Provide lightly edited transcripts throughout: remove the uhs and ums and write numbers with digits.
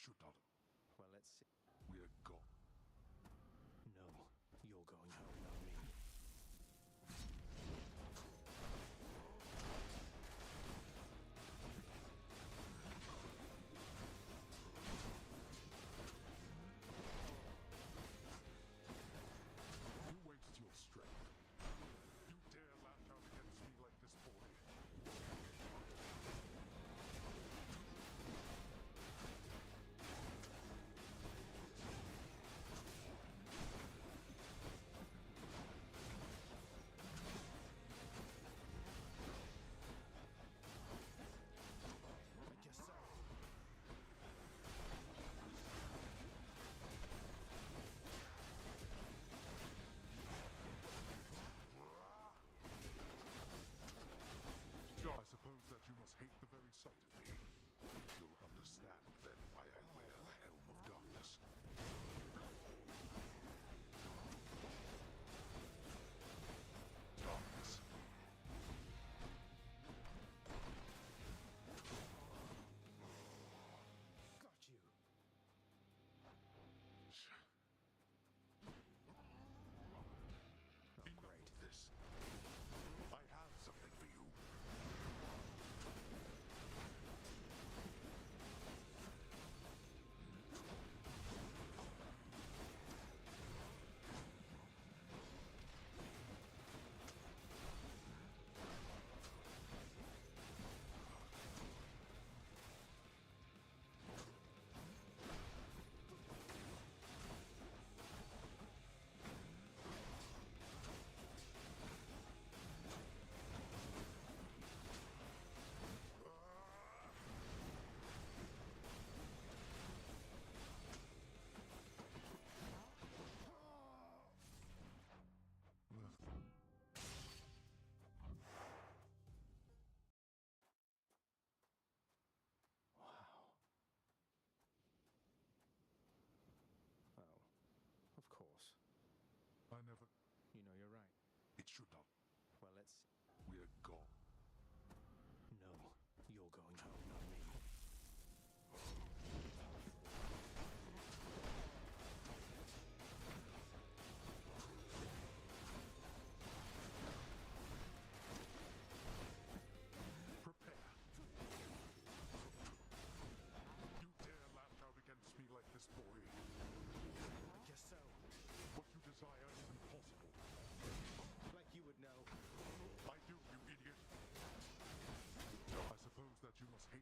should not. Well, let's see. We're gone. No, you're going home, not me. You waste your strength. You dare lash out against me like this, boy. I guess so. I suppose that you must hate the very sight of me. You'll understand then why I wear the Helm of Darkness. Darkness. Got you. Oh, Enough great. of this. I have something for you. Wow. Oh, of course. I never... You know you're right. It should not. Well, let's see. We're gone. No, you're going home, not me. Prepare. You dare lash out against me like this, boy. I guess so. What you desire is impossible. Like you would know. I do, you idiot. I suppose that you must hate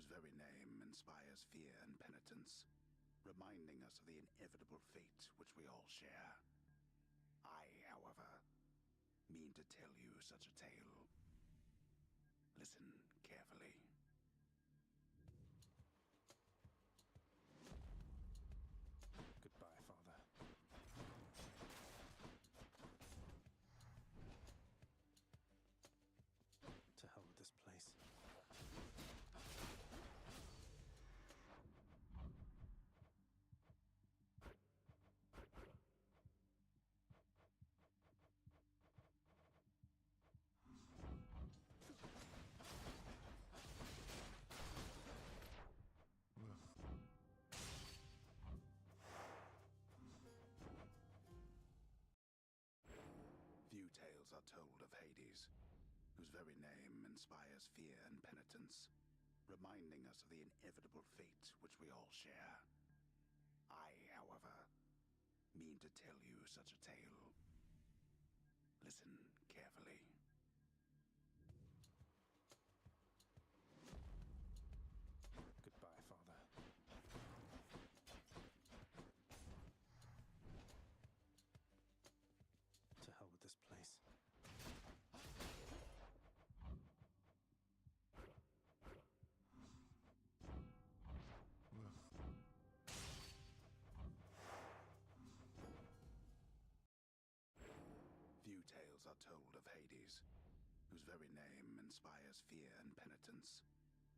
whose very name inspires fear and penitence, reminding us of the inevitable fate which we all share. I, however, mean to tell you such a tale. Listen carefully. Goodbye, Father. To hell with this place. Few tales are told of Hades, whose very name inspires fear and penitence, reminding us of the inevitable fate which we all share. I, however, mean to tell you such a tale. Listen carefully. Goodbye, Father. To hell with this place. Few tales are told of Hades, whose very name inspires fear and penitence,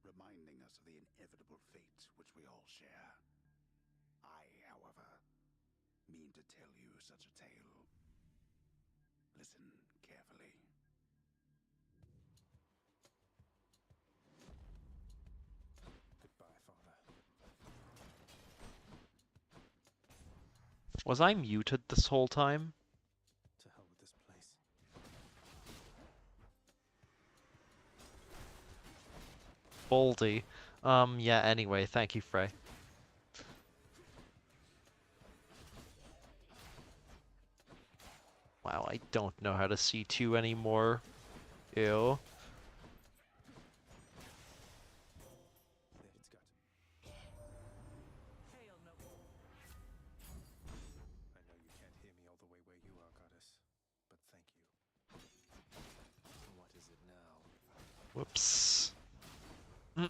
reminding us of the inevitable fate which we all share. I, however, mean to tell you such a tale. Listen carefully. Goodbye, Father. Was I muted this whole time? To hell with this place. Boldy. Yeah, anyway, thank you, Frey. Wow, I don't know how to C2 anymore. Ew. It's got. Hail, noble. I know you can't hear me all the way where you are, goddess, but thank you. What is it now? Whoops. More.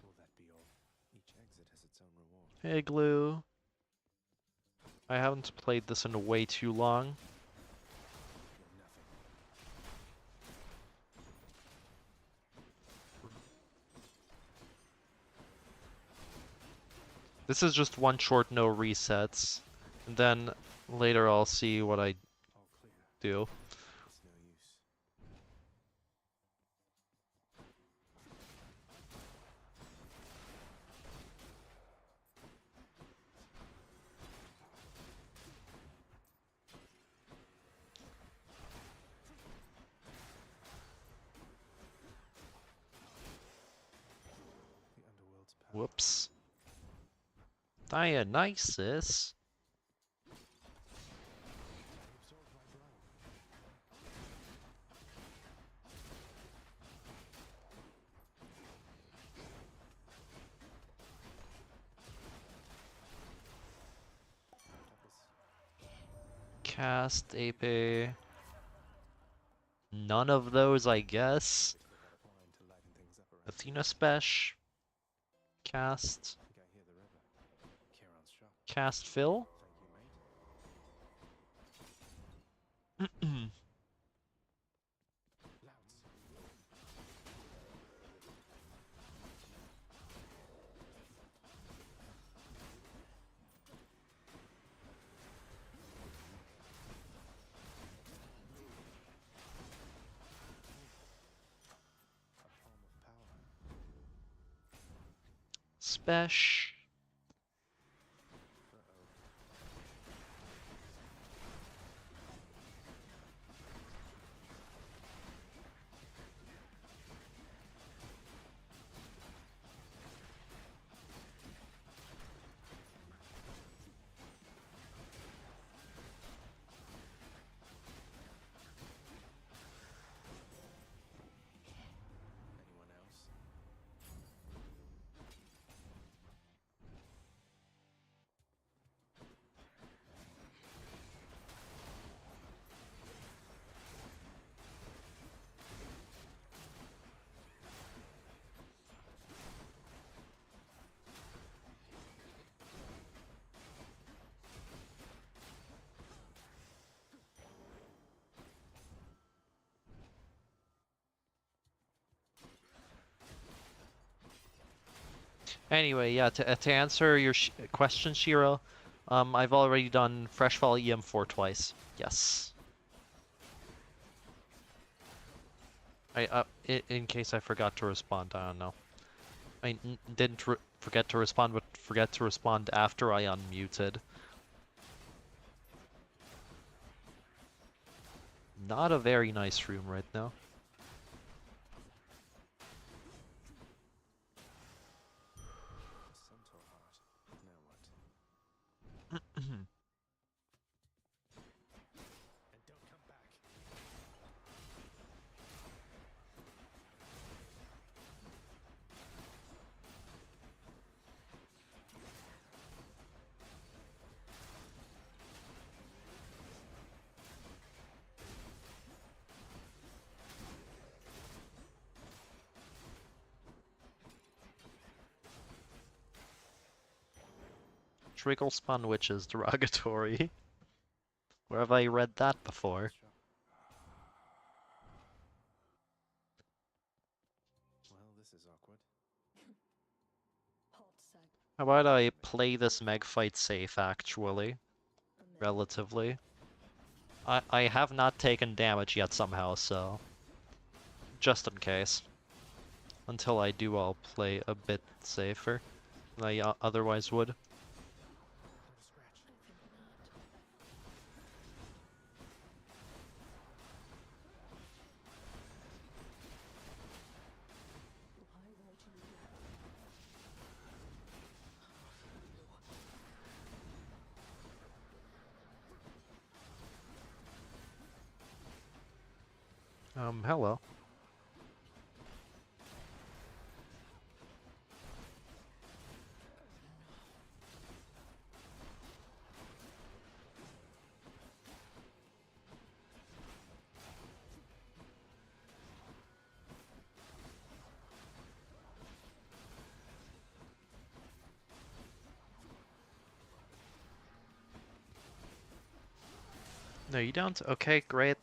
Will that be all? Each exit has its own reward. Hey, Glue. I haven't played this in way too long. You're nothing. This is just one short, no resets. And then later I'll see what I All clear. do. It's no use. The underworld's power. Whoops. Dionysus? Absorb my blow. Cast Ape. None of those, I guess. Bit of a bit of wine to liven things up around Athena Spesh. Cast. here. Think I hear the river. Charon's shock. Cast Phil. Thank you, mate. Louts. A palm of power. Spesh. Uh-oh. Anyway, yeah, to answer your question, Shiro, I've already done Freshfall EM4 twice. Yes. In case I forgot to respond, I don't know. I didn't forget to respond, but forget to respond after I unmuted. Not a very nice room right now. Centaur heart. Now what? And don't come back. Trickle Spawn Witch is derogatory. Where have I read that before? Well, this is awkward. How about I play this Meg fight safe, actually? Relatively. I have not taken damage yet somehow, so... just in case. Until I do, I'll play a bit safer than I otherwise would. Not a scratch. Hello. No, you don't? Okay, great.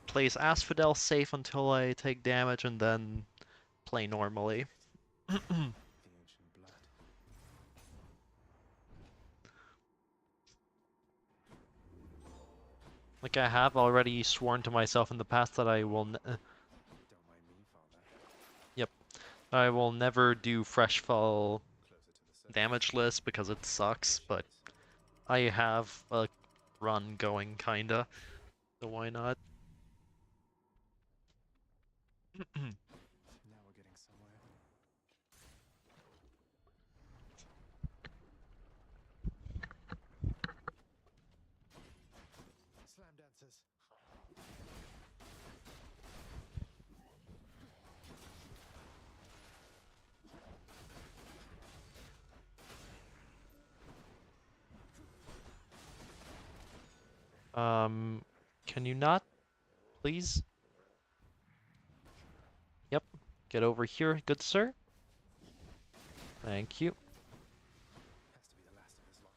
Plays Asphodel safe until I take damage and then play normally. The ancient blood. Like I have already sworn to myself in the past that I will Don't mind me, Father. Yep. I will never do Freshfall Closer to the surface. damage list because it sucks, but I have a run going kinda. So why not? Now we're getting somewhere. Slam dancers. Can you not, please? Yep. Get over here, good sir. Thank you. Has to be the last of his lot.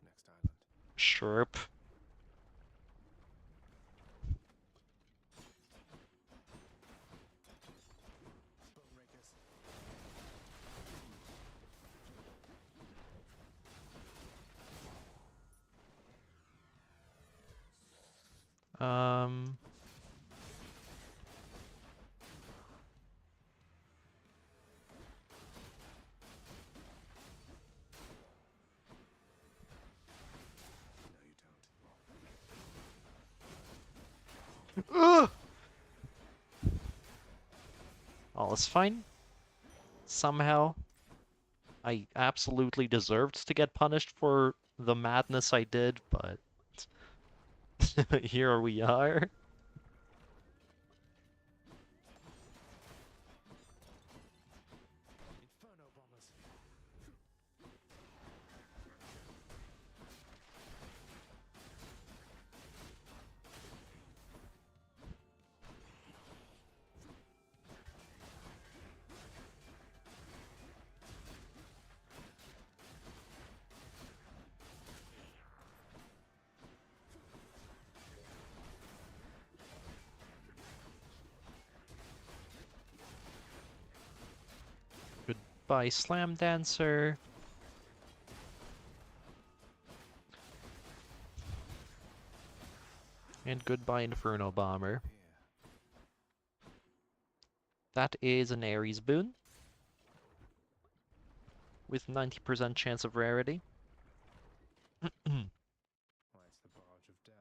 Next island. Sherp. Bone rakers. Um... No, you don't. Ugh! All is fine. Somehow, I absolutely deserved to get punished for the madness I did, but here we are. Inferno bombers. Goodbye, Slam Dancer. And goodbye, Inferno Bomber. Here. That is an Ares boon. With 90% chance of rarity. Why, it's the barge of death.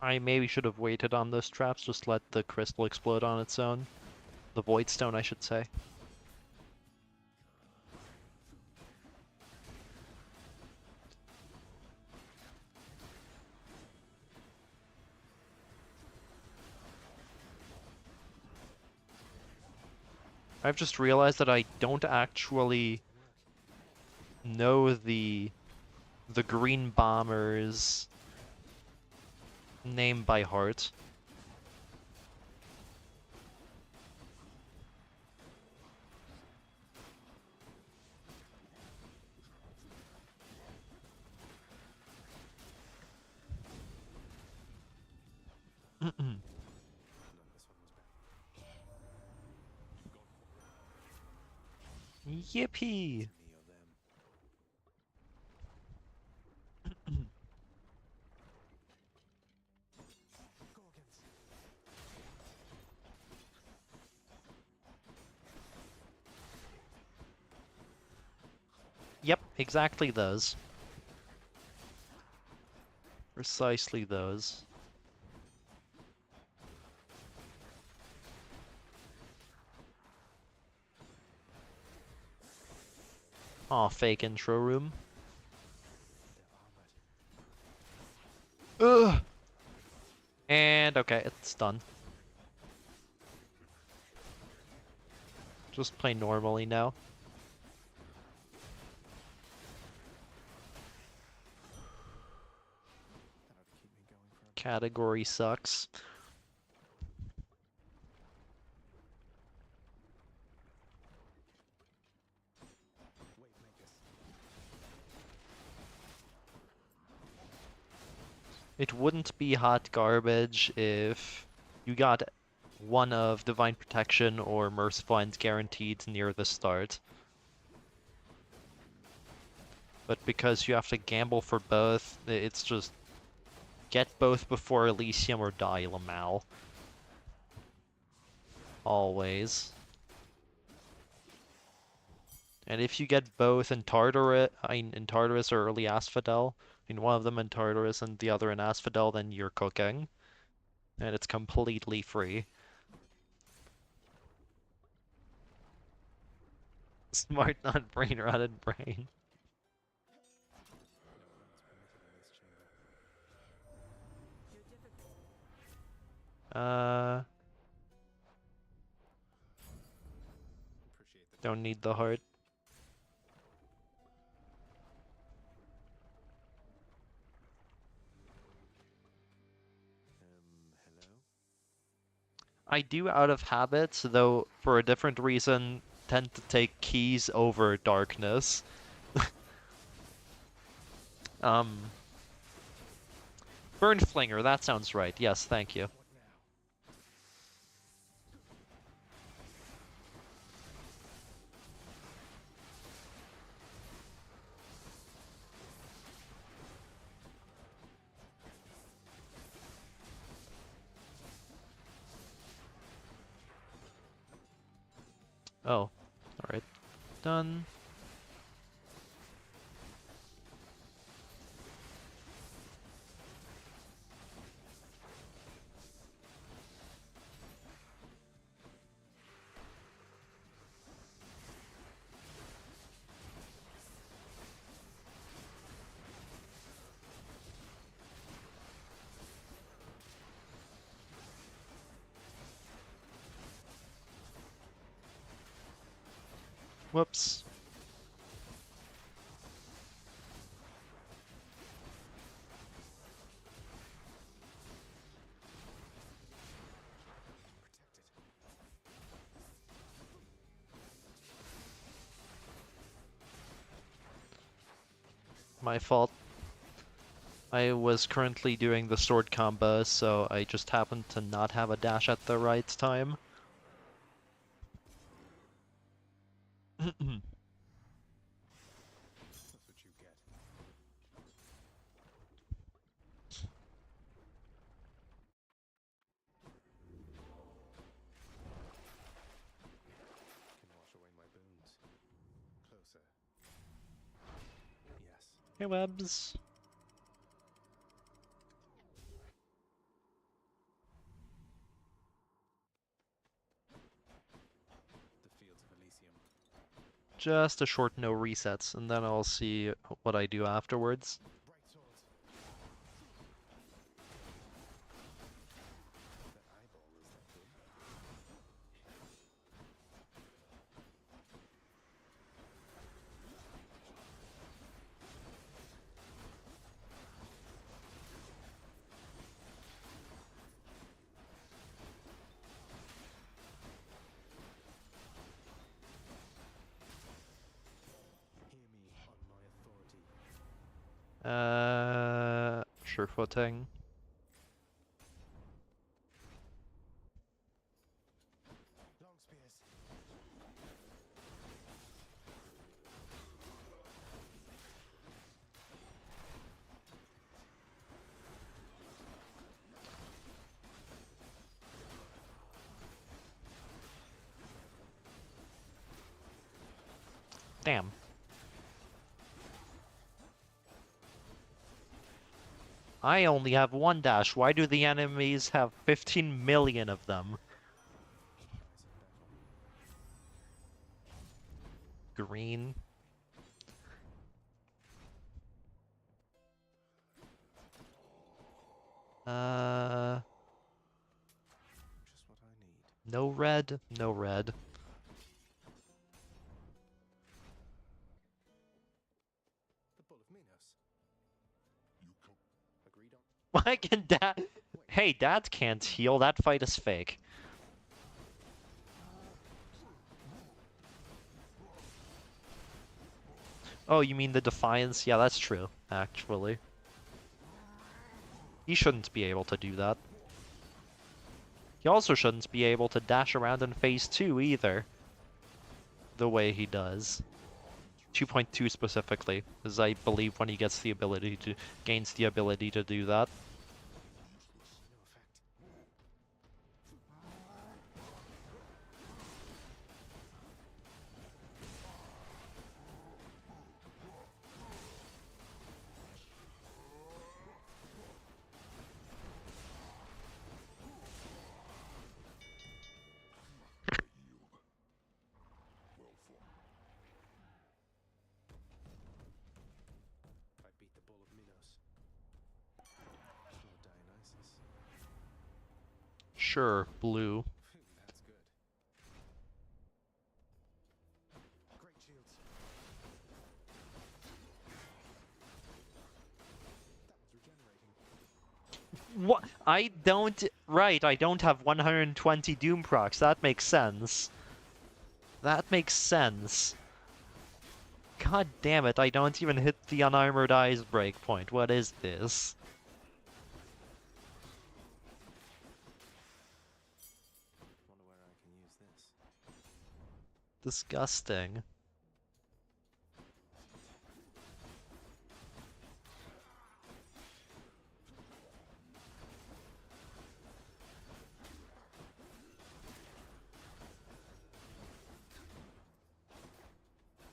I maybe should have waited on those traps, just let the crystal explode on its own. The Void Stone, I should say. I've just realized that I don't actually know the Green Bomber's name by heart. None of this one was Yippee! me or them. Gorgons. Yep, exactly those. Precisely those. Aw, fake intro room. They're armored. Ugh! And okay, it's done. Just play normally now. That'll keep me going for a Category sucks. wave makers. It wouldn't be hot garbage if you got one of Divine Protection or Merciful End guaranteed near the start. But because you have to gamble for both, it's just get both before Elysium or die, Lamal. Always. And if you get both in Tartarus or early Asphodel, one of them in Tartarus and the other in Asphodel, then you're cooking. And it's completely free. Smart, not brain rotted brain. No one's permitted in this chamber. Appreciate the Don't need the heart. hello? I do out of habit, though for a different reason, tend to take keys over darkness. Burn Flinger, that sounds right. Yes, thank you. What now? Oh, alright. Done. Whoops. My fault. I was currently doing the sword combo, so I just happened to not have a dash at the right time. That's what you get. Can wash away my boons. Closer. Yes. Hey, Webs. The fields of Elysium. Just a short no resets, and then I'll see what I do afterwards. Bright swords. That eyeball is that good? Hear me on my authority. Sure footing. Long spears. Damn. I only have one dash. Why do the enemies have 15 million of them? Green. Just what I need. No red, no red. The Bull of Minos. You come. Agreed on. Why can Dad? Hey, Dad can't heal. That fight is fake. Oh, you mean the Defiance? Yeah, that's true, actually. He shouldn't be able to do that. He also shouldn't be able to dash around in phase 2 either. The way he does. 2.2 specifically, as I believe when he gets the ability to gains the ability to do that. No effect. Yield. Well fought. I beat the Bull of Minos. Lord Dionysus. Sure, blue. That's good. Great shields. That was regenerating. What? I don't. Right, I don't have 120 Doom procs. That makes sense. That makes sense. God damn it, I don't even hit the unarmored eyes breakpoint. What is this? Wonder where I can use this. Disgusting.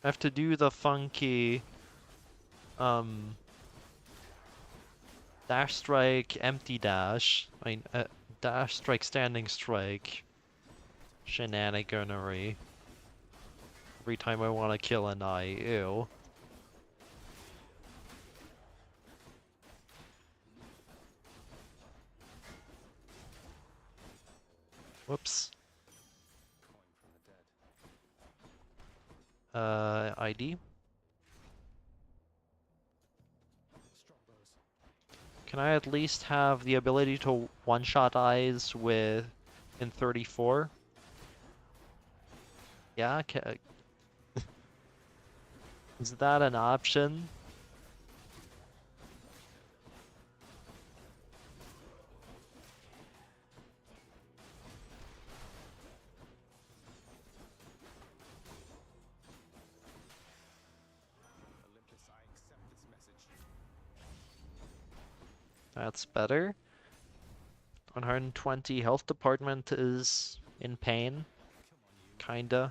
I have to do the funky dash strike, empty dash. I mean, dash strike, standing strike. Shenaniganery. Every time I want to kill an eye, ew. Whoops. Coin from the dead. ID? Strongbows. Can I at least have the ability to one-shot eyes with in 34? Yeah, is that an option? That's better. 120 health department is in pain. Kinda.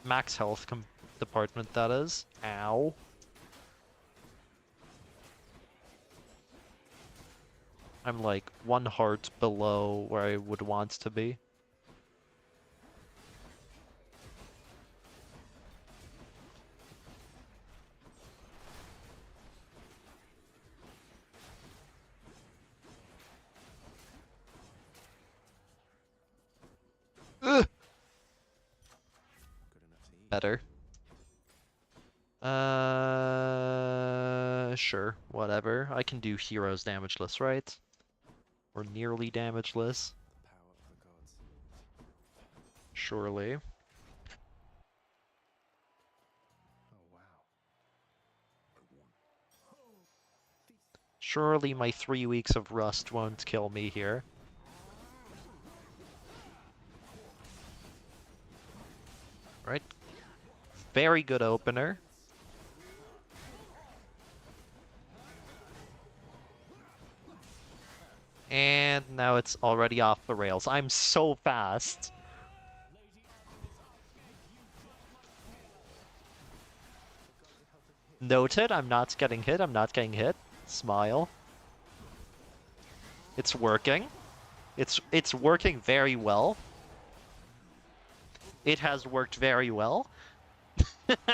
Max health department, that is. Ow. I'm like 1 heart below where I would want to be. Ugh. Good enough to eat. Better. Sure, whatever. I can do heroes damageless, right? Or nearly damageless, The power of the gods. surely. Oh wow. Surely my 3 weeks of rust won't kill me here. Right? Very good opener. And now it's already off the rails. I'm so fast. Noted, I'm not getting hit, I'm not getting hit. Smile. It's working. It's working very well. It has worked very well. Genuine ambrosia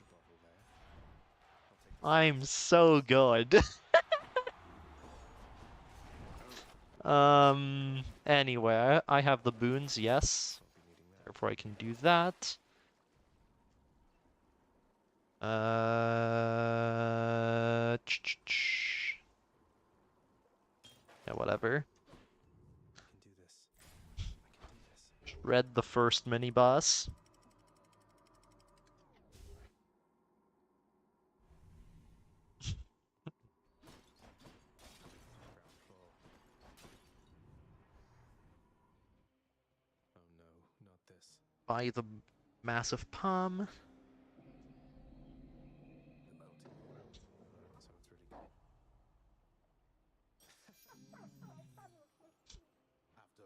bottle there. I'll take I'm so good. Anyway, I have the boons, yes. Won't be needing that. Therefore I can do that. Yeah, whatever. I can do this. I can do this. Shred the first mini-boss. Ground floor. Oh no, not this. Buy the massive palm. The melting oil. So it's really good. After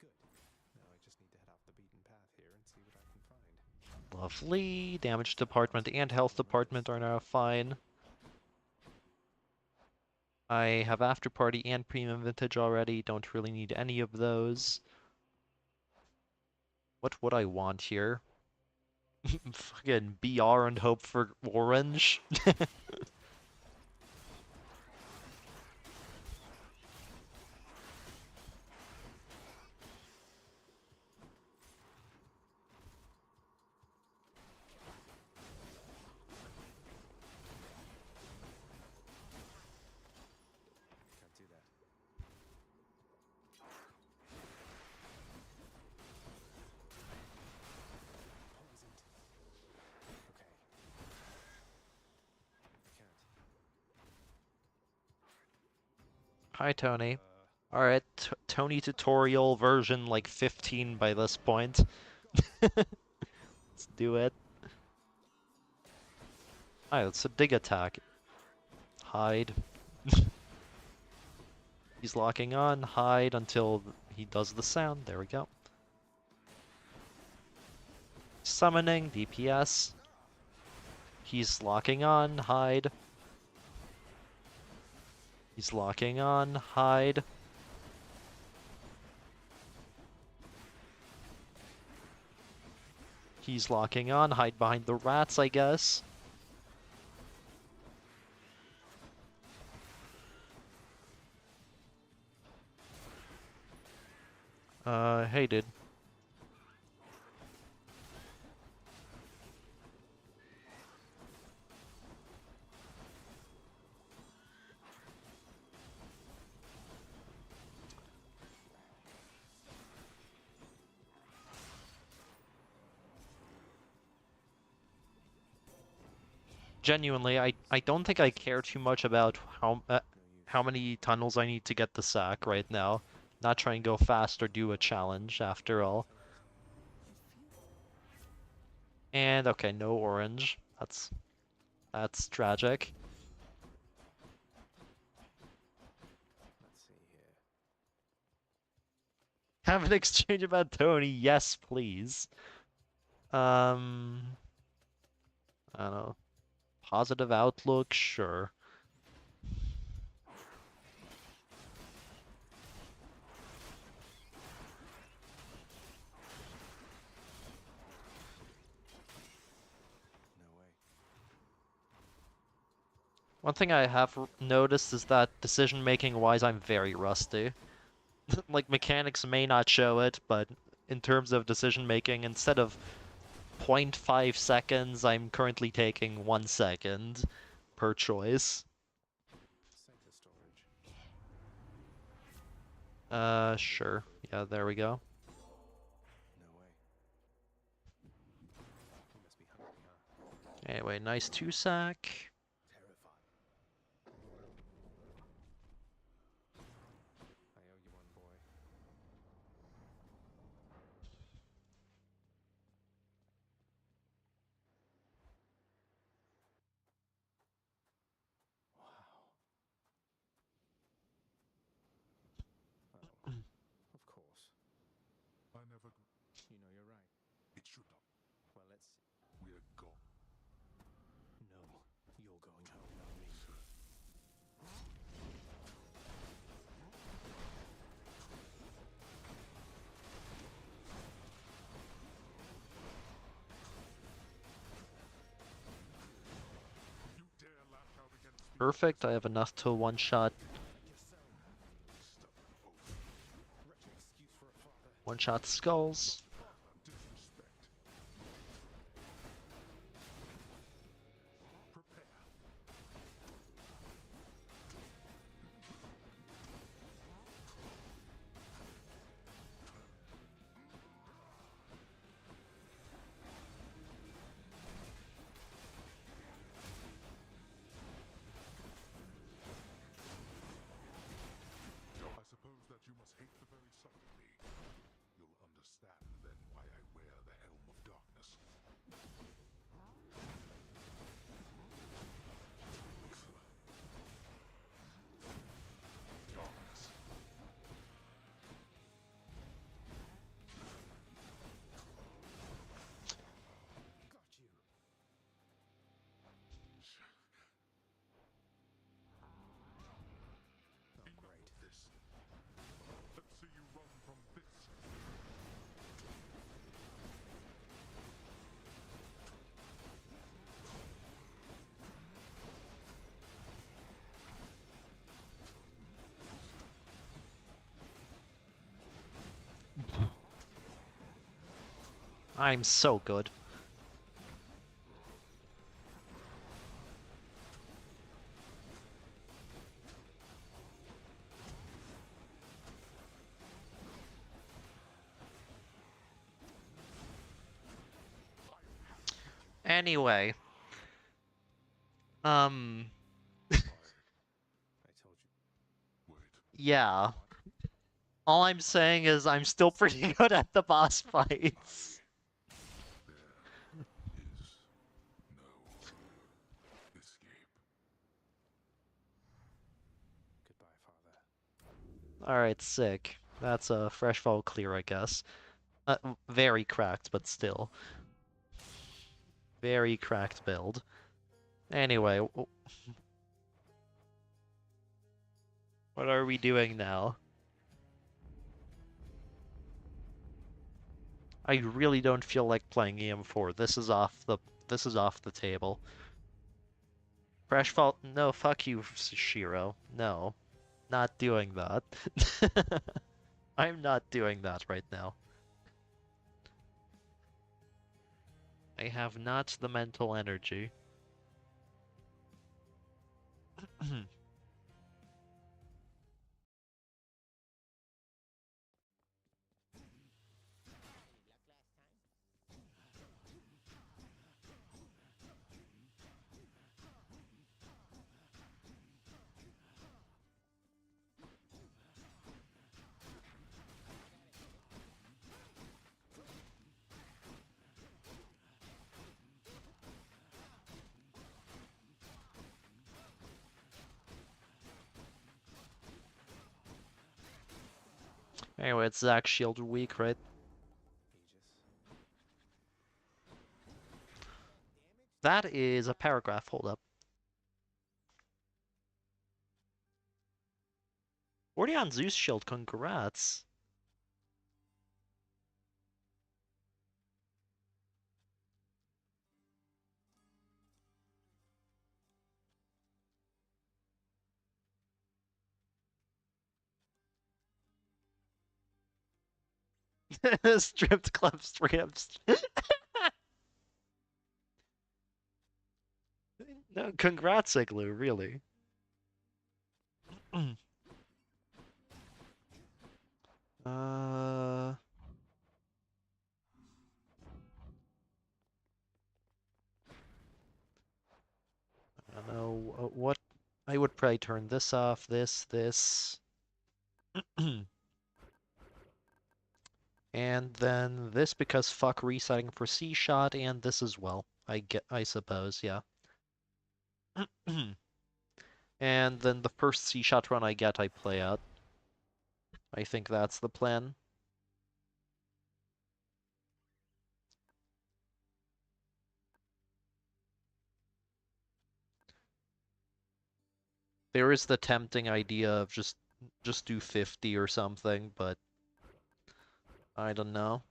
Good. Now I just need to head off the beaten path here and see what I can find. Lovely. Damage department and health department are now fine. I have After Party and Premium Vintage already. Don't really need any of those. What would I want here? Fucking BR and hope for orange. Can't do that. Poisoned. Okay. I can't. Hi, Tony. Alright, Tony tutorial version like 15 by this point. Let's do it. Alright, it's a dig attack. Hide. He's locking on, hide until he does the sound. There we go. Summoning, DPS. He's locking on, hide. He's locking on, hide. He's locking on, hide behind the rats, I guess. Hey, dude. Genuinely, I don't think I care too much about how many tunnels I need to get the sack right now. Not trying to go fast or do a challenge, after all. And okay, no orange. That's tragic. Let's see here. Have an exchange about Tony. Yes, please. I don't know. Positive outlook, sure. No way. One thing I have noticed is that decision-making wise, I'm very rusty. Like, mechanics may not show it, but in terms of decision-making, instead of 0.5 seconds, I'm currently taking 1 second per choice. Save the storage. Sure. Yeah, there we go. No way. You must be hungry, huh? Anyway, nice 2-sack. Terrified. I owe you one, boy. Wow. Oh, of course. I never. You know you're right. It should not. Well, let's... We're gone. No, you're going home, not me. You dare lash out against me. Perfect, I have enough to one-shot Wretched excuse for a father. one-shot skulls. Disrespect. Prepare. I suppose that you must hate the very sight of me. You'll understand then why I wear the Helm of Darkness. Darkness. Got you. Oh, Enough great. of this. Let's see you run from this. I'm so good. Anyway. I told you. Wait. Yeah. All I'm saying is I'm still pretty good at the boss fights. There is no escape. Goodbye, father. Alright, sick. That's a fresh fall clear, I guess. Very cracked, but still. Very cracked build. Anyway, what are we doing now? I really don't feel like playing EM4. This is off the table. Fresh fall, no, fuck you, Shiro. No. Not doing that. I'm not doing that right now. I have not the mental energy. Anyway, it's Zac Shield week, right? That is a paragraph. Hold up. Already on Zeus Shield, congrats. Stripped club strips. No, congrats, Igloo, really. uh... I don't know what. I would probably turn this off, this. And then this because fuck resetting for C-Shot, and this as well. I suppose, yeah. And then the first C-Shot run I get, I play out. I think that's the plan. There is the tempting idea of just do 50 or something, but I don't know.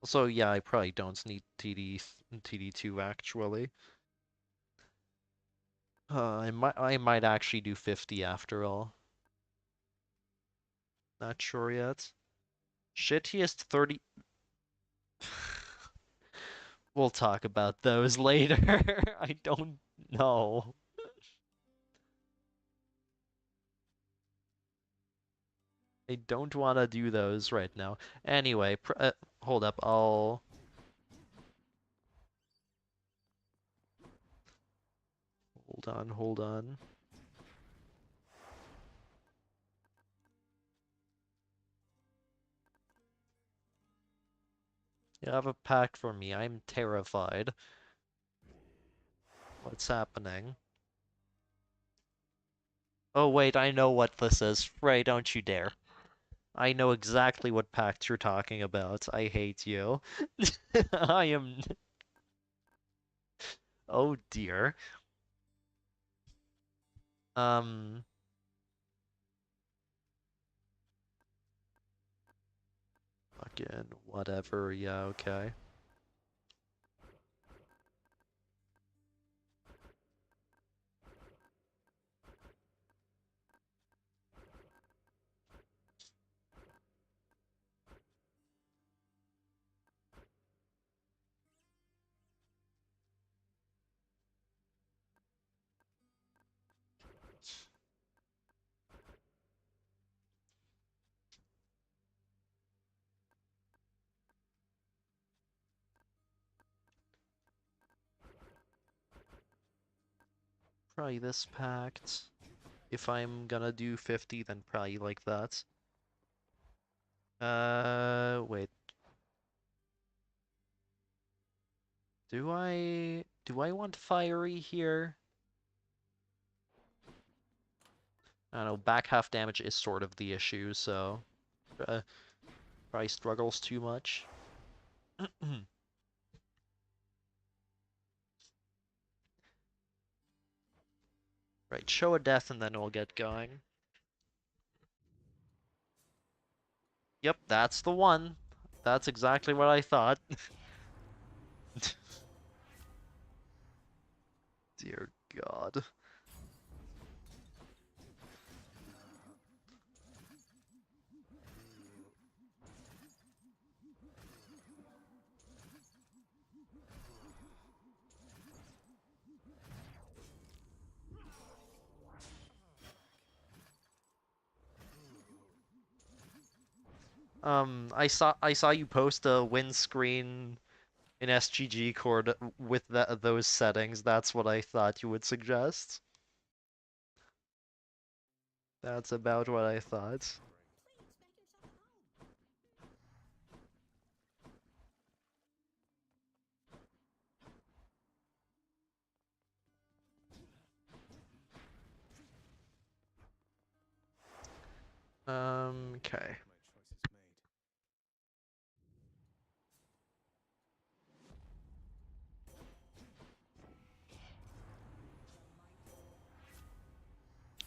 Also, yeah, I probably don't need TD2 actually. I might actually do 50 after all. Not sure yet. Shittiest 30. We'll talk about those later. I don't know. I don't want to do those right now. Anyway, hold up. Hold on. You have a pact for me. I'm terrified. What's happening? Oh wait, I know what this is. Frey, don't you dare. I know exactly what pact you're talking about. I hate you. I am... Oh dear. Fucking whatever, yeah, okay. Probably this pact. If I'm gonna do 50, then probably like that. Wait. Do I want fiery here? I don't know, back half damage is sort of the issue, so probably struggles too much. Right, show a death and then we'll get going. Yep, that's the one. That's exactly what I thought. Dear God. I saw you post a win screen in SGG cord with those settings. That's what I thought you would suggest. That's about what I thought. Okay. My choice is made.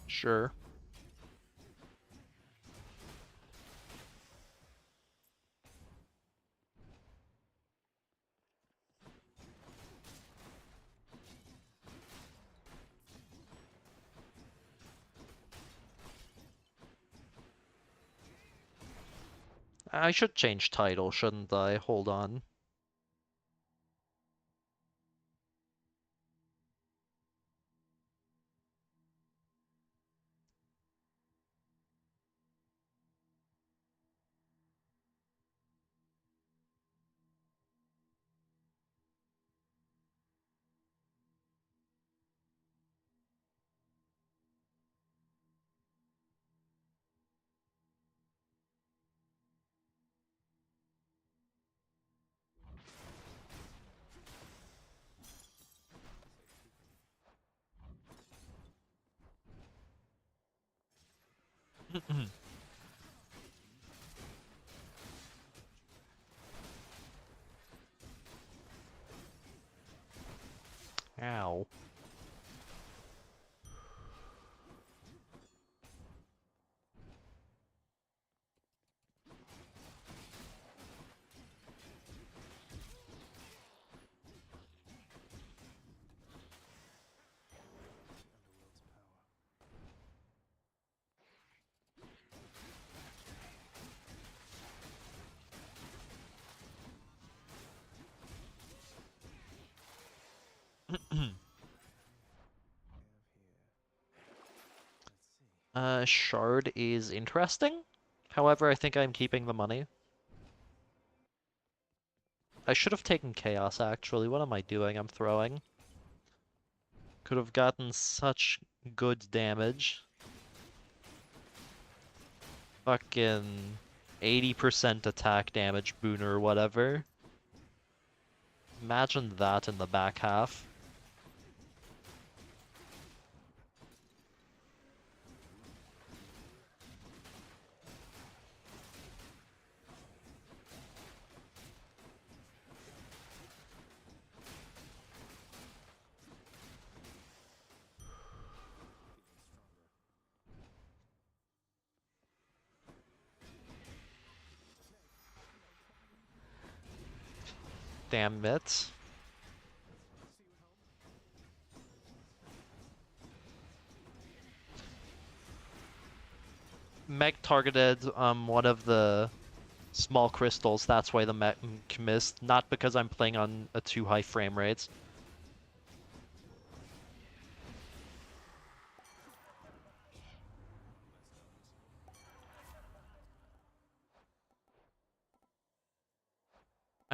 Sure. I should change title, shouldn't I? Hold on. Ow. Underworld's power. Let's see. Shard is interesting. However, I think I'm keeping the money. I should have taken Chaos, actually. What am I doing? I'm throwing. Could have gotten such good damage. Fucking 80% attack damage boon or whatever. Imagine that in the back half. Damn it. Meg targeted one of the small crystals, that's why the mech missed, not because I'm playing on a too high frame rates.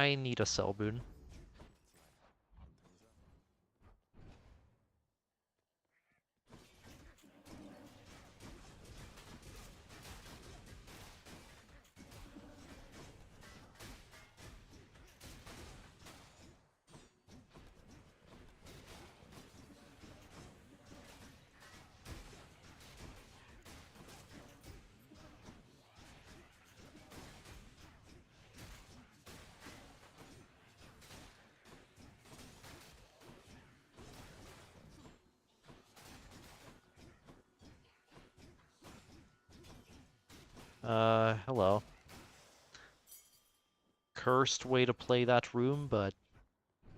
I need a cell boon. Hello. Cursed way to play that room, but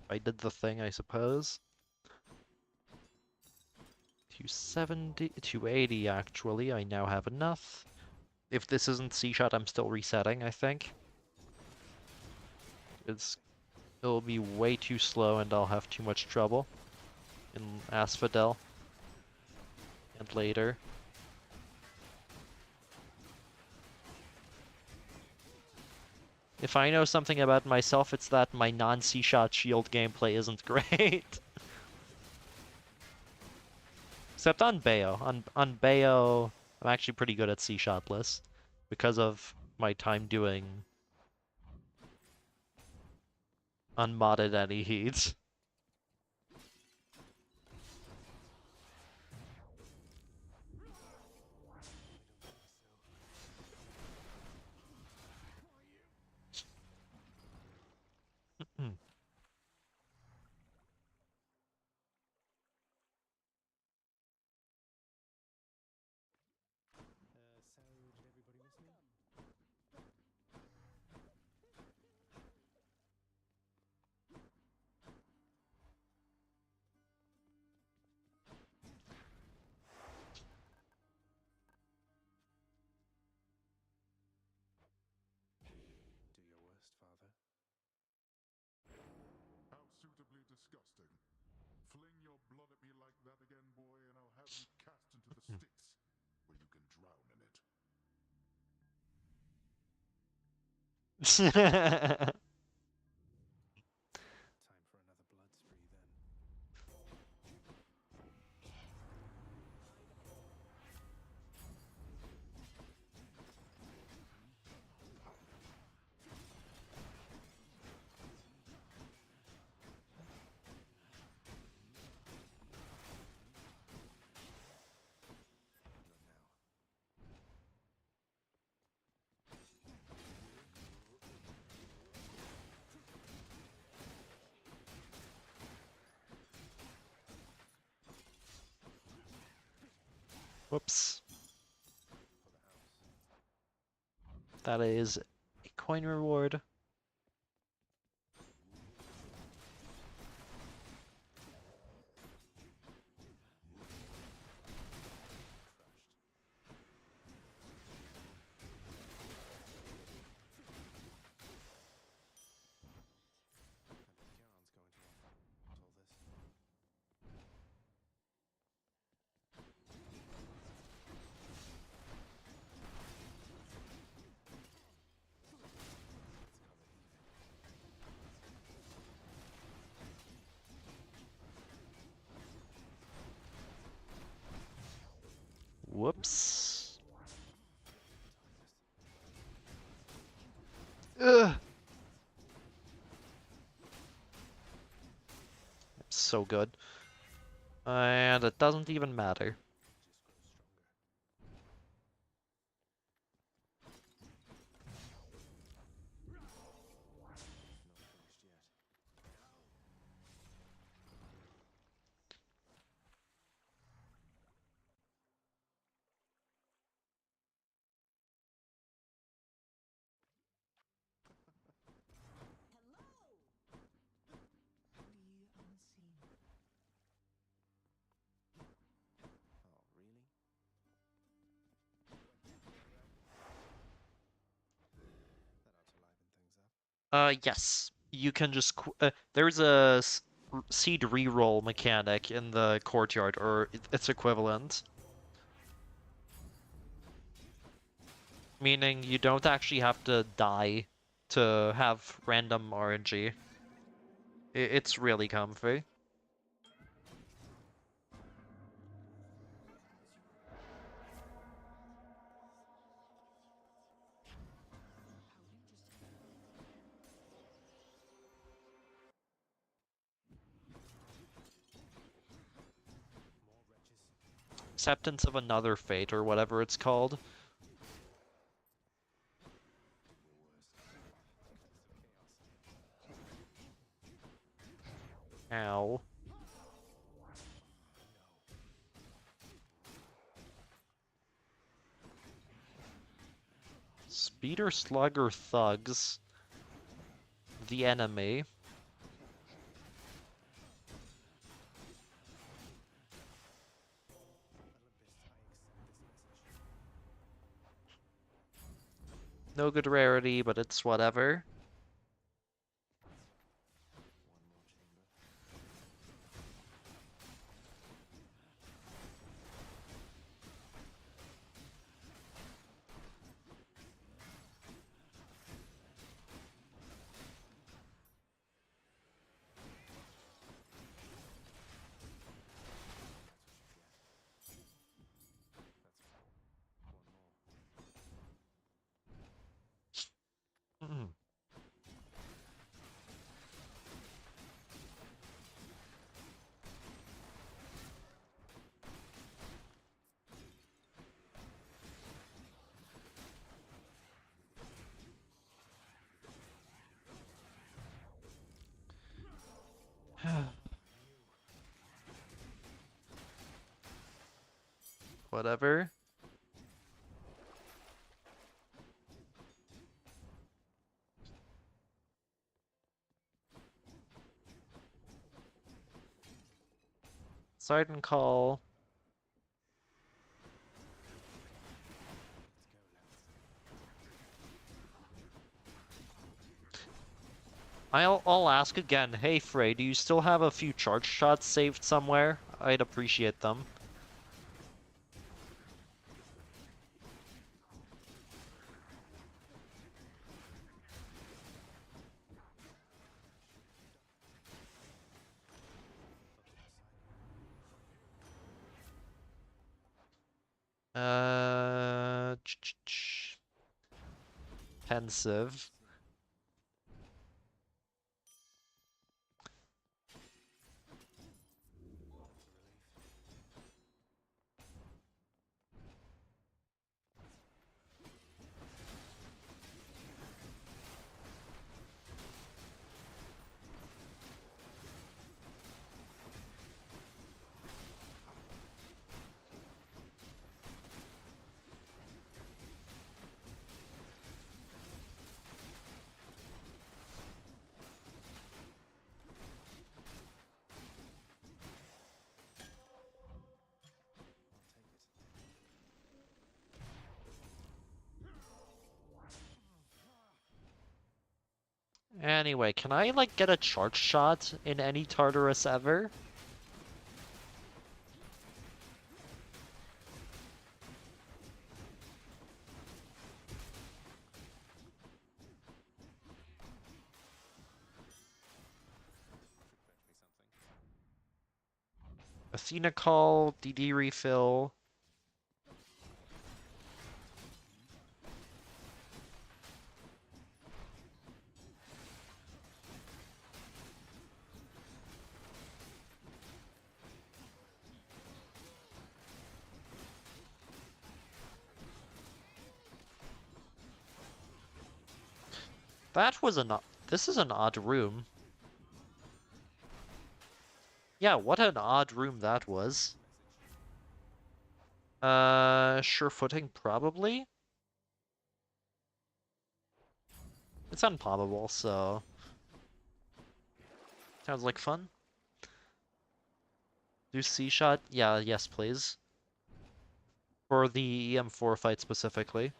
I did the thing, I suppose. 270, 280 actually, I now have enough. If this isn't C-shot, I'm still resetting, I think. It'll be way too slow and I'll have too much trouble in Asphodel and later. If I know something about myself, it's that my non-C-shot shield gameplay isn't great. Except on Bayo. On Bayo, I'm actually pretty good at C-shotless because of my time doing unmodded any heats. Fling your blood at me like that again, boy, and I'll have you cast into the Styx, where you can drown in it. Time for another blood spree then. Whoops. That is a coin reward. Whoops. Ugh. So good. And it doesn't even matter. Yes. You can just there's a seed reroll mechanic in the courtyard, or its equivalent. Meaning you don't actually have to die to have random RNG. It's really comfy. Acceptance of Another Fate, or whatever it's called. Ow. Speeder Slugger Thugs. The enemy. No good rarity, but it's whatever. Mm. Whatever. Siren Call. I'll ask again. Hey Frey, do you still have a few charge shots saved somewhere? I'd appreciate them. Pensive. Anyway, can I, like, get a charge shot in any Tartarus ever? Athena call, DD refill. That was an... This is an odd room. Yeah, what an odd room that was. Sure footing, probably? It's unpoppable, so... Sounds like fun. Do C-shot? Yeah, yes, please. For the EM4 fight specifically.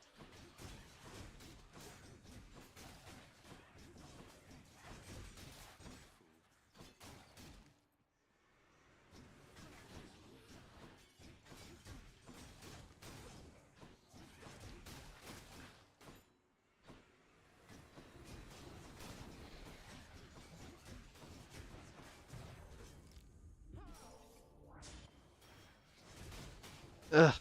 Ugh.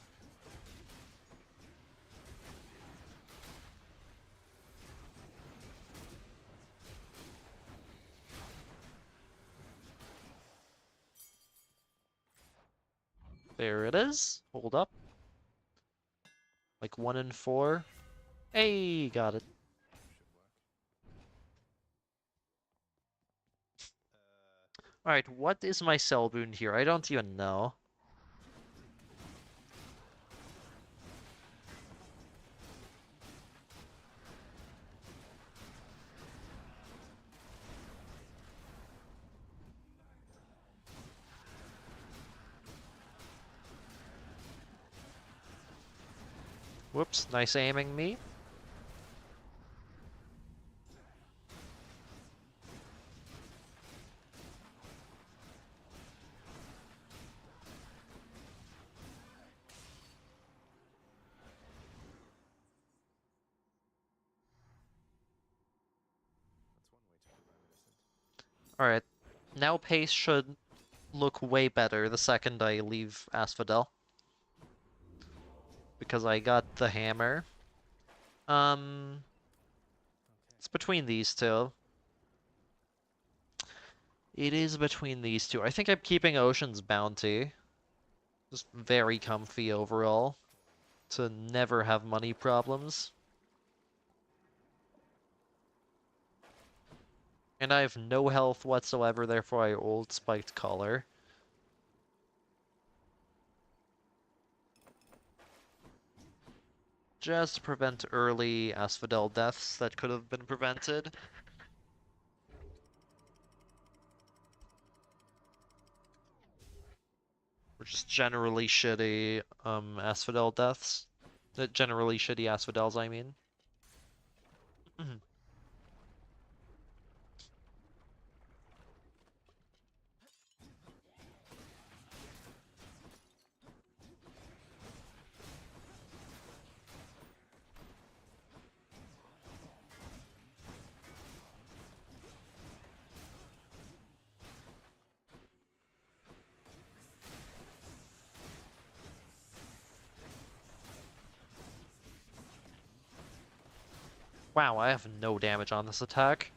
There it is. Hold up. Like 1 in 4. Hey, got it. Alright, what is my cell boon here? I don't even know. Whoops, nice aiming me. Alright, now pace should look way better the second I leave Asphodel. Because I got the hammer. It's between these two. It is between these two. I think I'm keeping Ocean's Bounty. Just very comfy overall. To never have money problems. And I have no health whatsoever, therefore I old Spiked Collar. Just to prevent early Asphodel deaths that could have been prevented. Or just generally shitty Asphodel deaths. Generally shitty Asphodels, I mean. Wow, I have no damage on this attack.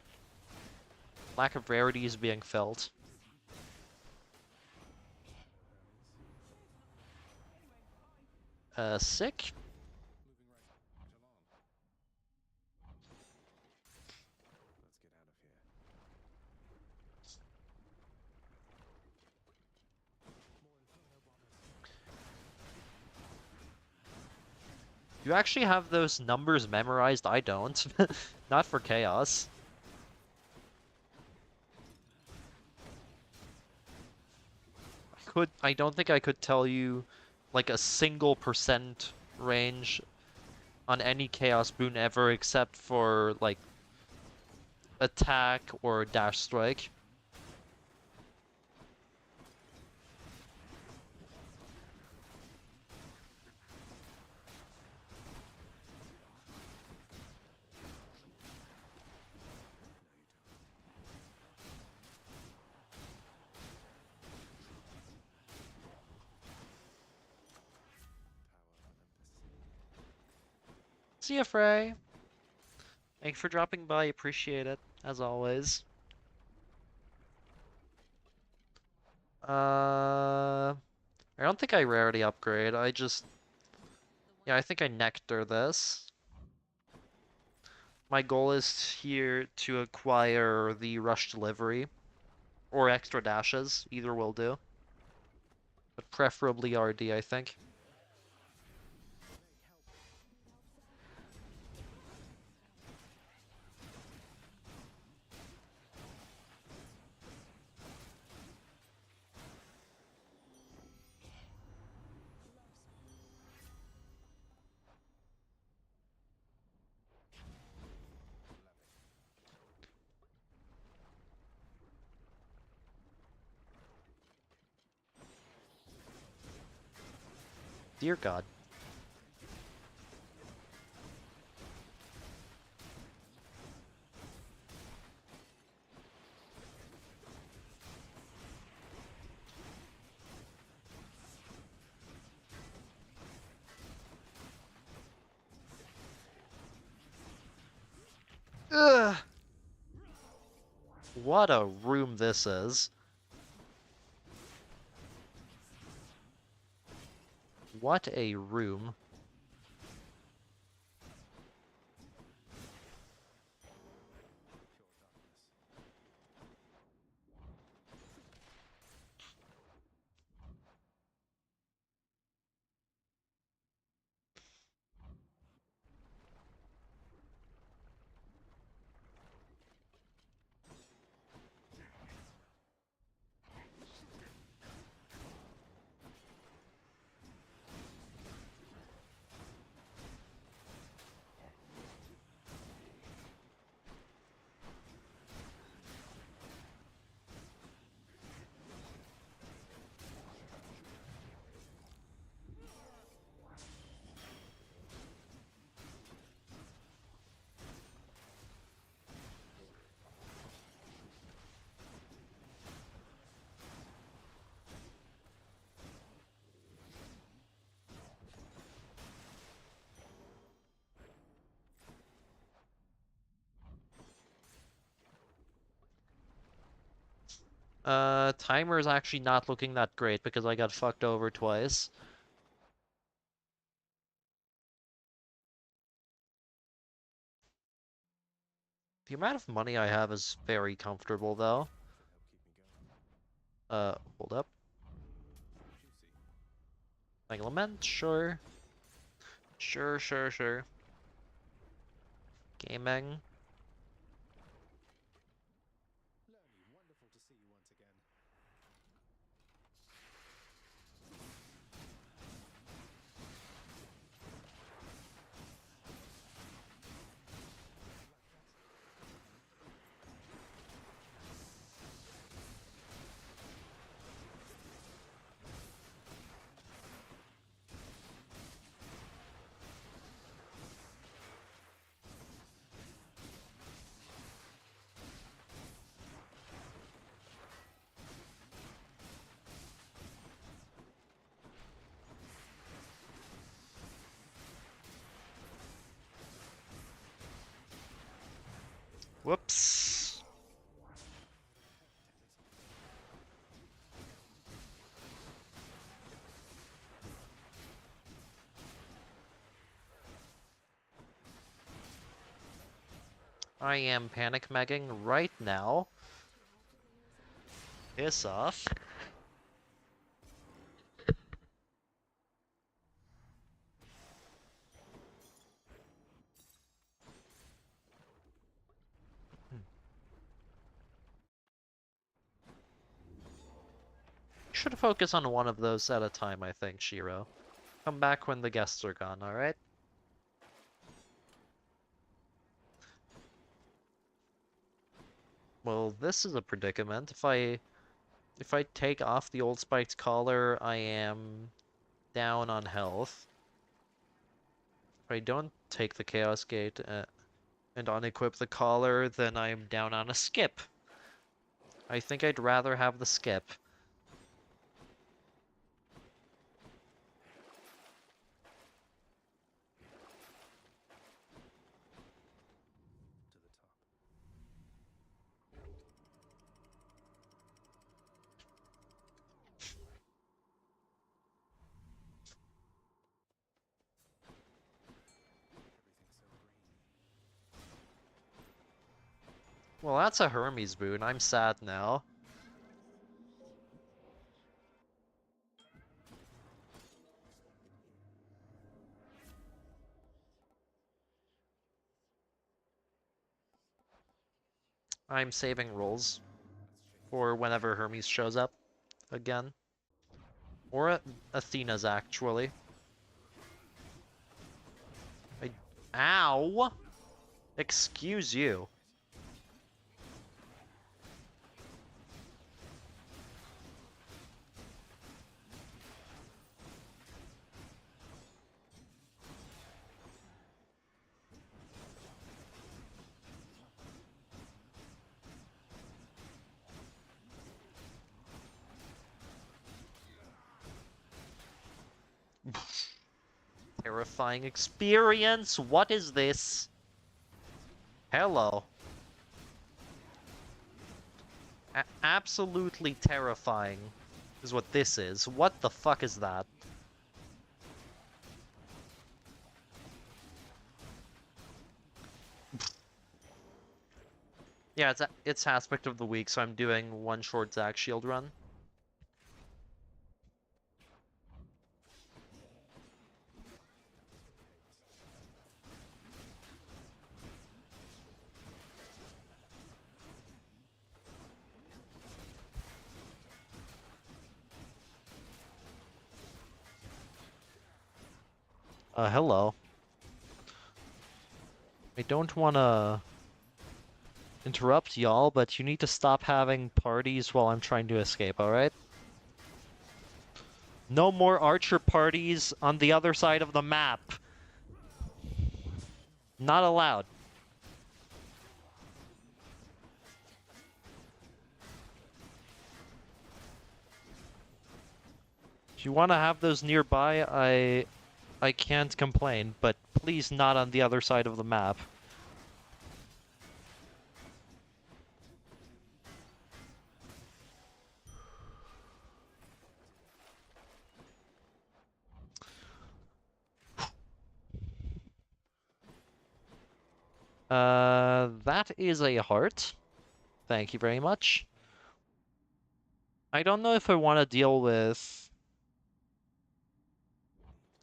Lack of rarity is being felt. Sick? Moving right along. Let's get out of here. You actually have those numbers memorized? I don't. Not for Chaos. I don't think I could tell you like a single percent range on any Chaos boon ever except for like attack or dash strike. See ya, Frey. Thanks for dropping by, appreciate it, as always. I don't think I rarity upgrade, I just... Yeah, I think I nectar this. My goal is here to acquire the rush delivery. Or extra dashes, either will do. But preferably RD, I think. Dear God. Ugh! What a room this is. What a room. Timer is actually not looking that great because I got fucked over twice. The amount of money I have is very comfortable though. Hold up. Like Lament, sure. Sure. Gaming. Wonderful to see you once again. Whoops. I am panic megging right now. Piss off. Should focus on one of those at a time, I think, Shiro. Come back when the guests are gone, alright? Well, this is a predicament. If I take off the old spiked collar, I am down on health. If I don't take the Chaos Gate and unequip the collar, then I'm down on a skip. I think I'd rather have the skip. To the top. Everything's so green. Well, that's a Hermes boon. I'm sad now. I'm saving rolls for whenever Hermes shows up again. Or Athena's, actually. Ow! Excuse you. Terrifying experience. What is this? Hello. Absolutely terrifying is what this is. What the fuck is that? Yeah, it's aspect of the week, so I'm doing one short Zac shield run. Hello. I don't wanna interrupt y'all, but you need to stop having parties while I'm trying to escape, alright? No more archer parties on the other side of the map. Not allowed. If you want to have those nearby, I can't complain, but please not on the other side of the map. That is a heart. Thank you very much. I don't know if I want to deal with...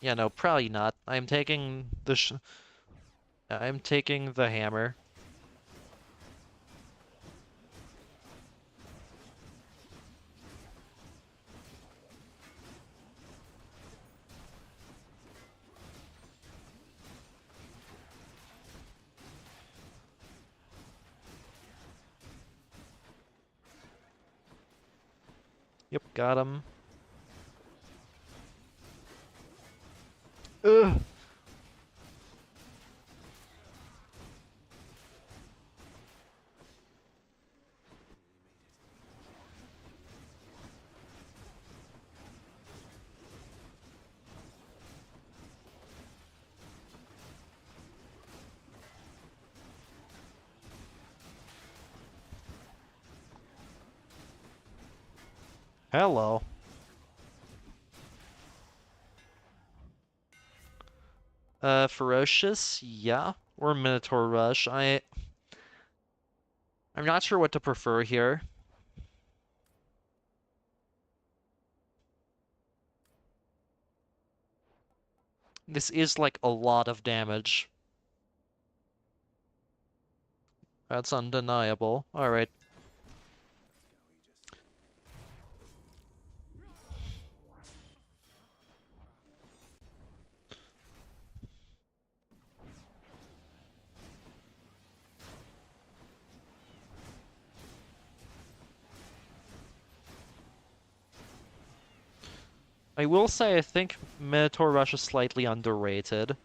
Yeah, no, probably not. I'm taking the hammer. Yep, got him. Ugh. Hello. Ferocious? Yeah. Or Minotaur Rush. I'm not sure what to prefer here. This is like a lot of damage. That's undeniable. Alright. I will say I think Minotaur Rush is slightly underrated.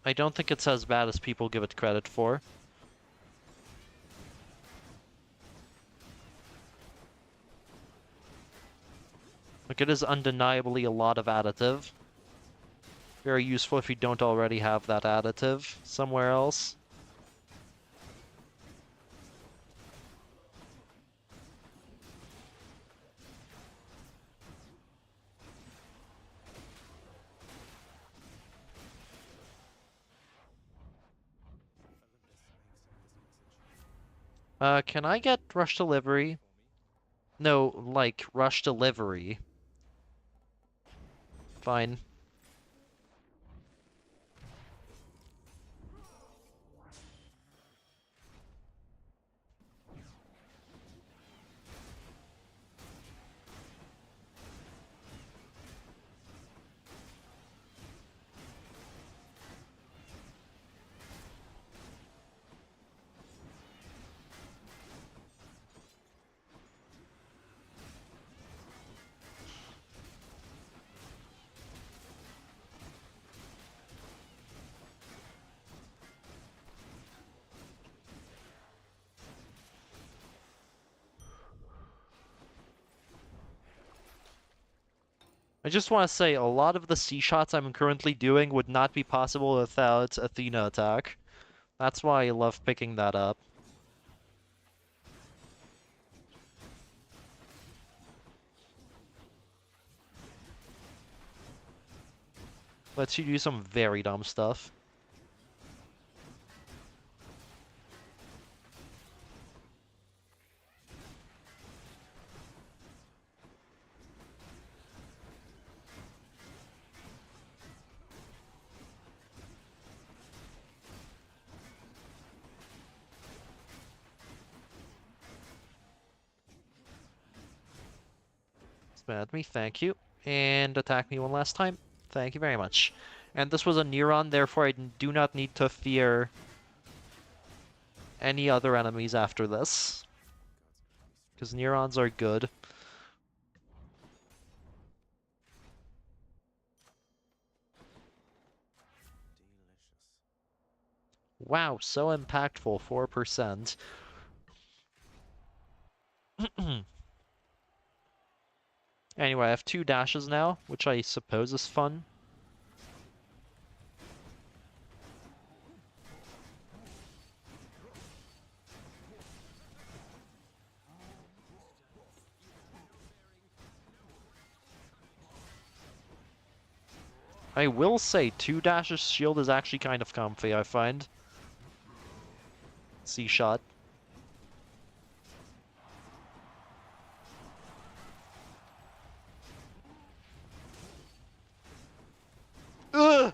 I don't think it's as bad as people give it credit for. Like, it is undeniably a lot of additive. Very useful if you don't already have that additive somewhere else. Can I get rush delivery? No, like, rush delivery. Fine. I just want to say, a lot of the C-shots I'm currently doing would not be possible without Athena attack. That's why I love picking that up. Lets you do some very dumb stuff. Spin at me, thank you. And attack me one last time. Thank you very much. And this was a Neuron, therefore I do not need to fear any other enemies after this. Because Neurons are good. Wow, so impactful, 4%. Anyway, I have 2 dashes now, which I suppose is fun. I will say 2 dashes shield is actually kind of comfy, I find. C-shot. Ugh!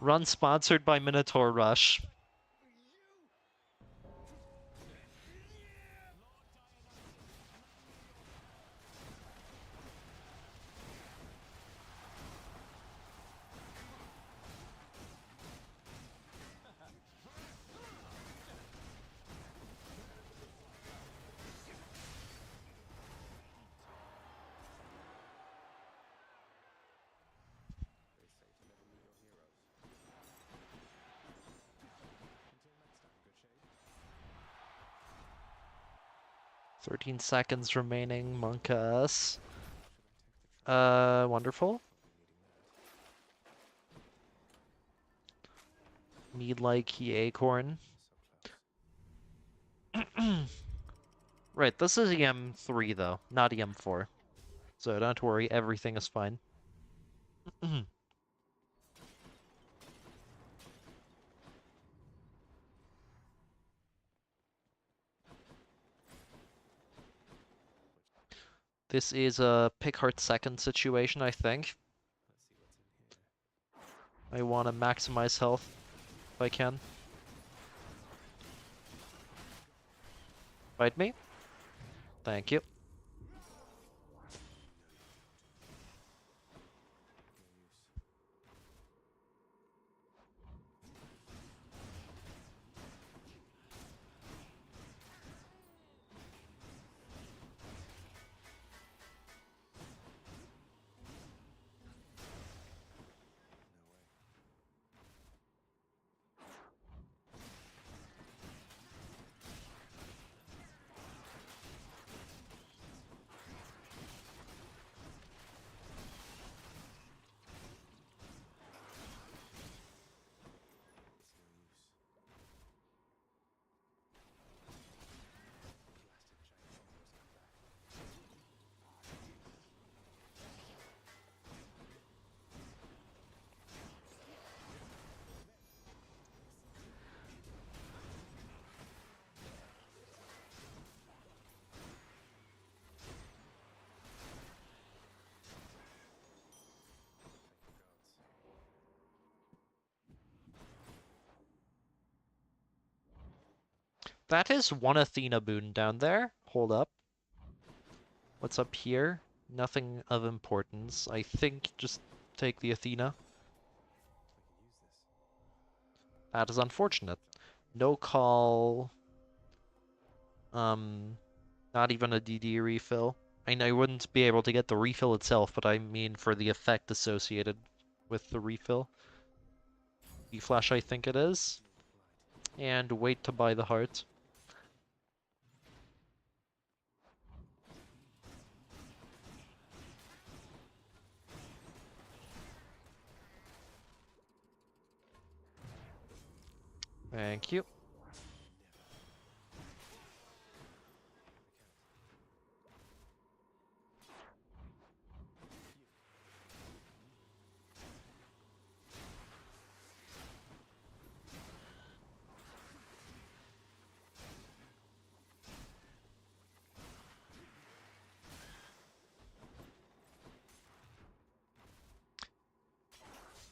Run sponsored by Minotaur Rush. Very safe to never meet your heroes. Until next time, good shade. 13 seconds remaining, Monkas. Should I take the Wonderful. Mead like key acorn. So close. Right, this is EM3 though, not EM4. So don't worry, everything is fine. This is a pick heart second situation, I think. Let's see what's in here. I want to maximize health if I can. Fight me. Thank you. That is one Athena boon down there. Hold up. What's up here? Nothing of importance. I think just take the Athena. That is unfortunate. No call. Not even a DD refill. I know I wouldn't be able to get the refill itself, but I mean for the effect associated with the refill. E-flash, I think it is. And wait to buy the heart. Thank you.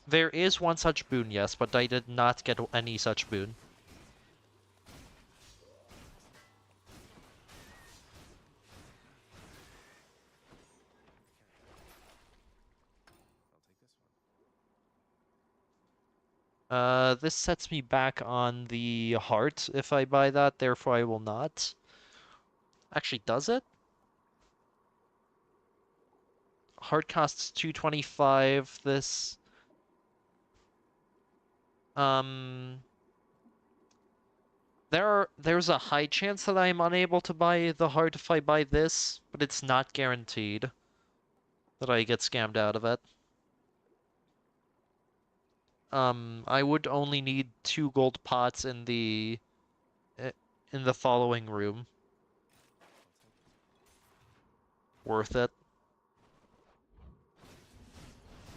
There is one such boon, yes, but I did not get any such boon. This sets me back on the heart if I buy that, therefore I will not. Actually, does it? Heart costs 225, this... There's a high chance that I'm unable to buy the heart if I buy this, but it's not guaranteed that I get scammed out of it. I would only need 2 gold pots in the following room. Worth it.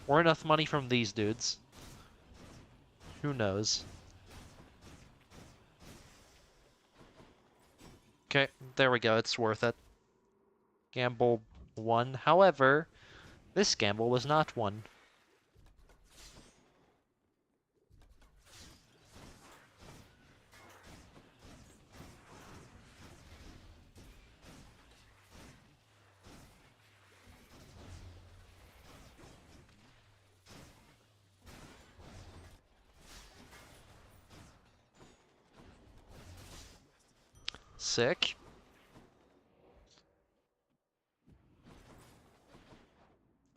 Or enough money from these dudes. Who knows? Okay, there we go, it's worth it. Gamble 1. However, this gamble was not one. Sick.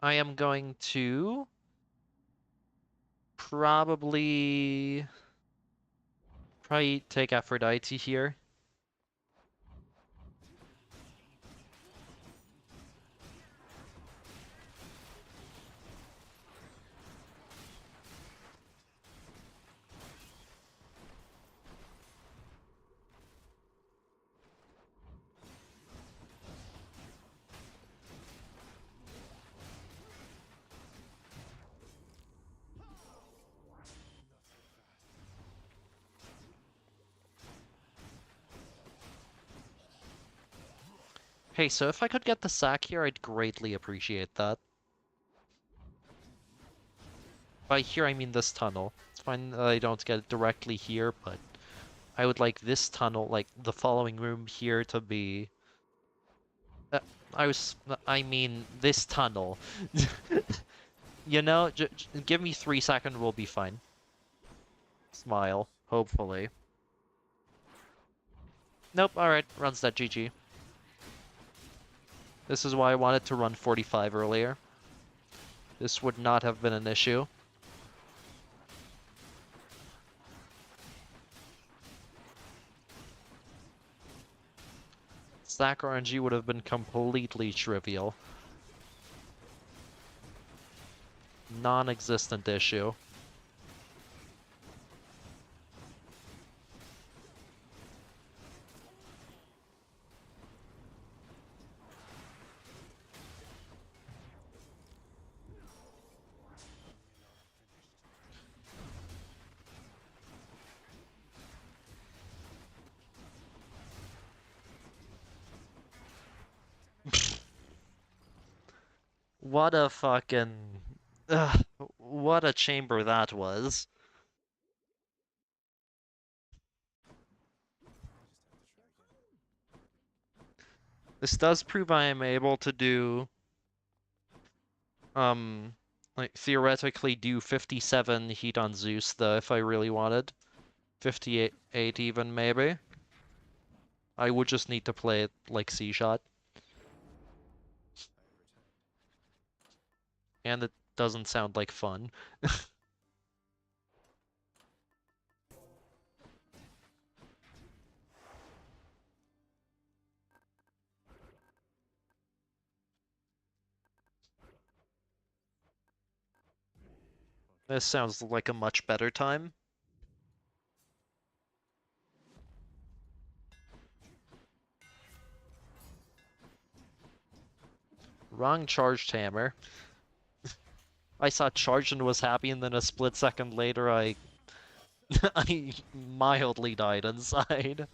I am going to probably take Aphrodite here. Hey, so if I could get the sack here, I'd greatly appreciate that. By here, I mean this tunnel. It's fine that I don't get it directly here, but I would like this tunnel, like the following room here to be... I mean this tunnel. You know, give me 3 seconds, we'll be fine. Smile, hopefully. Nope, alright, runs that GG. This is why I wanted to run 45 earlier. This would not have been an issue. Stack RNG would have been completely trivial. Non-existent issue. What a fucking... Ugh, what a chamber that was. This does prove I am able to do... like, theoretically do 57 heat on Zeus, though, if I really wanted. 58 even, maybe. I would just need to play it like C-Shot. And it doesn't sound like fun. This sounds like a much better time. Wrong charged hammer. I saw charged and was happy, and then a split second later I I mildly died inside.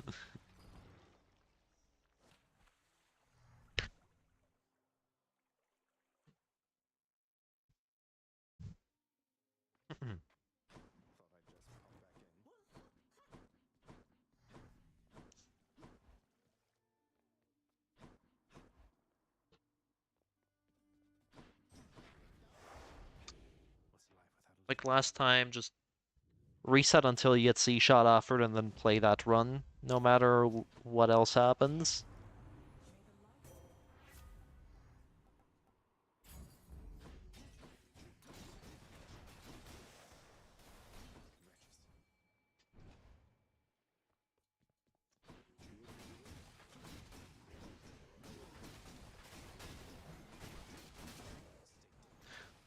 Like last time, just reset until you get C-Shot offered and then play that run, no matter what else happens.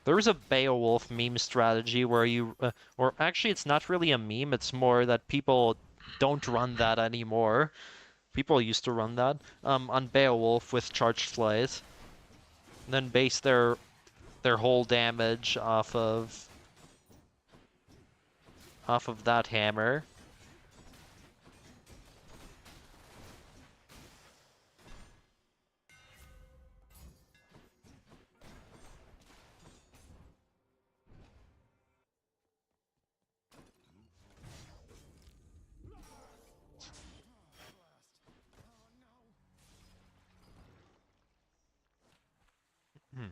There's a Beowulf meme strategy where you, or actually it's not really a meme, it's more that people don't run that anymore. People used to run that, on Beowulf with charged flies. And then base their whole damage off of that hammer. Hmm.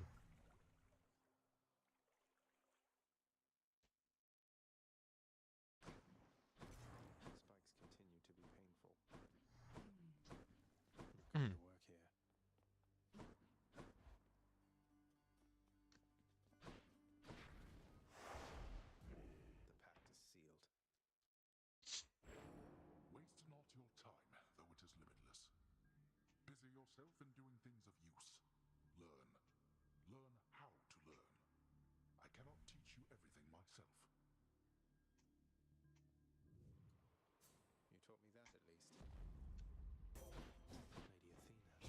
yourself in doing things of use. Learn. Learn how to learn. I cannot teach you everything myself. You taught me that at least. Lady Athena.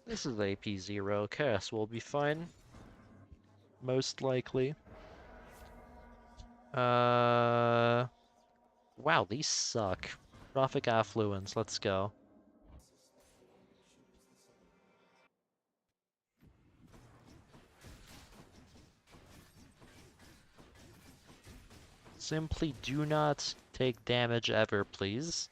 This is AP0. Chaos will be fine. Most likely. Wow, these suck. Trophic Affluence, let's go. Simply do not take damage ever, please.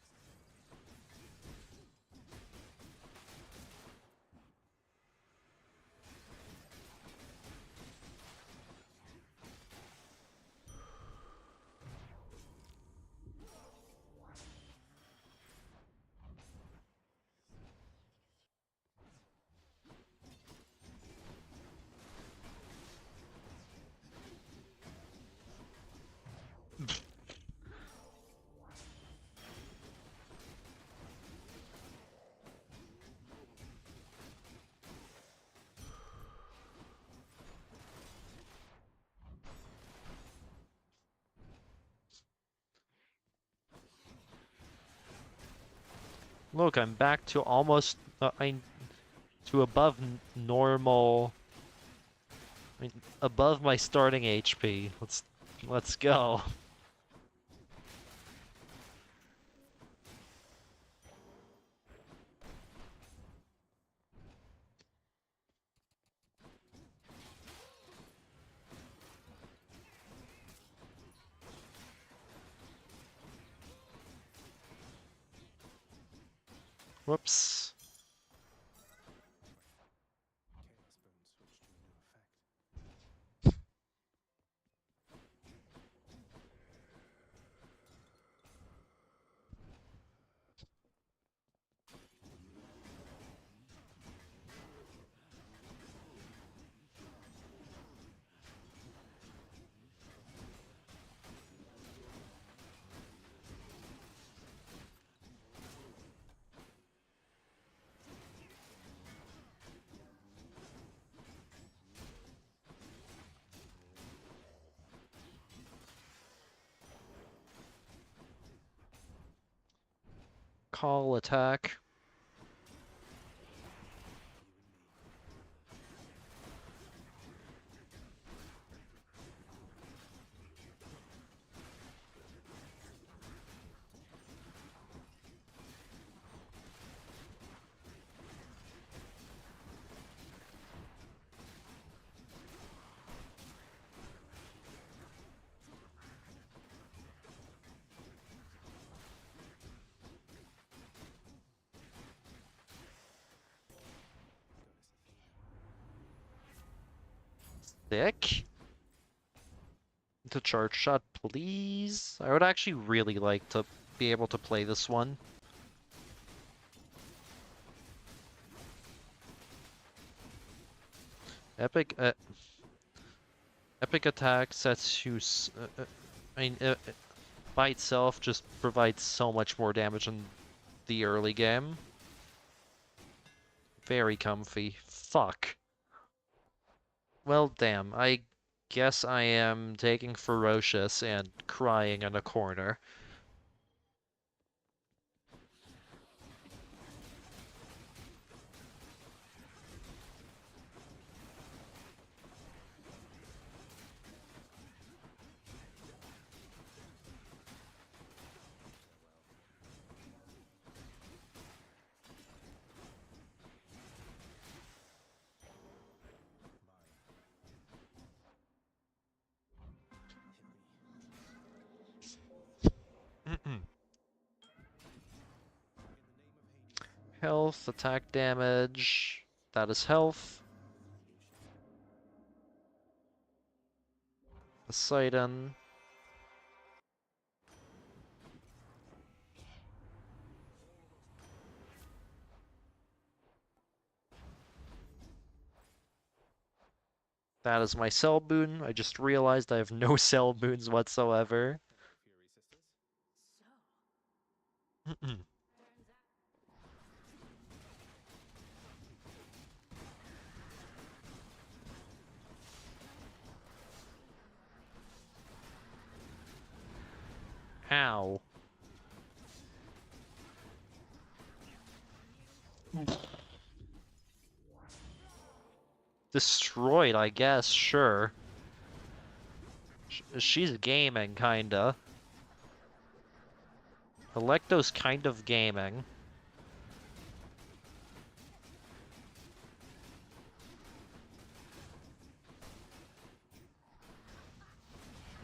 Look, I'm back to almost, to above normal. I mean, above my starting HP. Let's go. Whoops. Chaos Bone switched to a new effect. Call attack. Thick. To charge shot, please. I would actually really like to be able to play this one. Epic, epic attack sets you. I mean, by itself just provides so much more damage in the early game. Very comfy. Fuck. Well, damn. I guess I am taking Ferocious and crying in a corner. Health, attack damage. That is health. Poseidon. That is my cell boon. I just realized I have no cell boons whatsoever. Ow. Destroyed, I guess, sure. She's gaming, kinda. Electo's kind of gaming.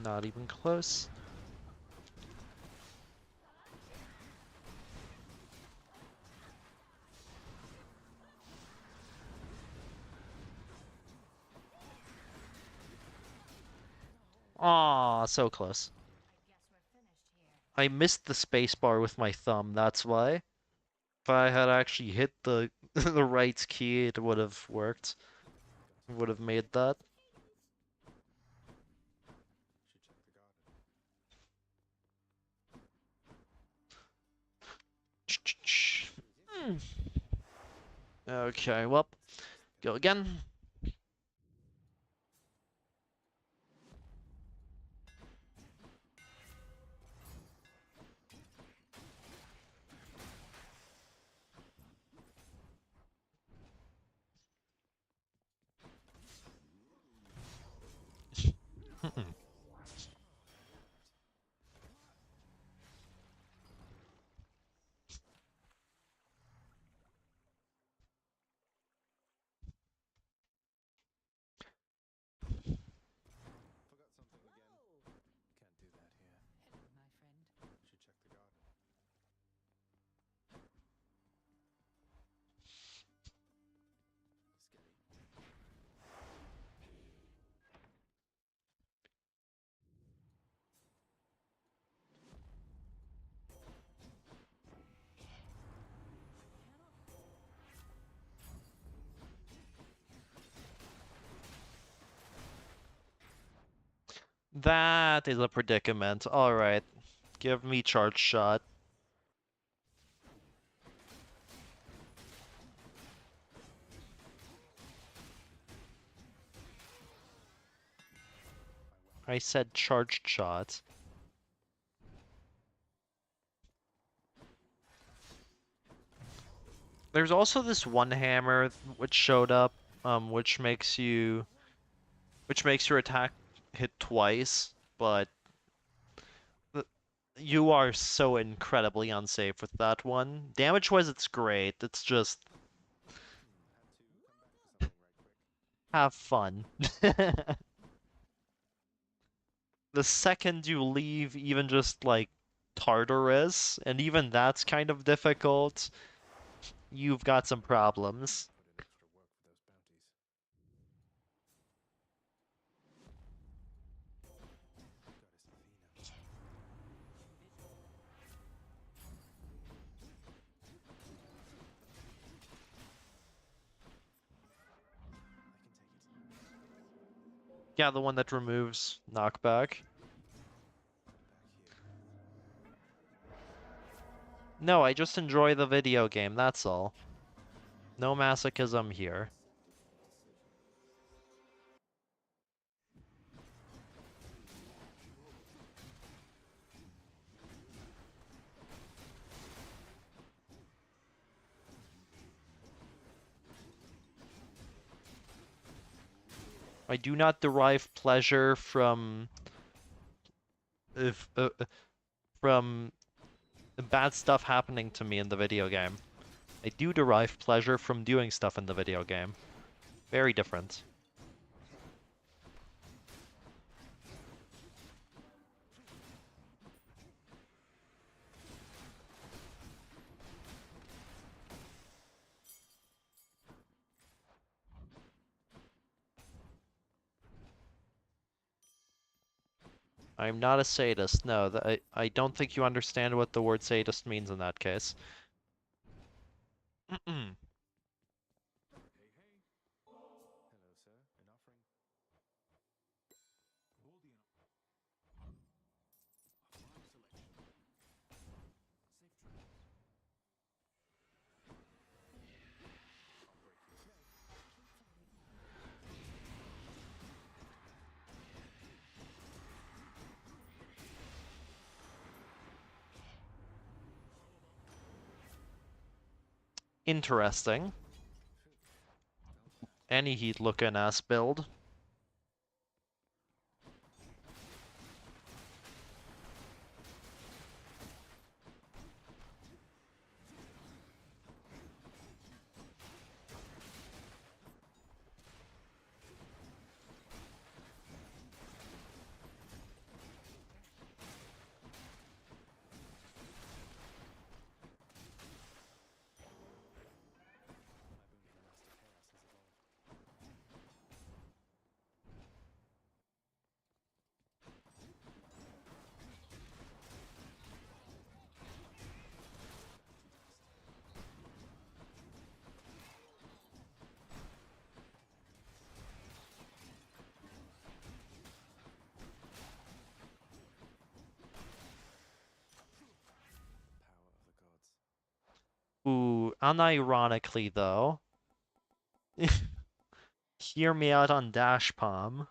Not even close. Aw, so close. I missed the spacebar with my thumb, that's why. If I had actually hit the the right key, it would have worked. Would have made that. Okay, well, go again. That is a predicament. Alright. Give me charge shot. I said charged shot. There's also this one hammer which showed up, which makes your attack hit twice, but you are so incredibly unsafe with that one. Damage-wise, it's great. It's just have fun. The second you leave even just like Tartarus, and even that's kind of difficult, you've got some problems. Yeah, the one that removes knockback. No, I just enjoy the video game, that's all. No masochism here. I do not derive pleasure from if from bad stuff happening to me in the video game. I do derive pleasure from doing stuff in the video game. Very different. I'm not a sadist. No, I don't think you understand what the word sadist means in that case. Interesting. Any heat looking ass build. Ooh, unironically though. Hear me out on Dash Palm.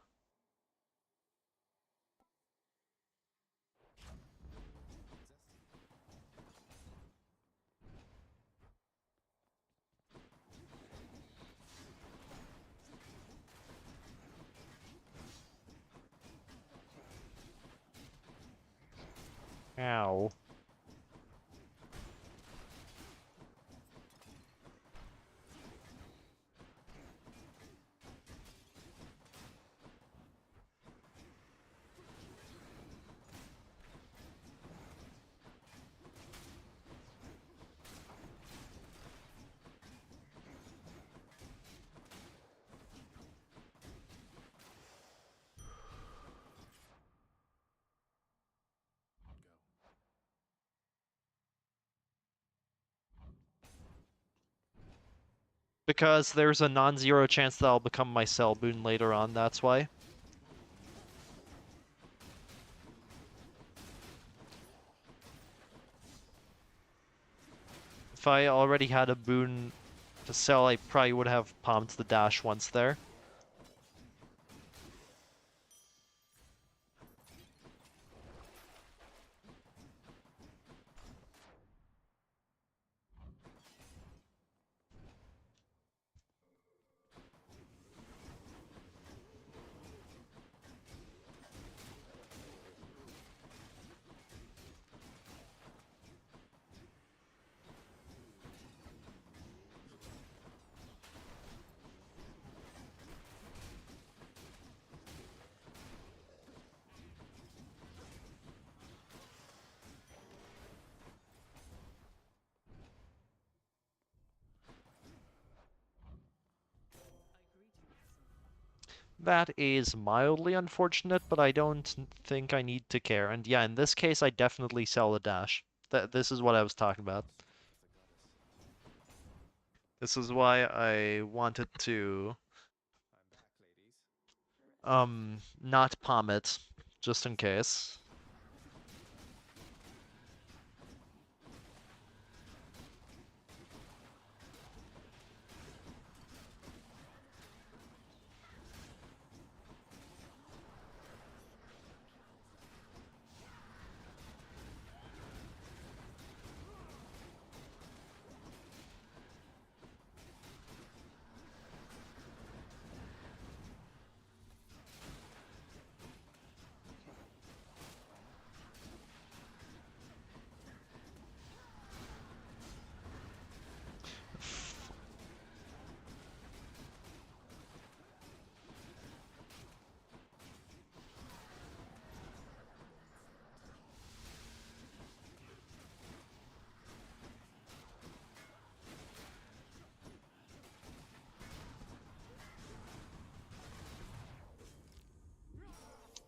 Ow. Because there's a non-zero chance that I'll become my Cell Boon later on, that's why. If I already had a boon to sell, I probably would have palmed the dash once there. That is mildly unfortunate, but I don't think I need to care. And yeah, in this case, I definitely sell the dash. This is what I was talking about. This is why I wanted to not palm it, just in case.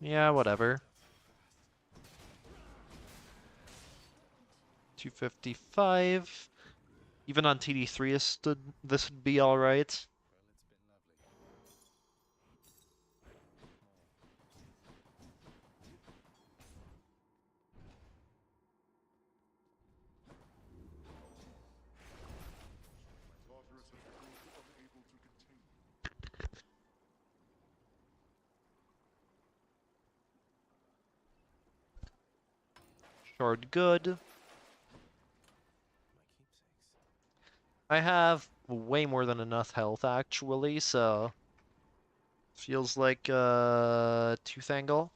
Yeah, whatever. 255. Even on TD3, this would be alright. Shard good. I have way more than enough health actually, so feels like tooth angle.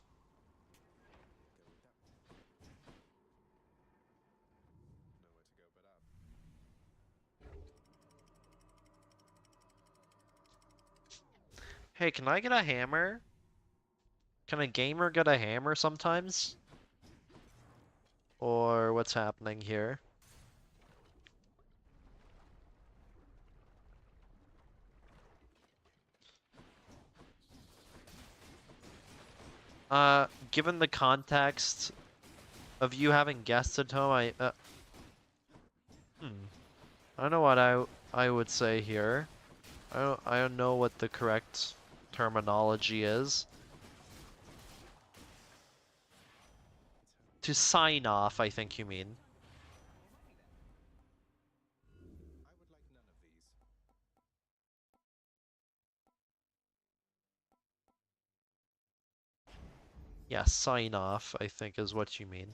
Hey, can I get a hammer? Can a gamer get a hammer sometimes? Or what's happening here? Given the context of you having guests at home, I don't know what I would say here. I don't know what the correct terminology is. To sign off, I think you mean. Yeah, sign off, I think is what you mean.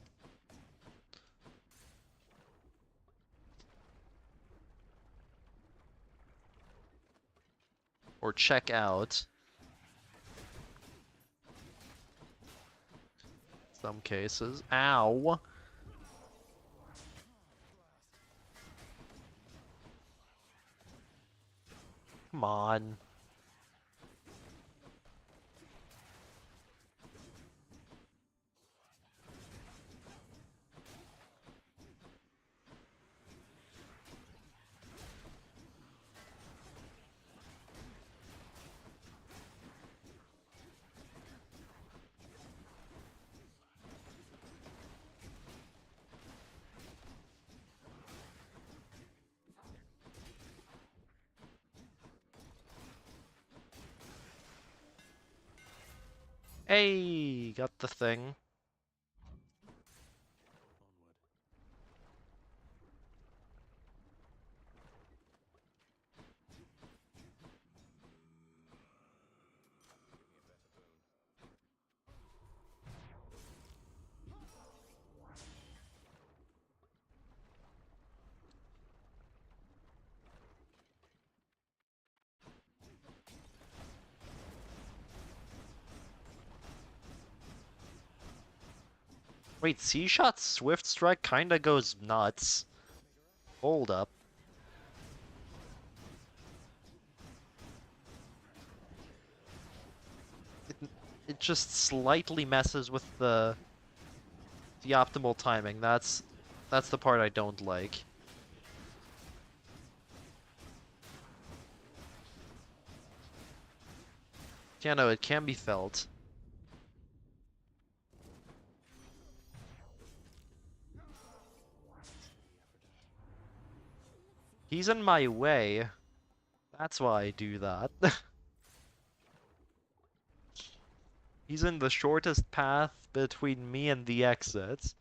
Or check out. Some cases. Ow! Come on. Hey, got the thing. Wait, C-Shot's Swift Strike kinda goes nuts. Hold up. It just slightly messes with the optimal timing. That's the part I don't like. Yeah, no, it can be felt. He's in my way. That's why I do that. He's in the shortest path between me and the exits.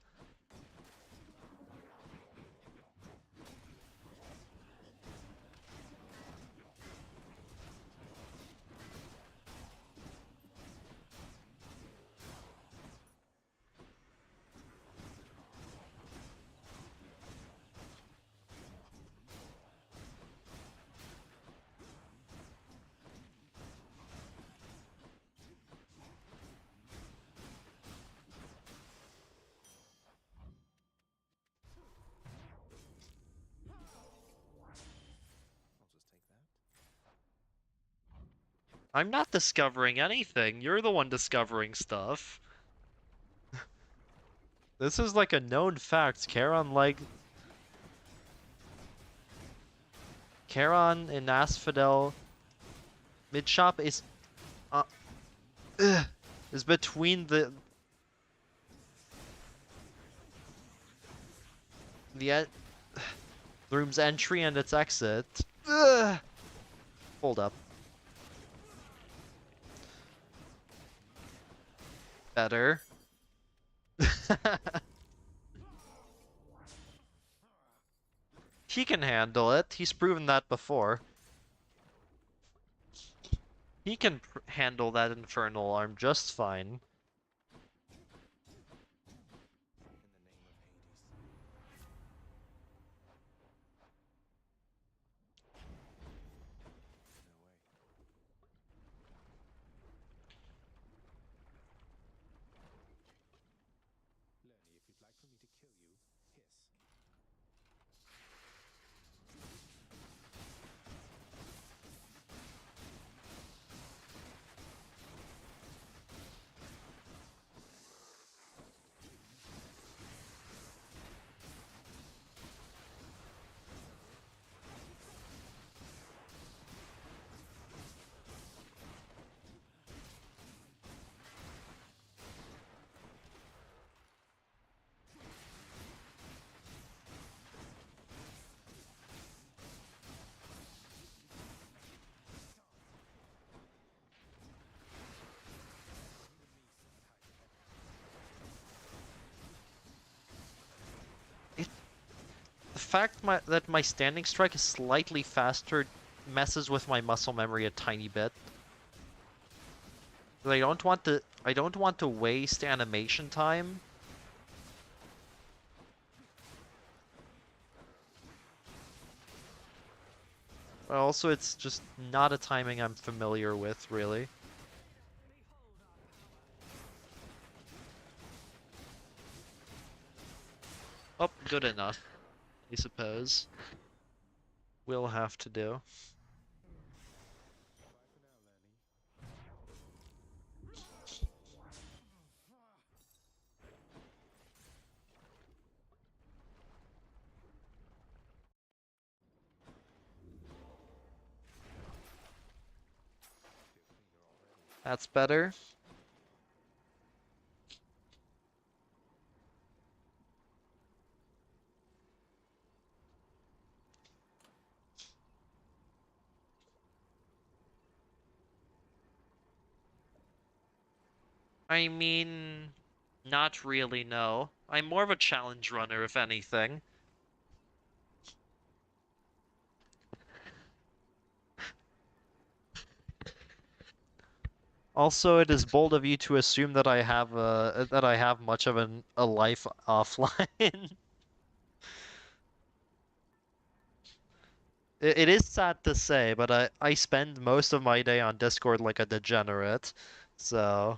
I'm not discovering anything. You're the one discovering stuff. This is like a known fact. Charon in Asphodel mid shop uh, is between the the room's entry and its exit. Hold up. Better. He can handle it. He's proven that before. He can handle that infernal arm just fine. fact that my standing strike is slightly faster messes with my muscle memory a tiny bit. I don't want to waste animation time. Also, it's just not a timing I'm familiar with, really. Oh, good enough, I suppose. We'll have to do. That's better. I mean, not really, no. I'm more of a challenge runner, if anything. Also, it is bold of you to assume that I have much of a life offline. It is sad to say, but I spend most of my day on Discord like a degenerate, so.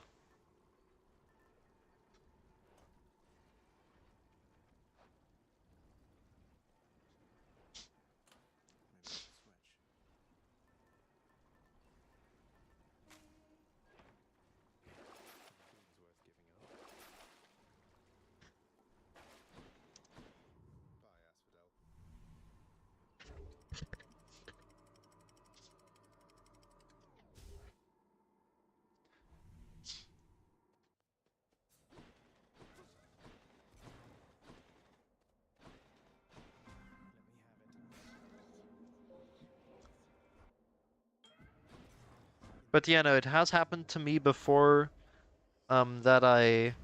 But yeah, no, it has happened to me before, that I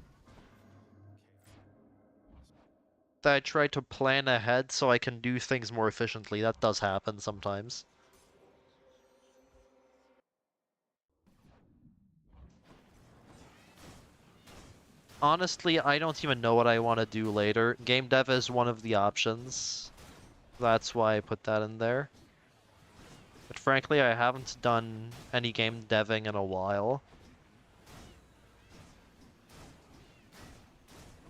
try to plan ahead so I can do things more efficiently. That does happen sometimes. Honestly, I don't even know what I want to do later. Game dev is one of the options. That's why I put that in there. But frankly, I haven't done any game deving in a while.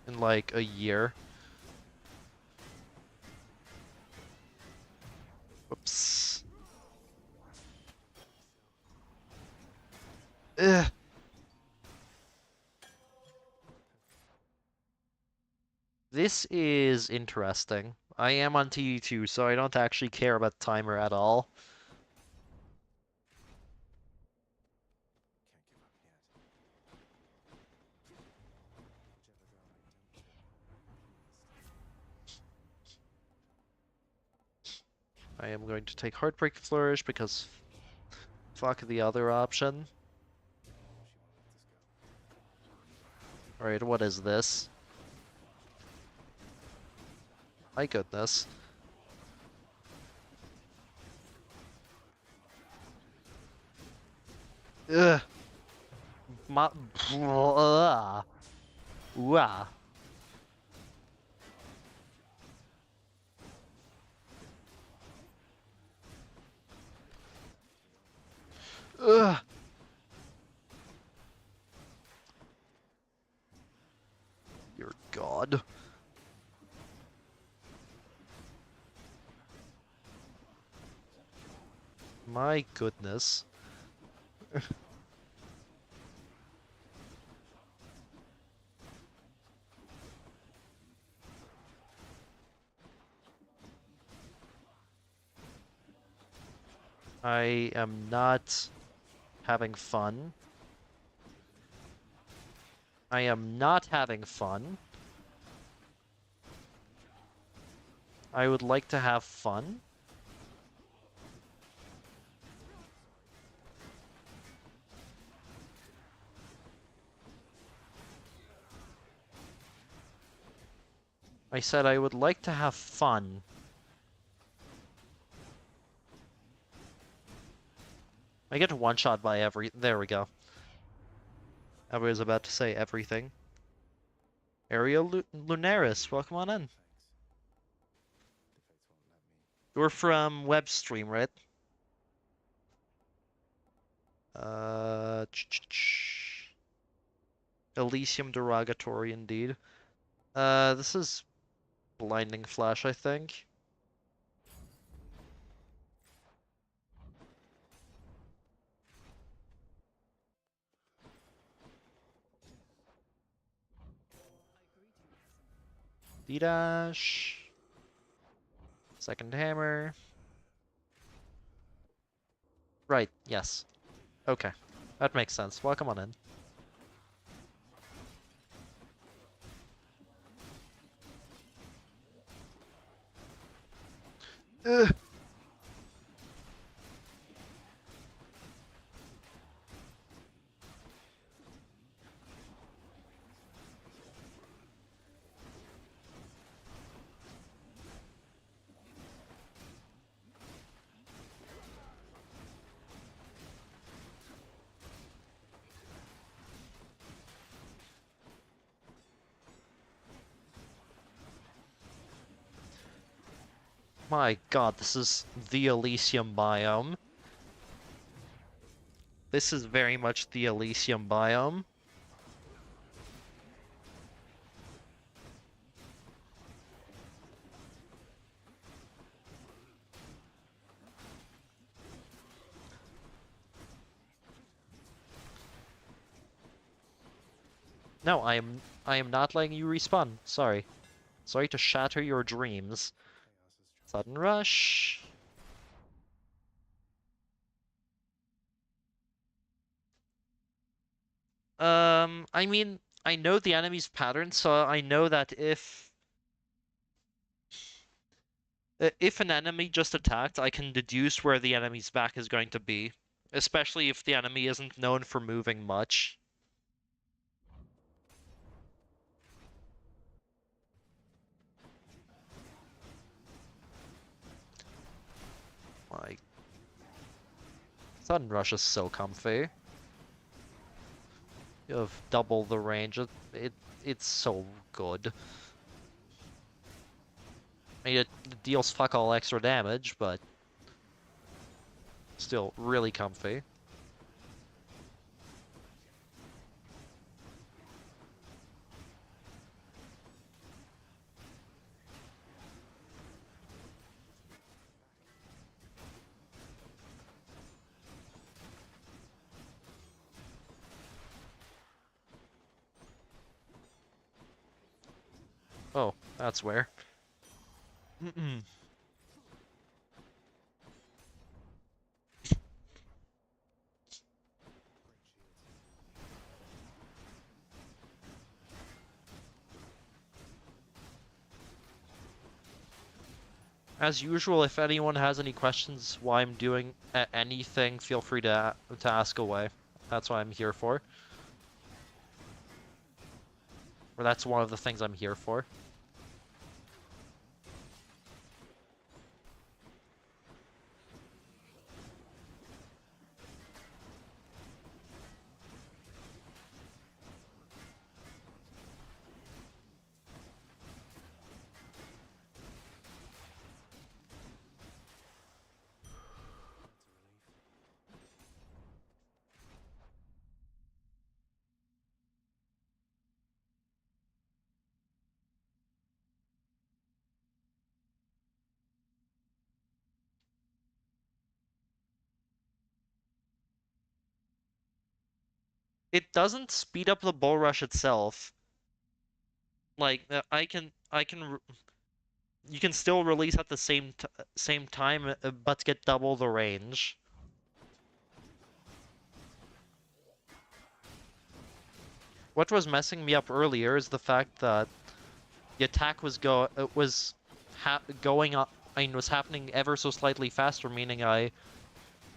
In like a year. Whoops. Ugh. This is interesting. I am on TD2, so I don't actually care about timer at all. I am going to take Heartbreak Flourish because fuck the other option. Alright, what is this? My goodness. Ugh. Wah. Ugh. Your god. My goodness. I am not having fun. I am not having fun. I would like to have fun. I said I would like to have fun. I get one shot by every. There we go. I was about to say everything. Area Lunaris, welcome on in. You're from Webstream, right? Elysium Derogatory indeed. This is Blinding Flash, I think. D-dash. Second hammer. Right, yes. Okay. That makes sense. Welcome on in. Ugh. My god, this is the Elysium biome. This is very much the Elysium biome. No, I am not letting you respawn. Sorry. Sorry to shatter your dreams. Sudden rush. I mean, I know the enemy's pattern, so I know that if an enemy just attacked, I can deduce where the enemy's back is going to be, especially if the enemy isn't known for moving much. My Sudden Rush is so comfy. You have double the range. It's so good. I mean, it deals fuck all extra damage, but still really comfy. Oh, that's where. As usual, if anyone has any questions why I'm doing anything, feel free to ask away. That's what I'm here for. Or that's one of the things I'm here for. It doesn't speed up the bull rush itself. Like you can still release at the same time, but get double the range. What was messing me up earlier is the fact that the attack was going up. I mean, was happening ever so slightly faster, meaning I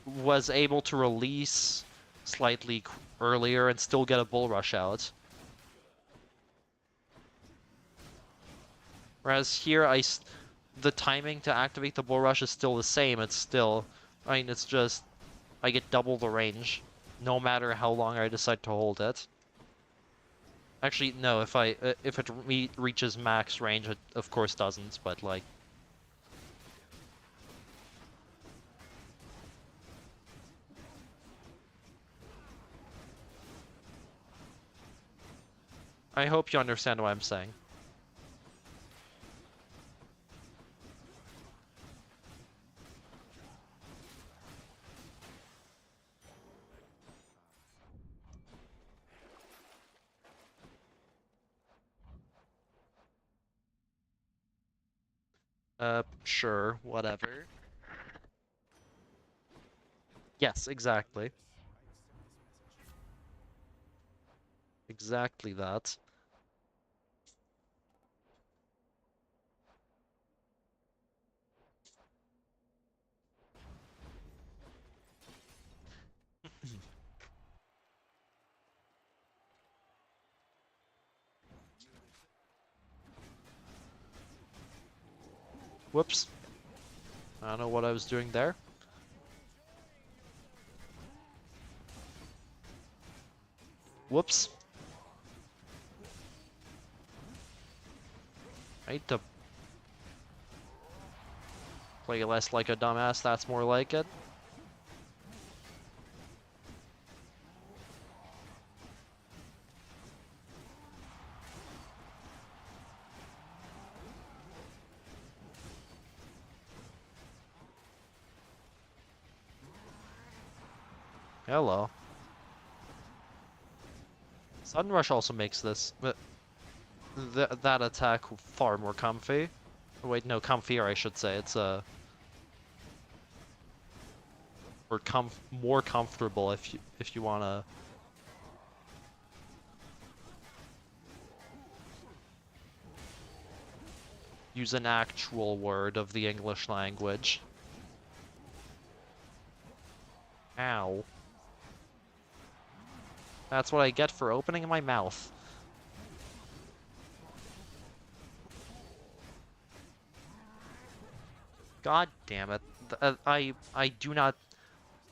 was able to release slightly earlier and still get a bull rush out. Whereas here, the timing to activate the bull rush is still the same. It's still, I mean, it's just I get double the range, no matter how long I decide to hold it. Actually, no. If it reaches max range, it of course doesn't. But like, I hope you understand what I'm saying. Sure, whatever. Yes, exactly. Exactly that. Whoops. I don't know what I was doing there. Whoops. I need to play less like a dumbass, that's more like it. Hello. Sudden Rush also makes this that attack far more comfy. Wait, no, comfier I should say. It's or more comfortable if you wanna. Use an actual word of the English language. Ow. That's what I get for opening my mouth. God damn it. I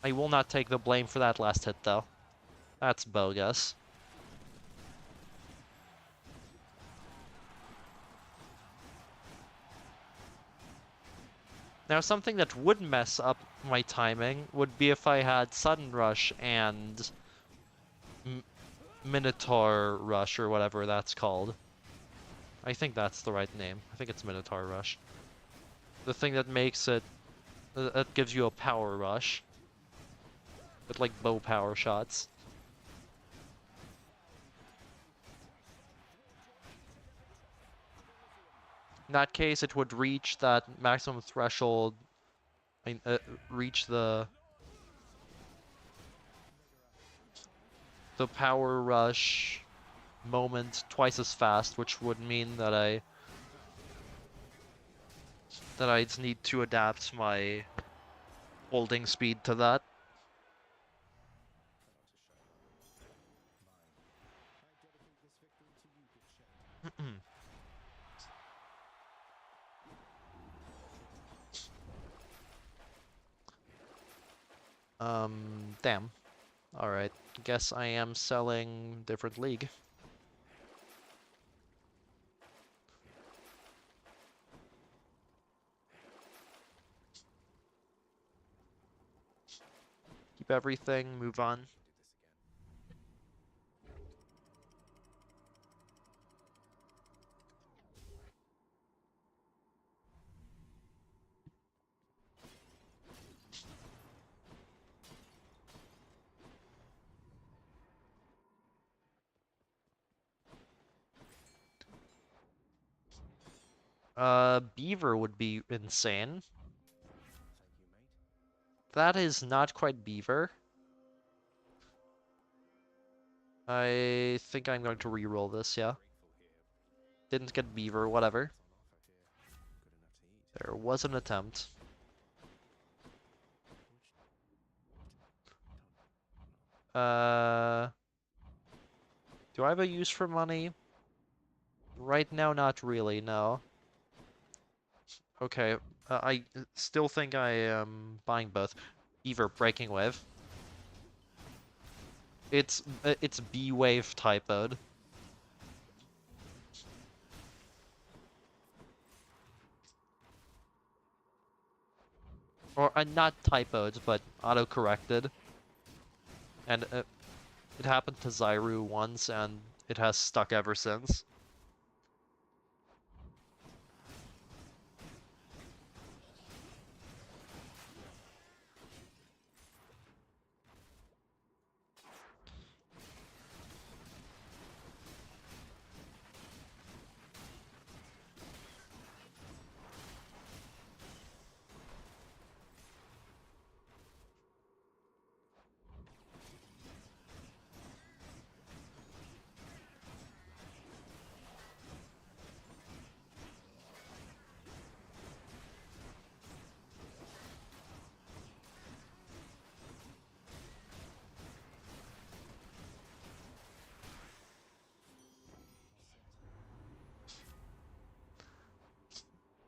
will not take the blame for that last hit though. That's bogus. Now something that would mess up my timing would be if I had Sudden Rush and Minotaur Rush or whatever that's called. I think that's the right name. I think it's Minotaur Rush. The thing that makes it... that gives you a power rush. With like bow power shots. In that case, it would reach that maximum threshold. Reach the power rush moment twice as fast, which would mean that I'd need to adapt my holding speed to that. Damn. Alright, guess I am selling different league. Keep everything, move on. Beaver would be insane. That is not quite Beaver. I think I'm going to re-roll this, yeah. Didn't get Beaver, whatever. There was an attempt. Do I have a use for money? Right now, not really, no. Okay, I still think I am buying both. Beaver, Breaking Wave. It's B-wave typoed. Or not typoed, but auto-corrected. And it happened to Zyru once, and it has stuck ever since.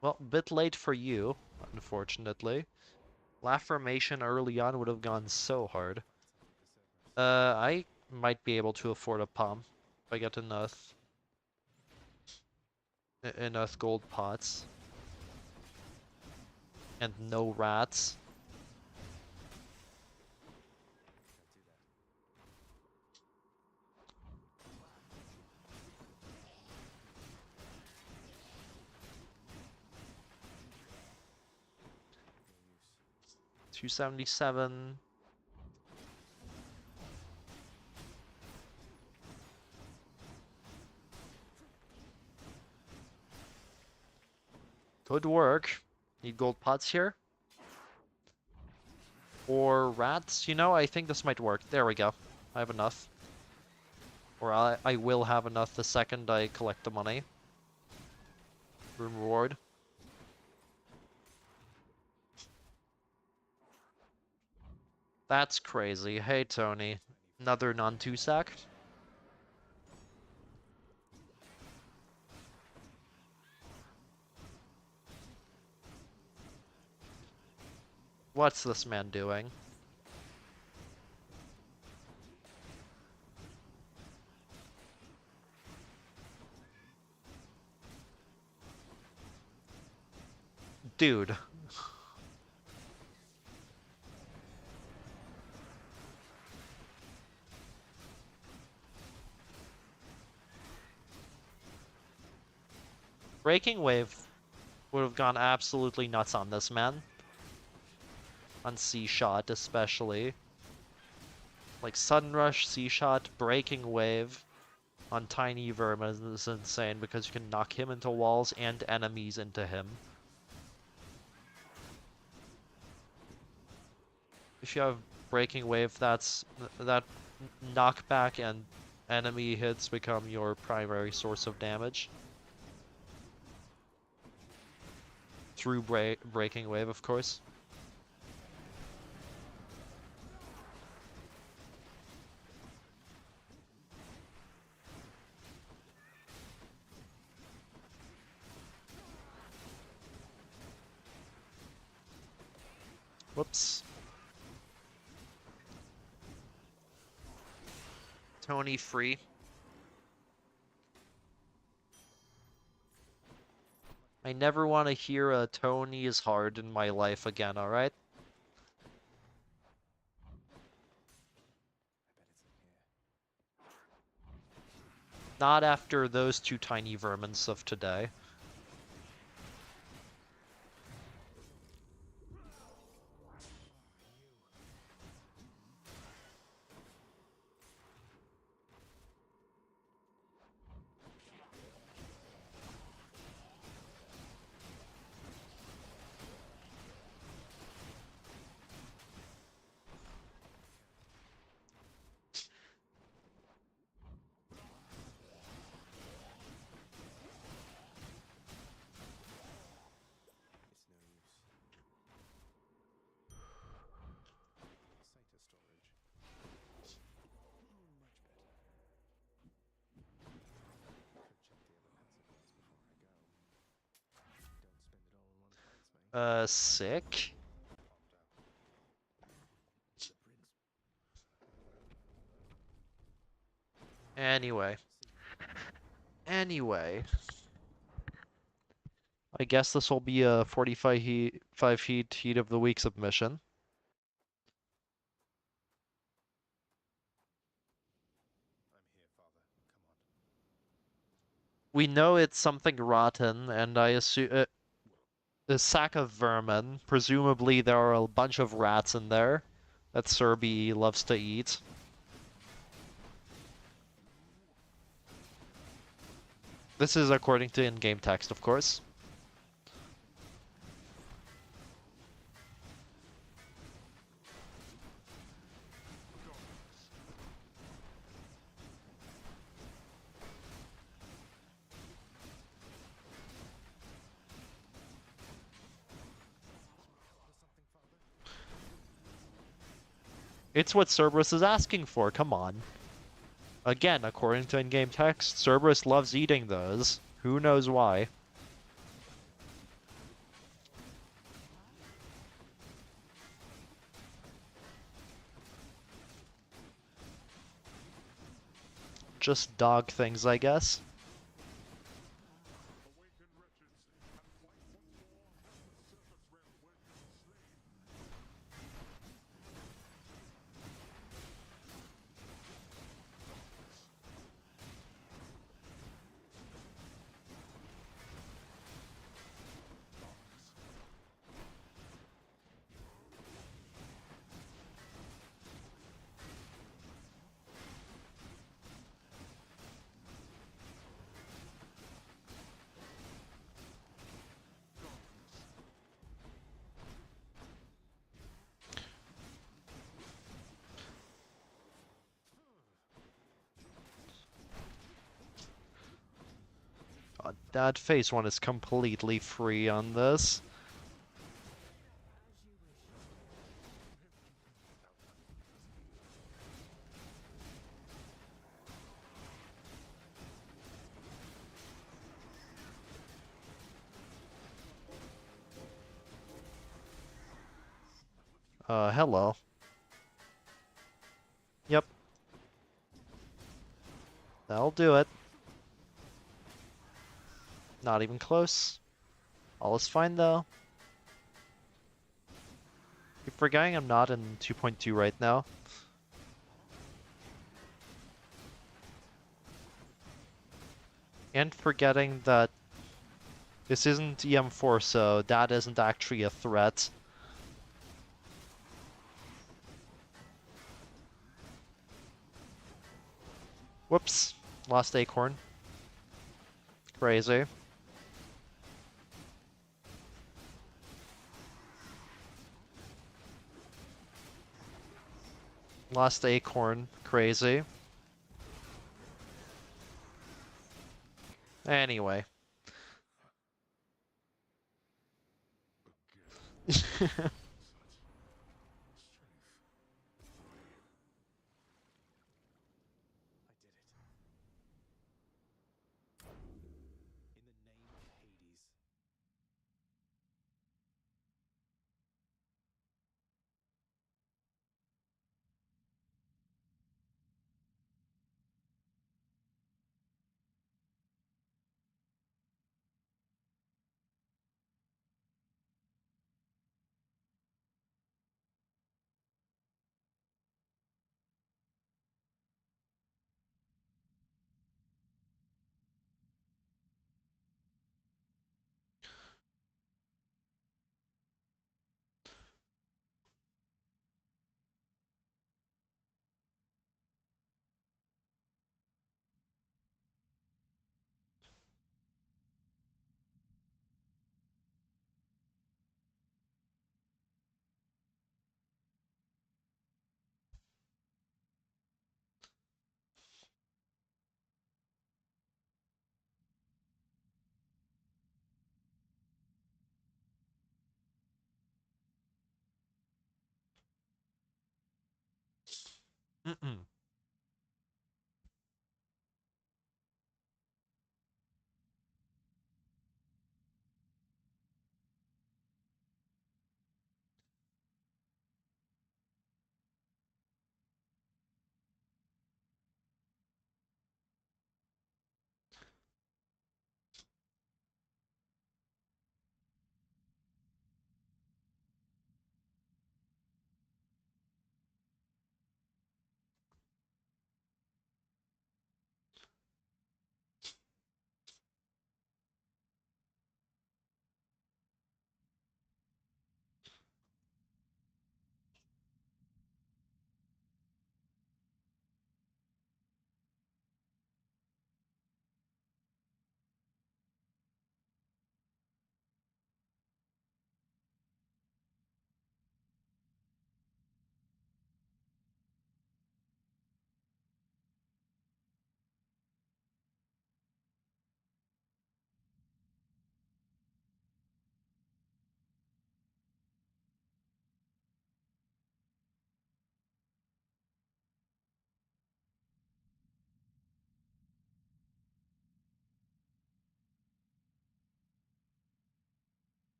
Well, bit late for you, unfortunately. Laffirmation early on would have gone so hard. I might be able to afford a pump if I get enough gold pots. And no rats. $277. Could work. Need gold pots here. Or rats. You know, I think this might work. There we go. I have enough. Or I will have enough the second I collect the money. Room reward. That's crazy. Hey, Tony. Another non-2-sack? What's this man doing? Dude. Breaking Wave would have gone absolutely nuts on this man. On C-Shot, especially. Like, Sudden Rush, C-Shot, Breaking Wave on Tiny Vermin is insane because you can knock him into walls and enemies into him. If you have Breaking Wave, that knockback and enemy hits become your primary source of damage. Through Breaking Wave, of course. Whoops. Tony free. I never want to hear a Tony is hard in my life again, alright? Not after those two tiny vermins of today. Sick. Anyway. I guess this will be a 45 heat of the week submission. We know it's something rotten, and I assume a sack of vermin. Presumably there are a bunch of rats in there that Serby loves to eat. This is according to in-game text, of course. It's what Cerberus is asking for, come on. Again, according to in-game text, Cerberus loves eating those. Who knows why? Just dog things, I guess. That phase one is completely free on this. Hello. Yep. That'll do it. Not even close. All is fine though. Keep forgetting I'm not in 2.2 right now. And forgetting that this isn't EM4, so that isn't actually a threat. Whoops. Lost acorn. Crazy. Lost acorn. Crazy. Anyway. Mm-mm.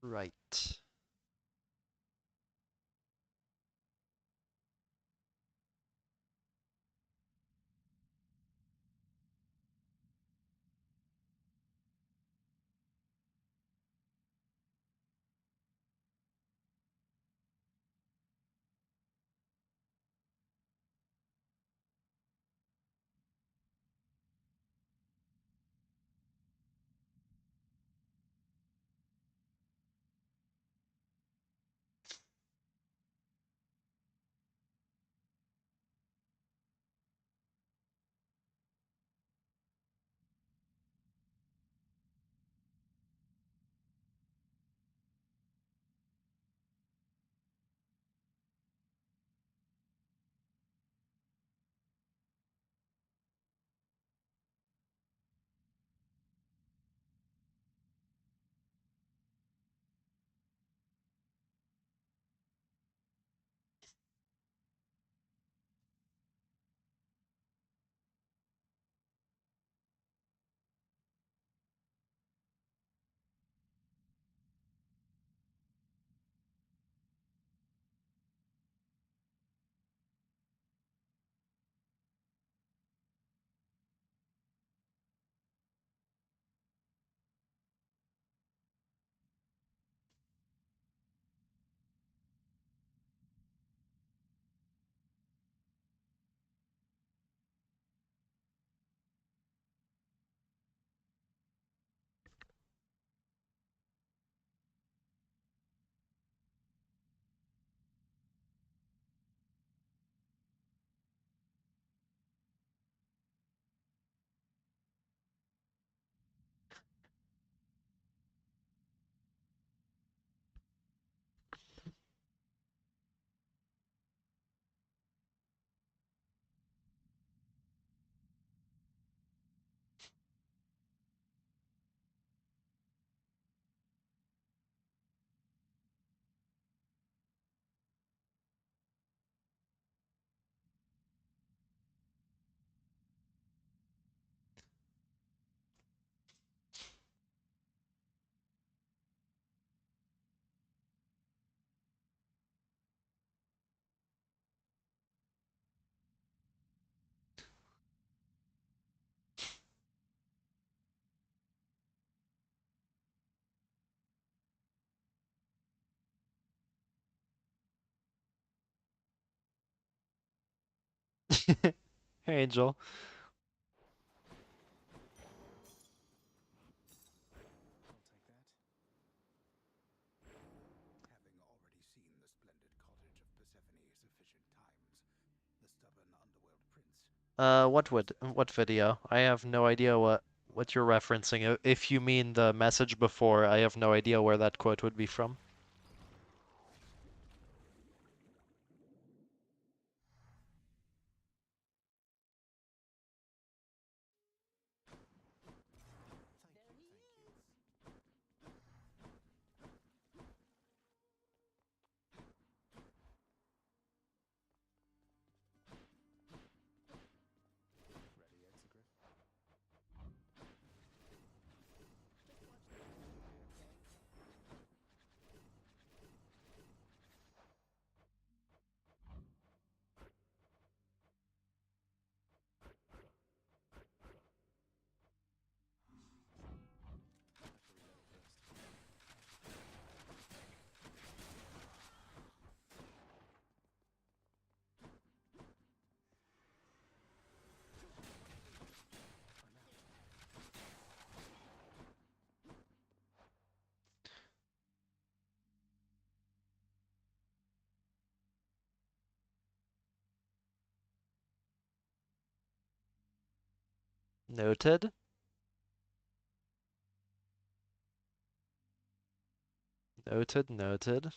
Right. Angel. I'll take that. Having already seen the splendid cottage of Persephone sufficient times, the stubborn underworld prince. What video? I have no idea what you're referencing. If you mean the message before, I have no idea where that quote would be from. Ready, Exegrid? Noted. Noted, noted.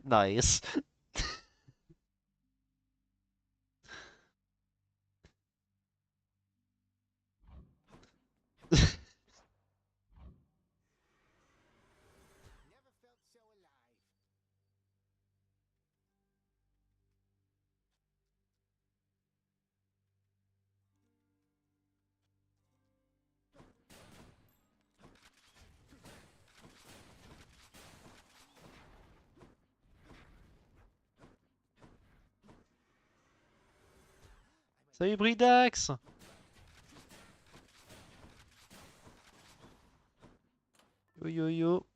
Nice. Salut Bridax! Yo yo yo.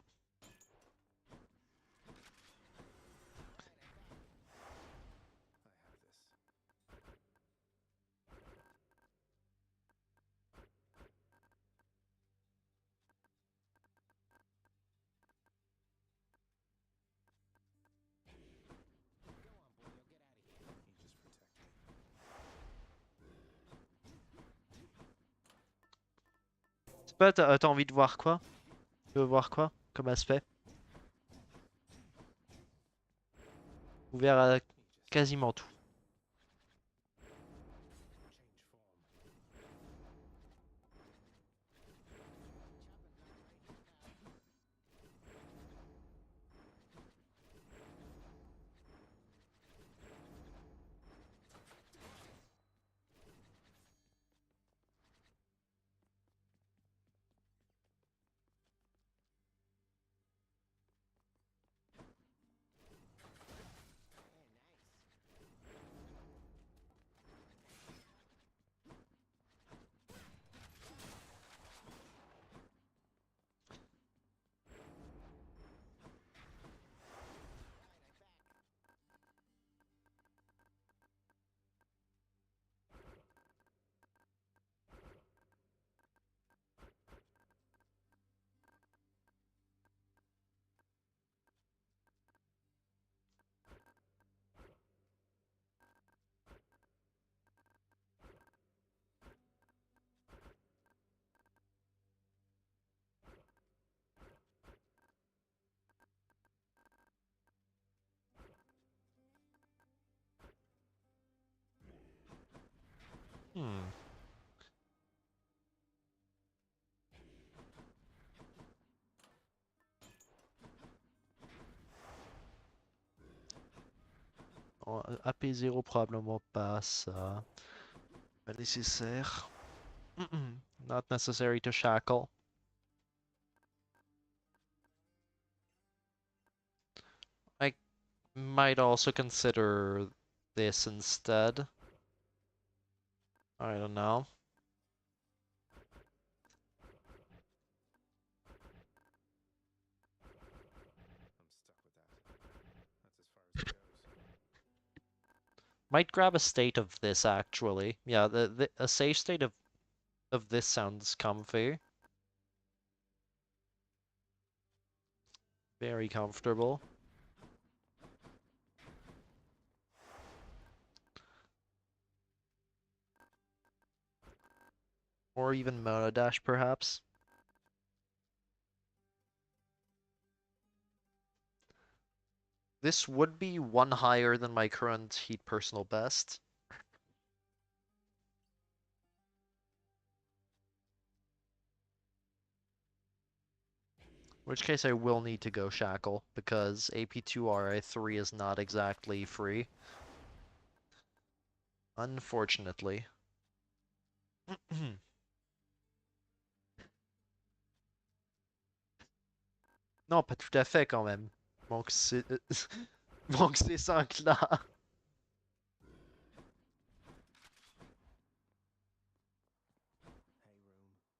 C'est pas, t'as envie de voir quoi? Tu veux voir quoi comme aspect? Ouvert à quasiment tout. Hmm. Bon, AP0 probablement pas ça. Pas nécessaire. Not necessary to shackle. I might also consider this instead. I don't know. Might grab a state of this actually. Yeah, a safe state of this sounds comfy. Very comfortable. Or even Monodash perhaps. This would be one higher than my current Heat personal best. In which case I will need to go Shackle, because AP2 RI3 is not exactly free. Unfortunately. Non, pas tout à fait quand même. Manque ces... Manque ces 5 là.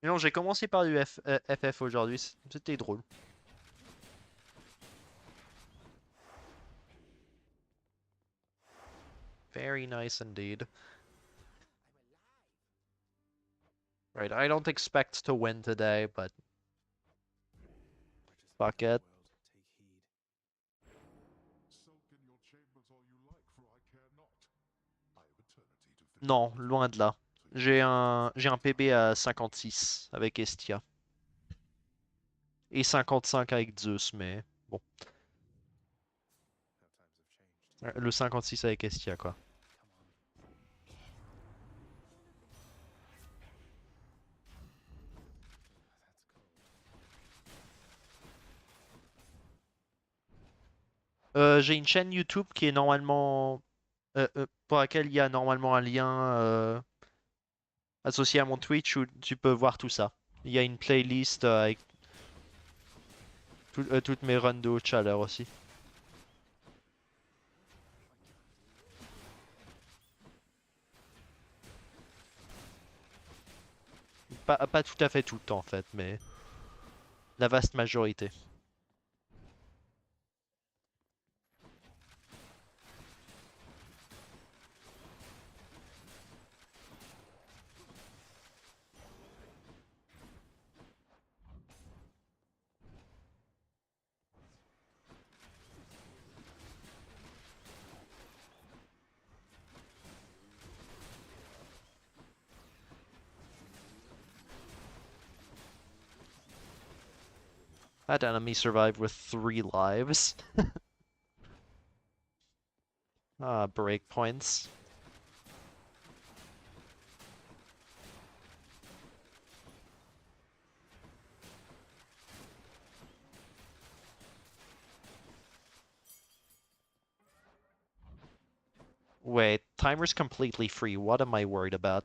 Mais non, j'ai commencé par du FF aujourd'hui, c'était drôle. Very nice indeed. Right, I don't expect to win today, but fuck it. Non, loin de là. J'ai un PB à 56 avec Estia. Et 55 avec Zeus, mais bon. Le 56 avec Estia, quoi. J'ai une chaîne YouTube qui est normalement... pour laquelle il y a normalement un lien associé à mon Twitch où tu peux voir tout ça. Il y a une playlist avec toutes mes runs de haute chaleur aussi. Pas tout à fait tout le temps en fait, mais la vaste majorité. That enemy survived with 3 lives. Breakpoints. Wait, timer's completely free. What am I worried about?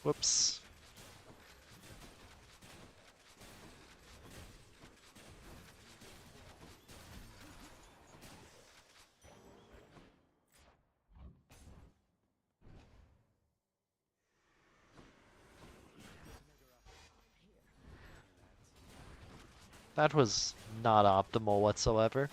Whoops. That was not optimal whatsoever.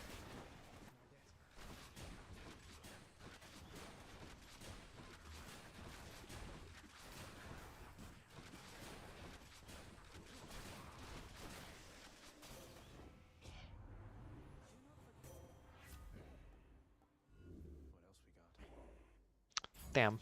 Damn.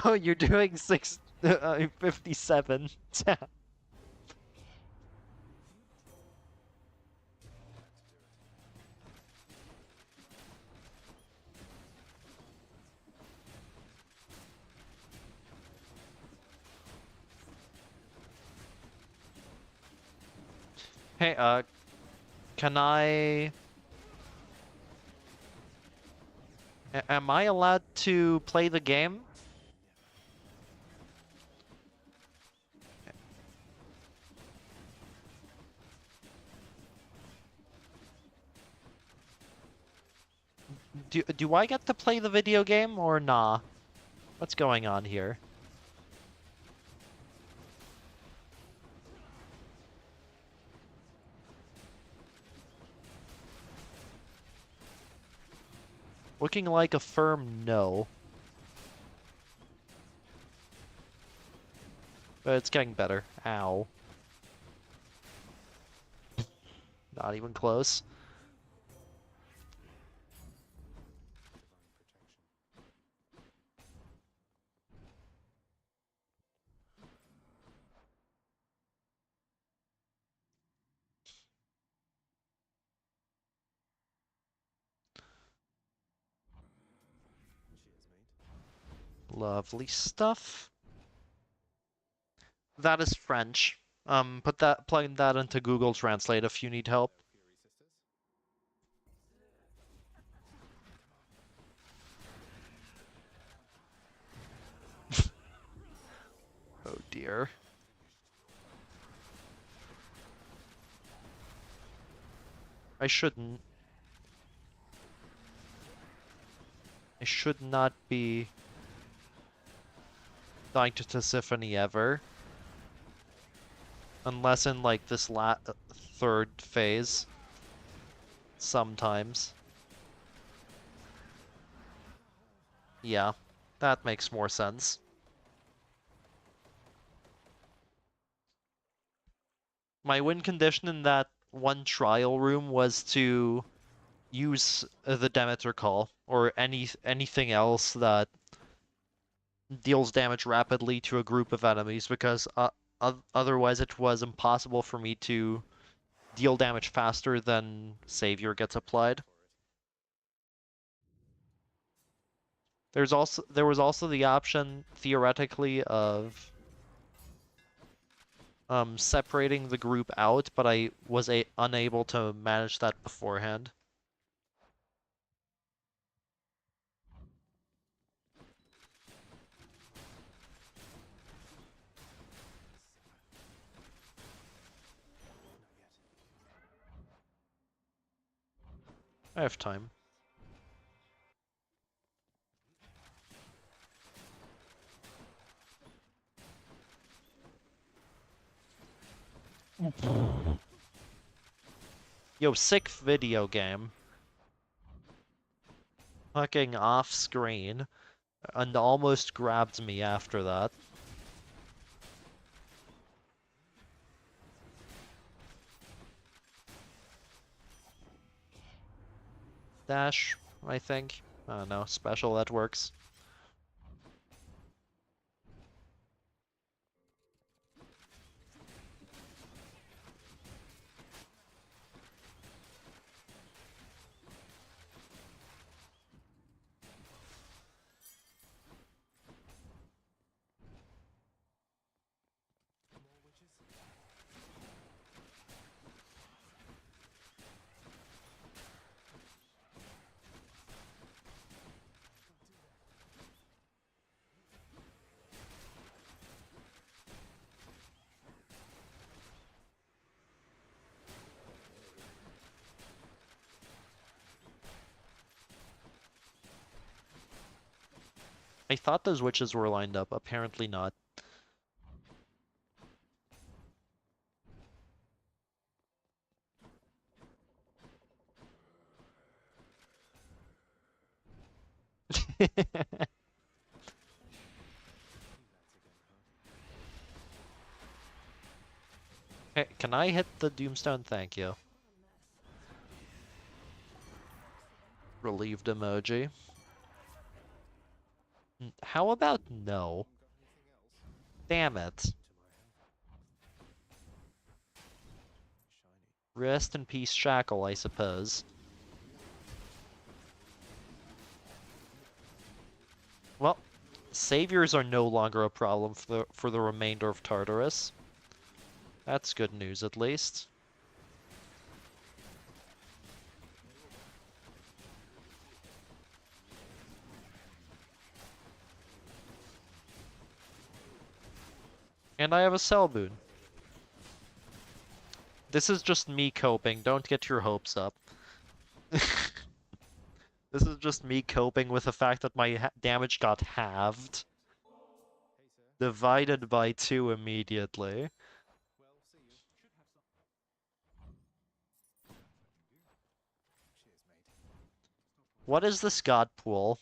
Oh, you're doing 57. Hey, can I... Am I allowed to play the game? Do I get to play the video game or nah? What's going on here? Looking like a firm no. But it's getting better. Ow. Not even close. Lovely stuff. That is French. Plug that into Google Translate if you need help. Oh dear. I shouldn't. I should not be dying to Tisiphone ever. Unless in like this third phase. Sometimes. Yeah, that makes more sense. My win condition in that one trial room was to use the Demeter Call or anything else that deals damage rapidly to a group of enemies, because otherwise it was impossible for me to deal damage faster than Savior gets applied. There was also the option, theoretically, of separating the group out, but I was unable to manage that beforehand. I have time. Yo, sick video game. Fucking off screen, and almost grabbed me after that. Dash, I think. I don't know, special that works. I thought those witches were lined up, apparently not. Hey, can I hit the Doomstone? Thank you. Relieved emoji. How about no? Damn it. Rest in peace, Shackle, I suppose. Well, saviors are no longer a problem for the remainder of Tartarus. That's good news, at least. And I have a Cell Boon. This is just me coping, don't get your hopes up. This is just me coping with the fact that my damage got halved. Divided by 2 immediately. What is this god pool?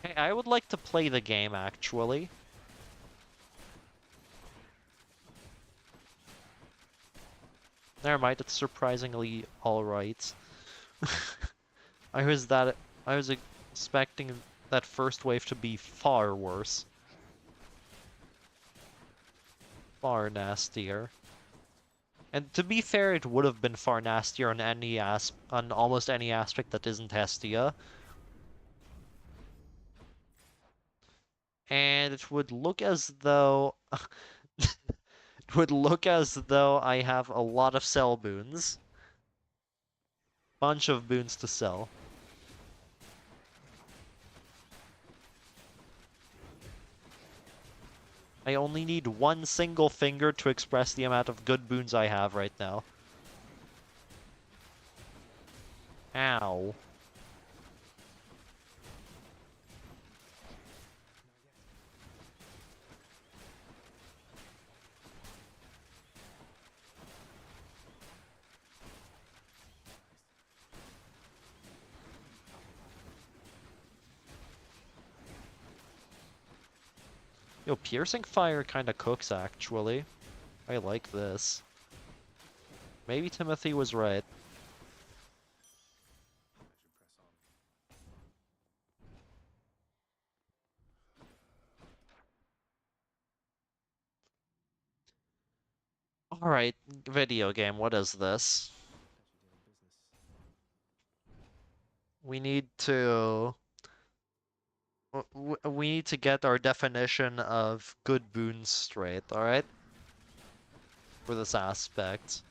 Hey, I would like to play the game, actually. Never mind, it's surprisingly alright. I was expecting that first wave to be far worse. Far nastier. And to be fair, it would have been far nastier on on almost any aspect that isn't Hestia. And it would look as though it would look as though I have a lot of sell boons. Bunch of boons to sell. I only need one single finger to express the amount of good boons I have right now. Ow. Yo, Piercing Fire kinda cooks, actually. I like this. Maybe Timothy was right. Alright, video game, what is this? We need to... We need to get our definition of good boons straight, alright? For this aspect.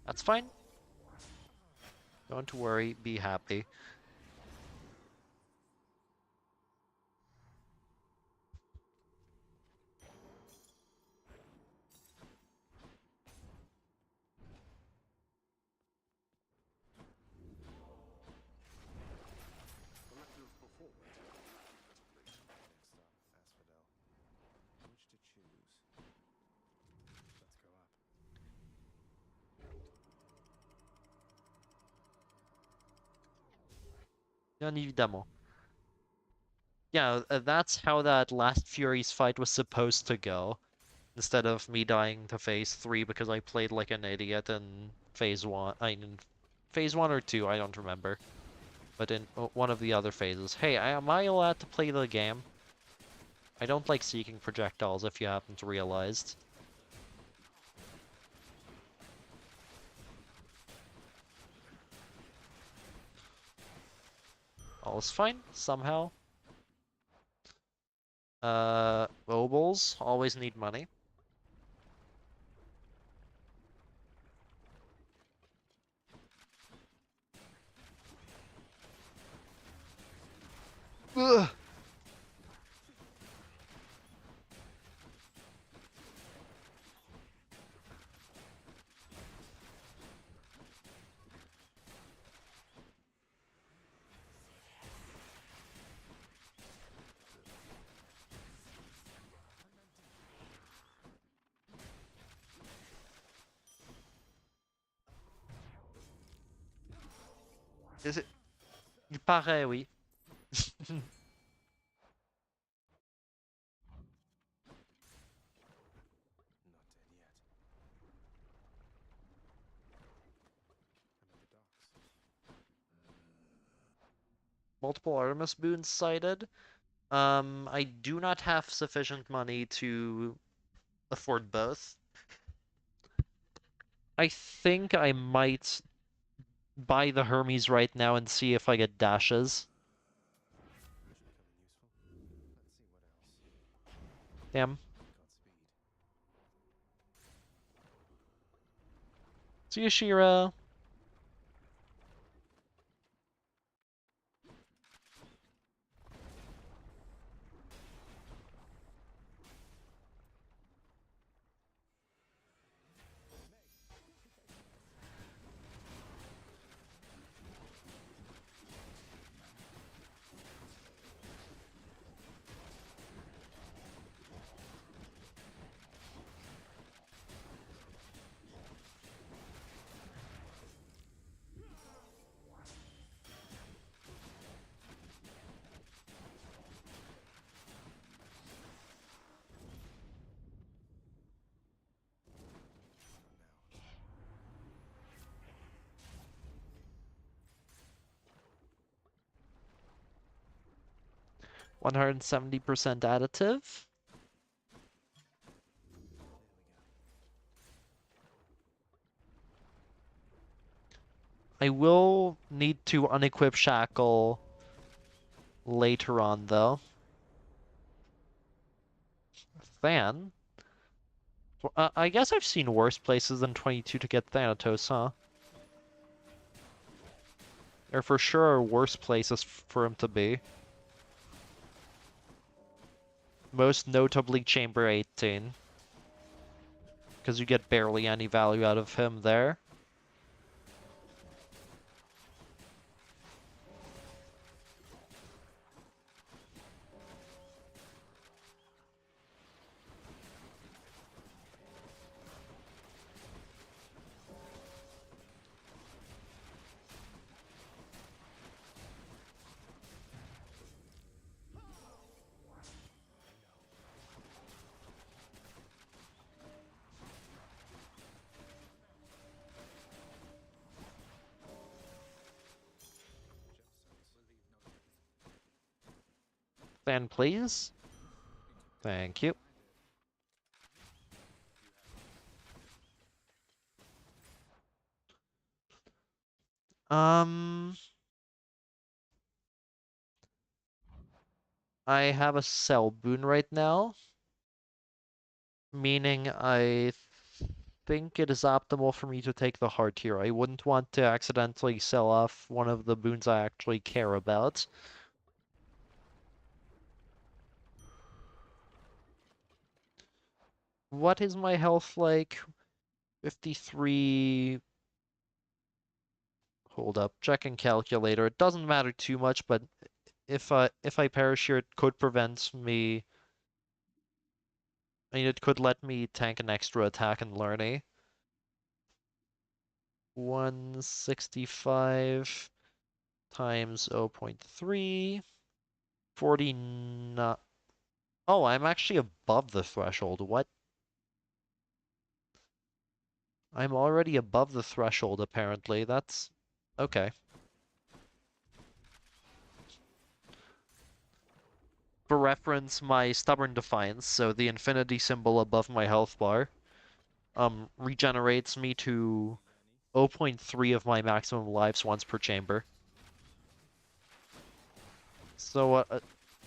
That's fine. Don't worry, be happy. Bien évidemment. Yeah, that's how that last Furies fight was supposed to go. Instead of me dying to phase 3 because I played like an idiot in phase 1. I mean, phase 1 or 2, I don't remember. But in one of the other phases. Hey, am I allowed to play the game? I don't like seeking projectiles, if you haven't realized. All's fine, somehow. Mobiles always need money. Ugh. Il paraît, oui. Multiple Artemis boons cited. I do not have sufficient money to afford both. I think I might buy the Hermes right now and see if I get dashes. Damn. See you, Shira. %170 additive. I will need to unequip Shackle later on, though. Than? I guess I've seen worse places than 22 to get Thanatos, huh? There for sure are worse places for him to be. Most notably Chamber 18. Because you get barely any value out of him there. Then please. Thank you. I have a Cell Boon right now. Meaning I think it is optimal for me to take the heart here. I wouldn't want to accidentally sell off one of the boons I actually care about. What is my health like? 53... Hold up, checking calculator. It doesn't matter too much, but if I perish here, it could prevent me... I mean, it could let me tank an extra attack and learning. 165 times 0.3, 49. Oh, I'm actually above the threshold. What? I'm already above the threshold, apparently. That's okay. For reference, my Stubborn Defiance, so the infinity symbol above my health bar, regenerates me to 0.3 of my maximum lives once per chamber. So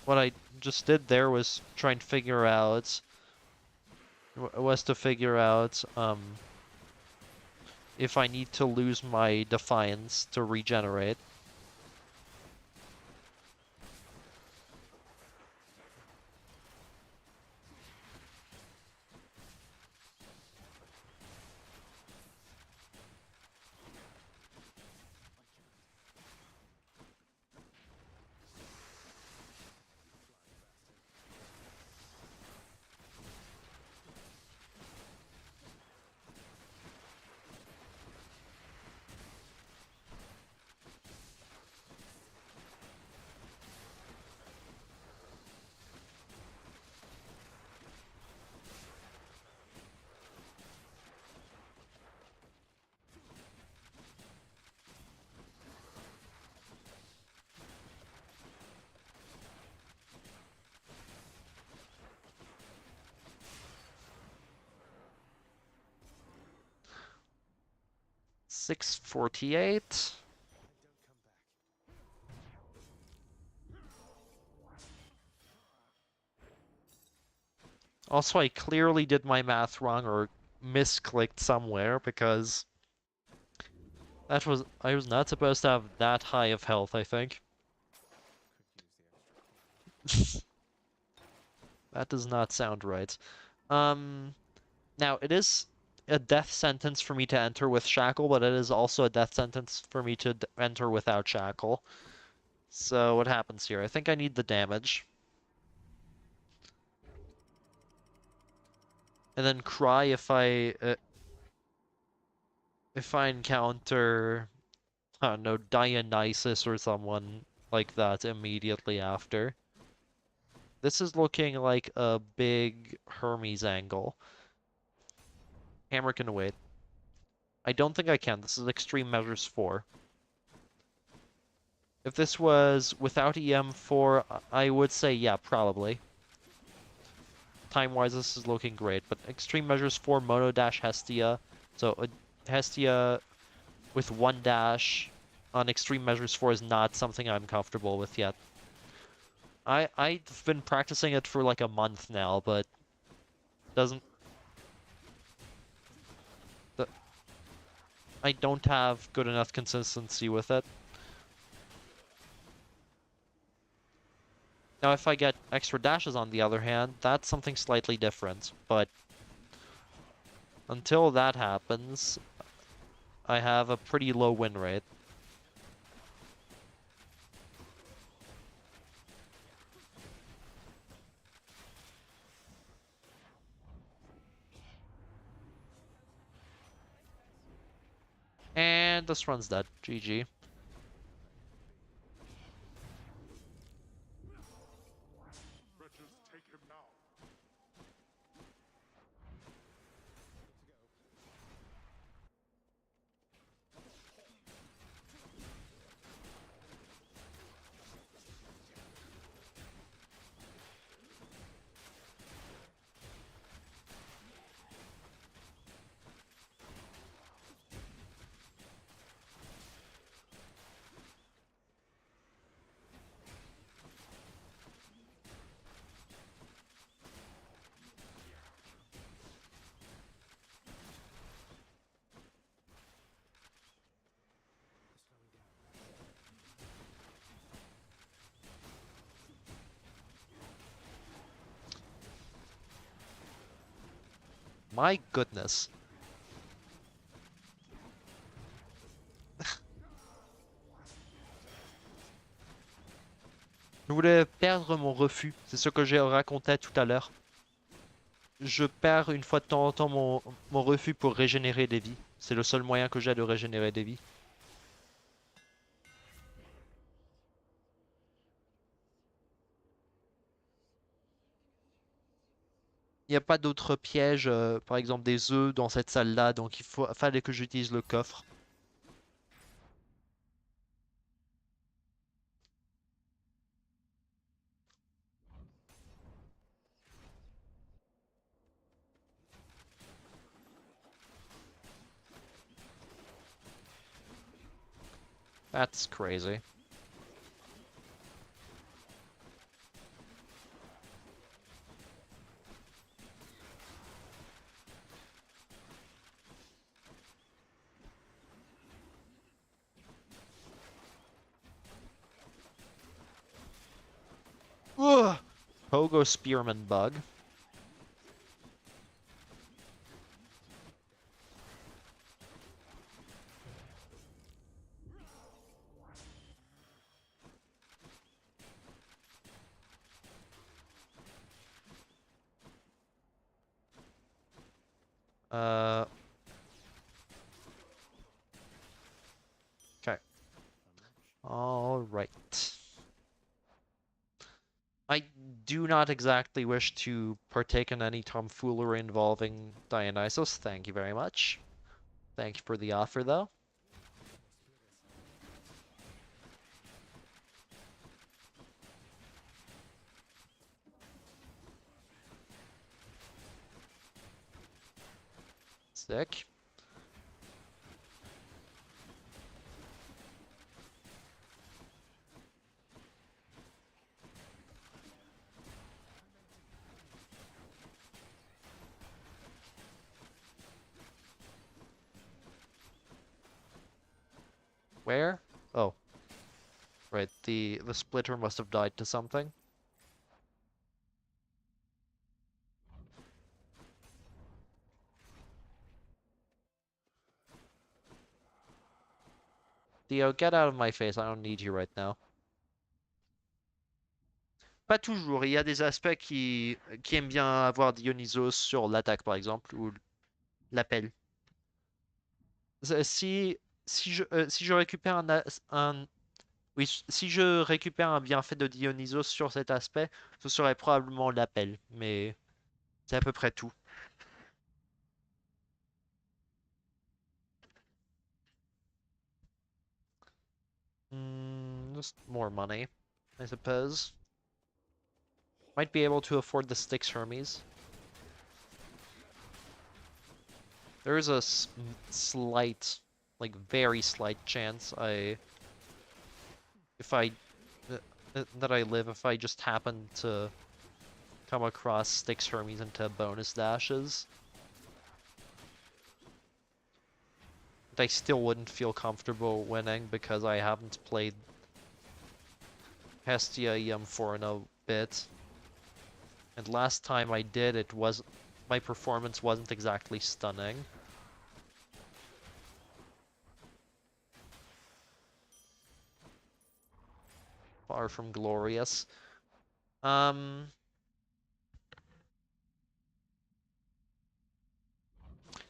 what I just did there was try and figure out if I need to lose my Defiance to regenerate. 648. Also, I clearly did my math wrong or misclicked somewhere because I was not supposed to have that high of health, I think. That does not sound right. Now it is a death sentence for me to enter with Shackle, but it is also a death sentence for me to enter without Shackle. So what happens here? I think I need the damage. And then cry if I encounter, I don't know, Dionysus or someone like that immediately after. This is looking like a big Hermes angle. Hammer can wait. I don't think I can. This is Extreme Measures 4. If this was without EM4, I would say, yeah, probably. Time-wise, this is looking great, but Extreme Measures 4 Mono Dash Hestia. So Hestia with 1 dash on Extreme Measures 4 is not something I'm comfortable with yet. I've been practicing it for like a month now, but doesn't... I don't have good enough consistency with it. Now, if I get extra dashes on the other hand, that's something slightly different, but until that happens, I have a pretty low win rate. And this run's dead. GG. Wretches, take him now. My goodness. Je voulais perdre mon refus, c'est ce que j'ai raconté tout à l'heure. Je perds une fois de temps en temps mon refus pour régénérer des vies. C'est le seul moyen que j'ai de régénérer des vies. Il n'y a pas d'autres pièges, par exemple des œufs dans cette salle-là, donc fallait que j'utilise le coffre. That's crazy. Ugh! Pogo Spearman bug. Okay. Alright. I do not exactly wish to partake in any tomfoolery involving Dionysus. Thank you very much. Thank you for the offer, though. Sick. Where? Oh. Right, the splitter must have died to something. Theo, get out of my face, I don't need you right now. Pas toujours, il y a des aspects qui aiment bien avoir Dionysos sur l'attaque par exemple, ou l'appel. Si je récupère si je récupère un bienfait de Dionysos sur cet aspect, ce serait probablement l'appel, mais c'est à peu près tout. Just more money, I suppose. Might be able to afford the Styx Hermes. There is a slight, like very slight chance if I just happen to come across Styx Hermes into bonus dashes. But I still wouldn't feel comfortable winning because I haven't played Hestia EM4 in a bit. And last time I did, my performance wasn't exactly stunning. Far from glorious.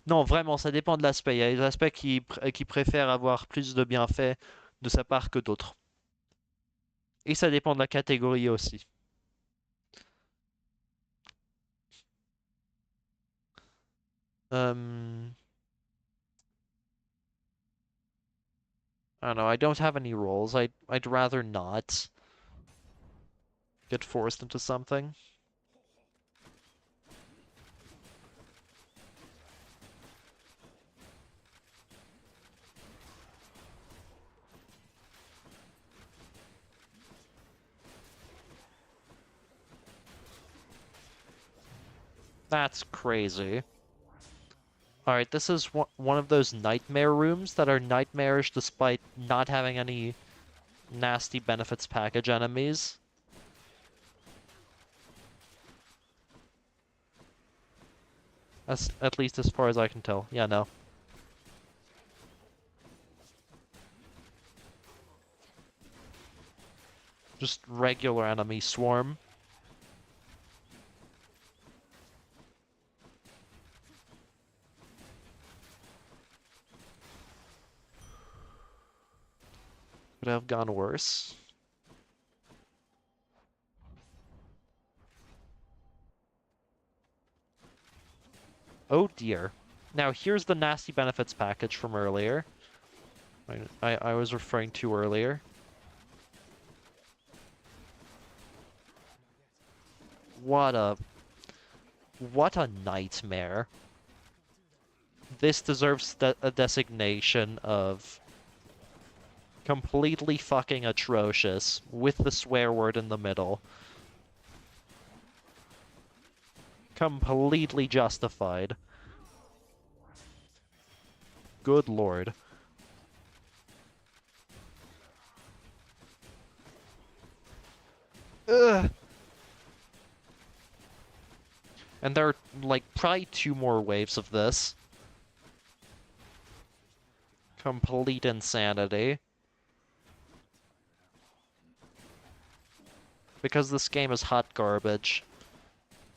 Non, vraiment, ça dépend de l'aspect. Il y a des aspects qui préfèrent avoir plus de bienfaits de sa part que d'autres. Et ça dépend de la catégorie aussi. I don't know, I don't have any roles. I'd rather not get forced into something. That's crazy. Alright, this is one of those nightmare rooms that are nightmarish despite not having any nasty benefits package enemies. At least as far as I can tell. Yeah, no. Just regular enemy swarm. Could have gone worse. Oh dear. Now here's the nasty benefits package from earlier. I was referring to earlier. What a nightmare. This deserves a designation of completely fucking atrocious, with the swear word in the middle. Completely justified. Good lord. Ugh. And there are, like, probably 2 more waves of this. Complete insanity. Because this game is hot garbage.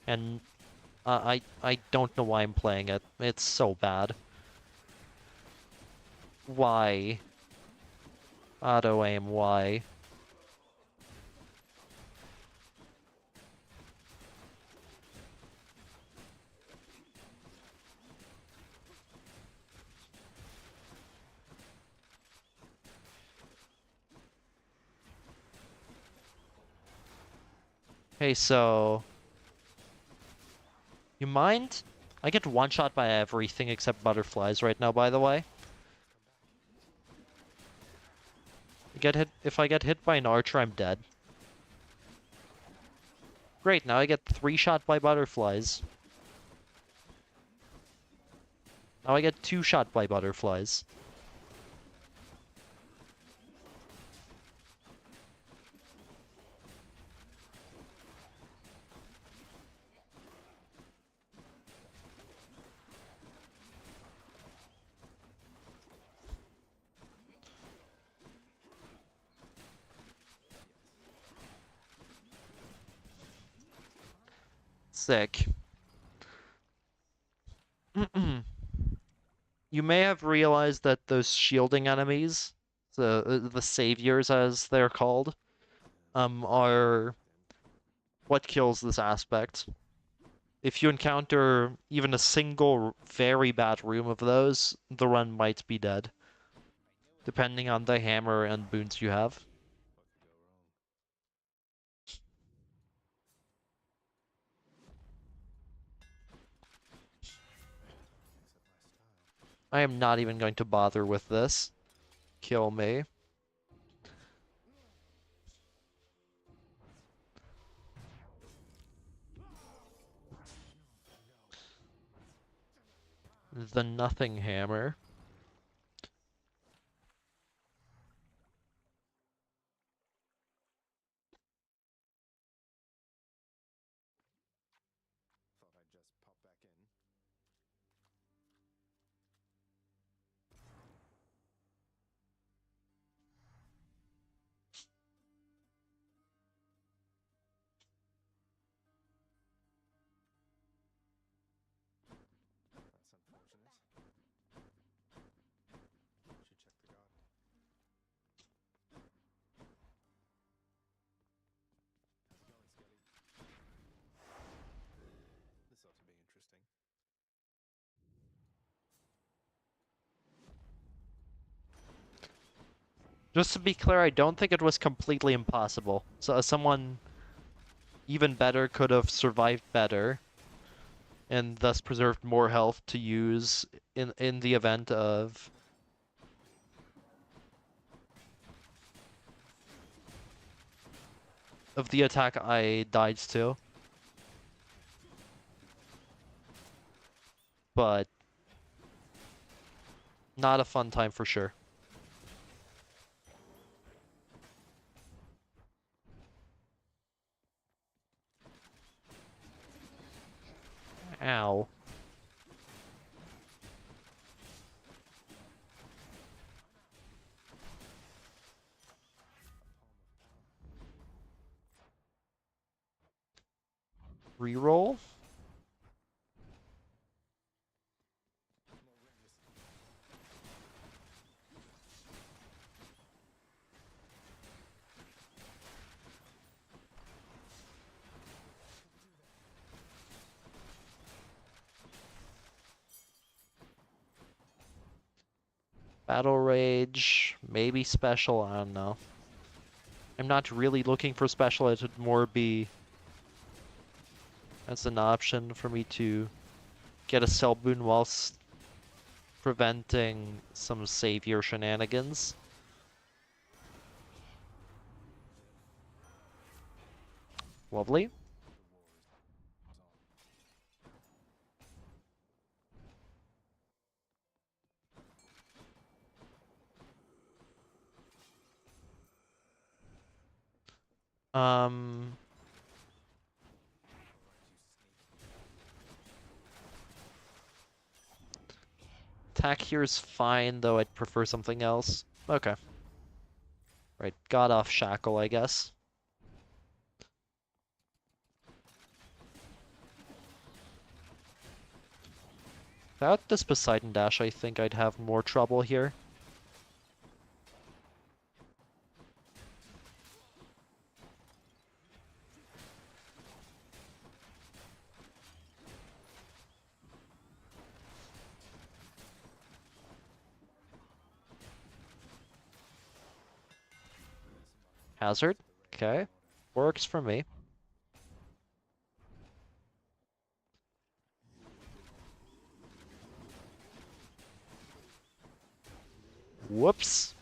And I don't know why I'm playing it. It's so bad. Why? Auto-aim, why? Hey, so... You mind? I get one-shot by everything except butterflies right now, by the way. If I get hit by an archer, I'm dead. Great, now I get 3-shot by butterflies. Now I get 2-shot by butterflies. Sick. You may have realized that those shielding enemies, the saviors as they're called, are what kills this aspect. If you encounter even a single very bad room of those, the run might be dead, depending on the hammer and boons you have. I am not even going to bother with this. Kill me. The nothing hammer. Thought I'd just pop back in. That's unfortunate. Should check the garden. How's it going, Skelly? This ought to be interesting. Just to be clear, I don't think it was completely impossible. So someone even better could have survived better, and thus preserved more health to use in the event of the attack I died to. But not a fun time for sure. Ow. Reroll? Battle Rage, maybe special, I don't know. I'm not really looking for special, it would more be as an option for me to get a cell boon whilst preventing some savior shenanigans. Lovely. Attack here's fine, though I'd prefer something else. Okay. Right, got off Shackle, I guess. Without this Poseidon Dash, I think I'd have more trouble here. Hazard. Okay. Works for me. Whoops.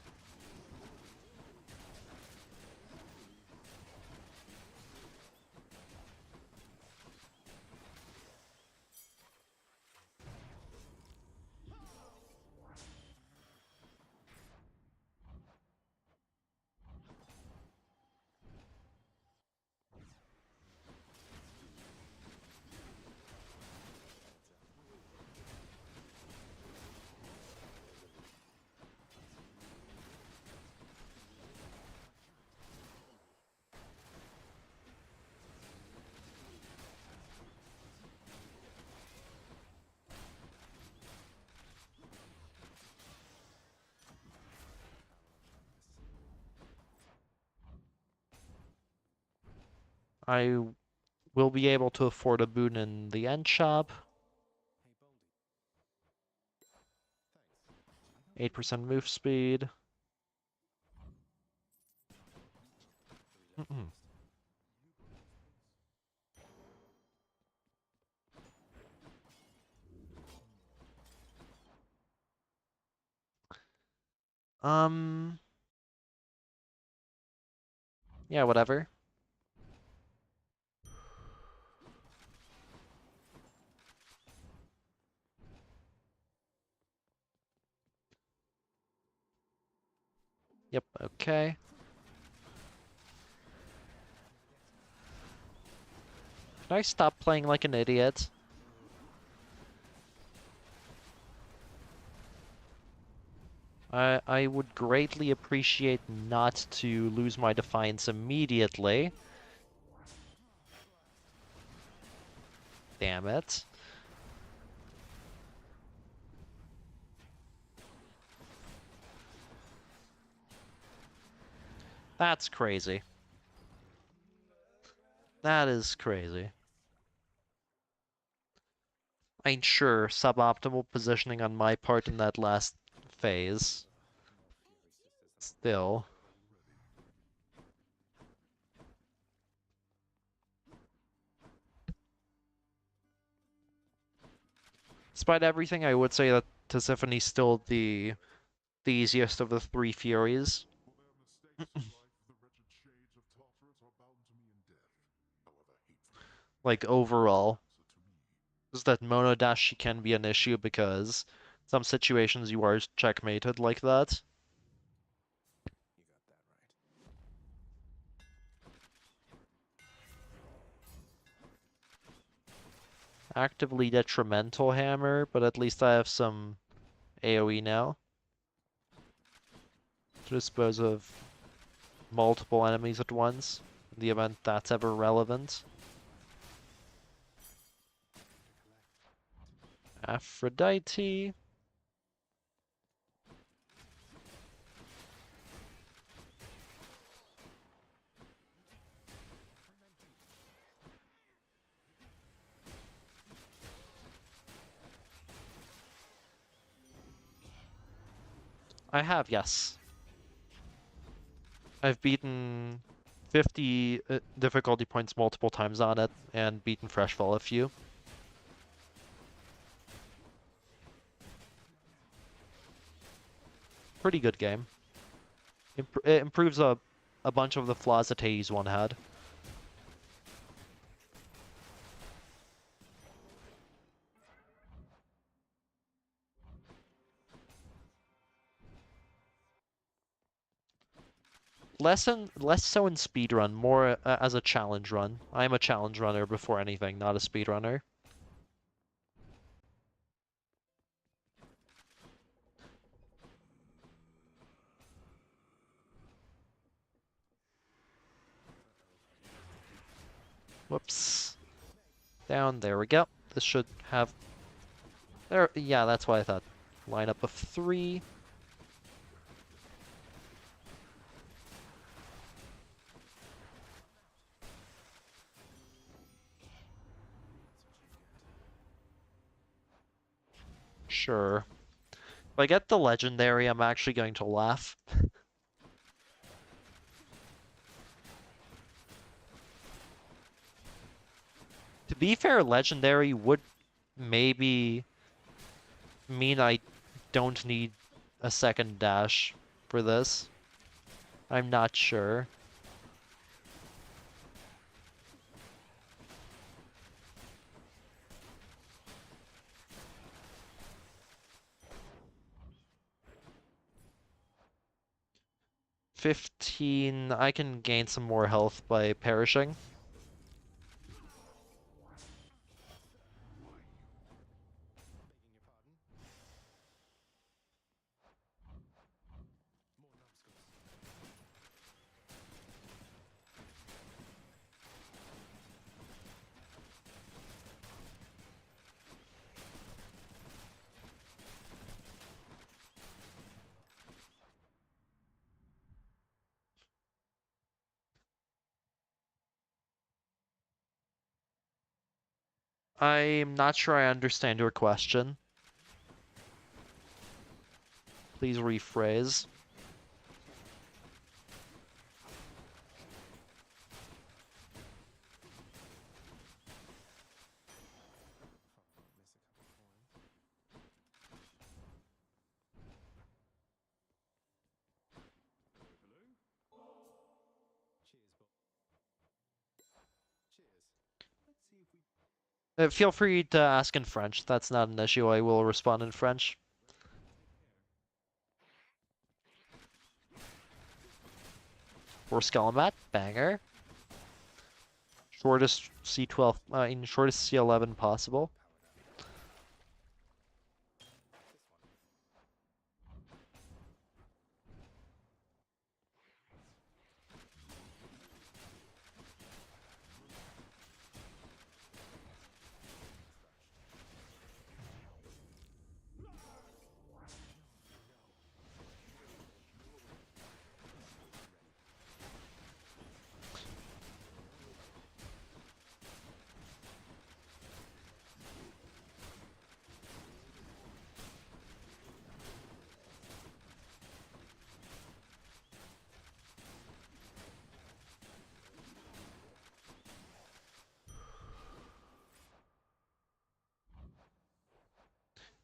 I will be able to afford a boon in the end shop. 8% move speed. Yeah, whatever. Yep, okay. Can I stop playing like an idiot? I would greatly appreciate not to lose my Defiance immediately. Damn it. That's crazy. That is crazy. I mean, sure, suboptimal positioning on my part in that last phase. Still. Despite everything, I would say that Tisiphone's still the easiest of the three Furies. For their mistakes in life, the wretched shades of Tartarus are bound to me in death. However hateful Like, overall. answer to me. Is that Monodashi can be an issue because some situations you are checkmated like that. You got that right. Actively detrimental hammer, but at least I have some AoE now to dispose of multiple enemies at once, in the event that's ever relevant. Aphrodite. I have, yes. I've beaten 50 difficulty points multiple times on it, and beaten Freshfall a few. Pretty good game. It improves a bunch of the flaws that Hades 1 had. Less so in speedrun, more as a challenge run. I'm a challenge runner before anything, not a speedrunner. Whoops. Down, there we go. This should have... There, yeah, that's what I thought. Lineup of 3. Sure. If I get the legendary, I'm actually going to laugh. To be fair, legendary would maybe mean I don't need a second dash for this. I'm not sure. $15, I can gain some more health by perishing. I'm not sure I understand your question. Please rephrase. Feel free to ask in French. That's not an issue. I will respond in French. For Skelemat, banger. Shortest C12, shortest C11 possible.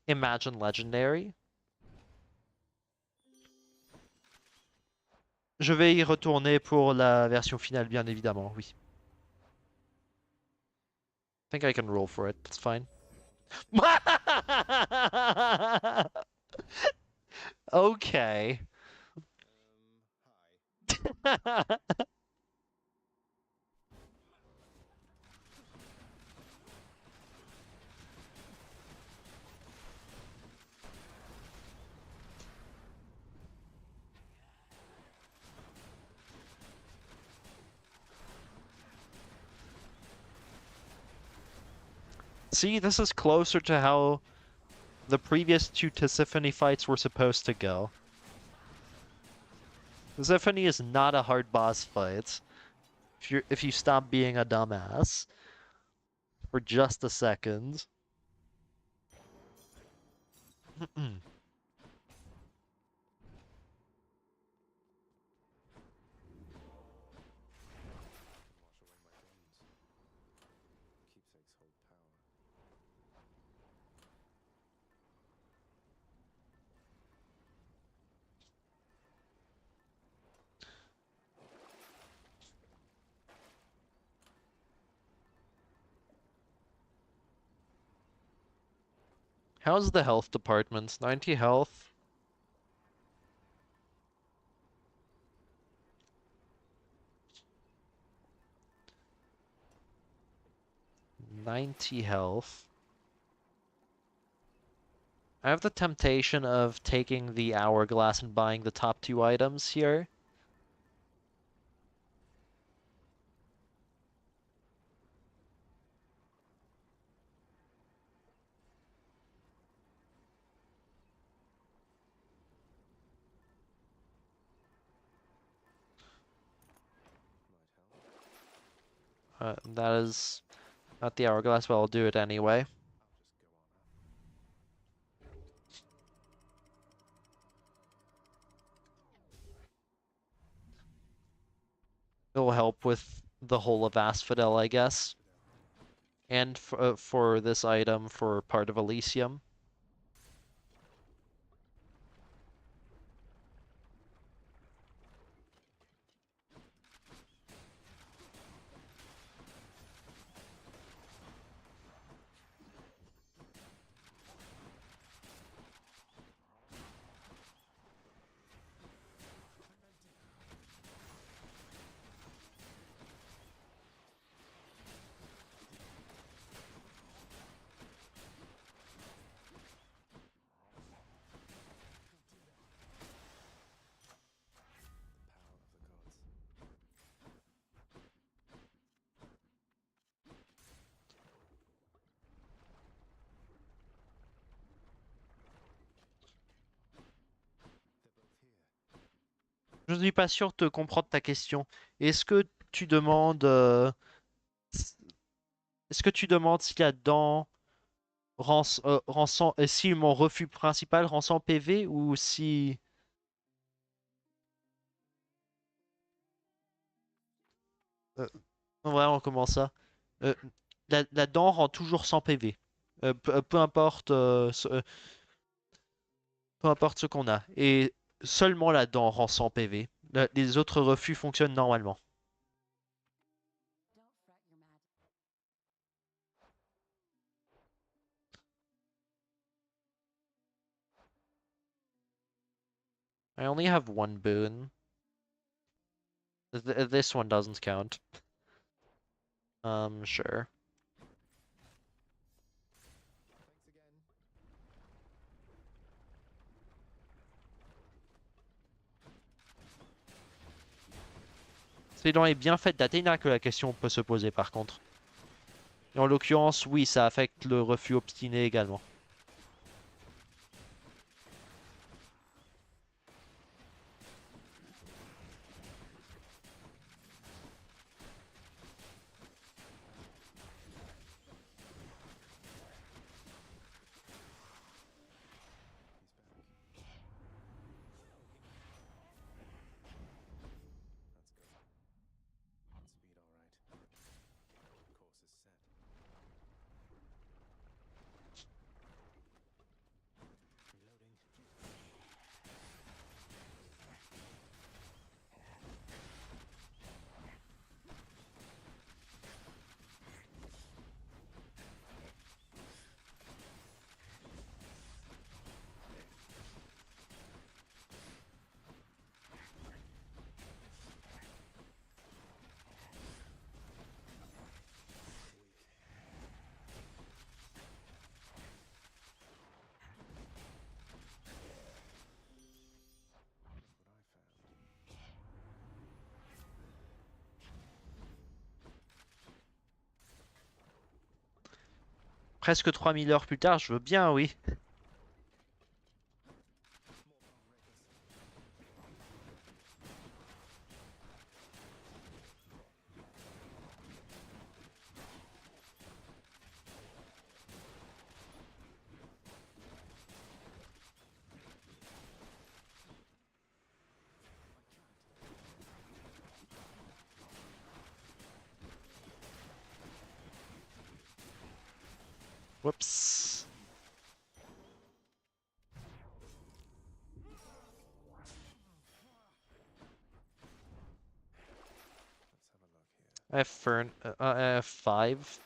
Imagine Legendary. Je vais y retourner pour la version finale, bien évidemment, oui. I think I can roll for it, that's fine. Okay. See, this is closer to how the previous two Tisiphone fights were supposed to go. Tisiphone is not a hard boss fight. If you stop being a dumbass for just a second. How's the health department? 90 health. Health. I have the temptation of taking the hourglass and buying the top two items here. That is not the hourglass, but I'll do it anyway. It'll help with the whole of Asphodel, I guess. And for this item for part of Elysium. Je ne suis pas sûr de comprendre ta question. Est-ce que tu demandes Est-ce que tu demandes si la dent rend 100 si mon refus principal rend 100 PV ou si... euh, Vraiment, comment ça? Euh, la dent rend toujours 100 PV. Peu importe, peu importe ce qu'on a. Et seulement la dent rend 100 PV. Les autres refus fonctionnent normalement. I only have one boon. This one doesn't count. Sure. C'est dans les bienfaits d'Athéna que la question peut se poser par contre. Et en l'occurrence, oui, ça affecte le refus obstiné également. Presque 3000 heures plus tard, je veux bien, oui. Whoops. I have 5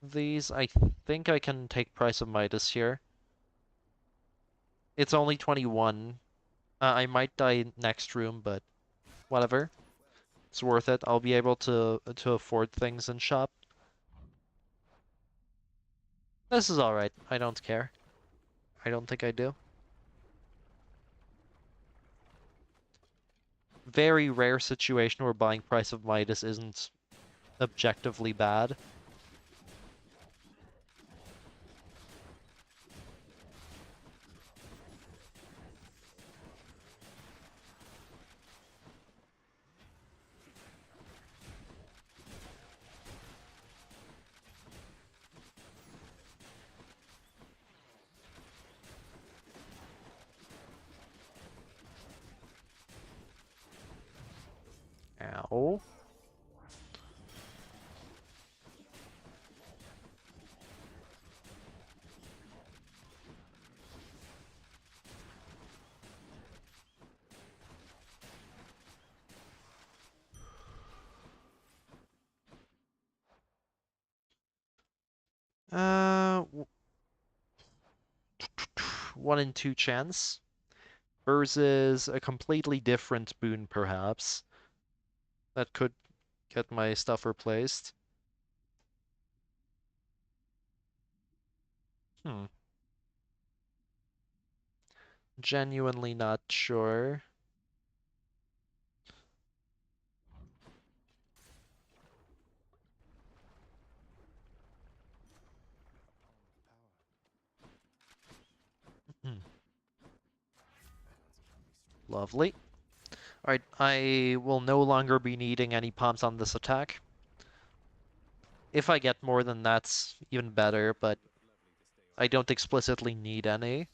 of these. I think I can take Price of Midas here. It's only 21. I might die next room, but whatever. It's worth it. I'll be able to afford things in shop. This is alright. I don't care. I don't think I do. Very rare situation where buying Price of Midas isn't objectively bad. Ow. Uh, 1 in 2 chance versus a completely different boon, perhaps. That could get my stuff replaced. Genuinely not sure. Lovely. Alright, I will no longer be needing any pumps on this attack. If I get more, then that's even better, but I don't explicitly need any.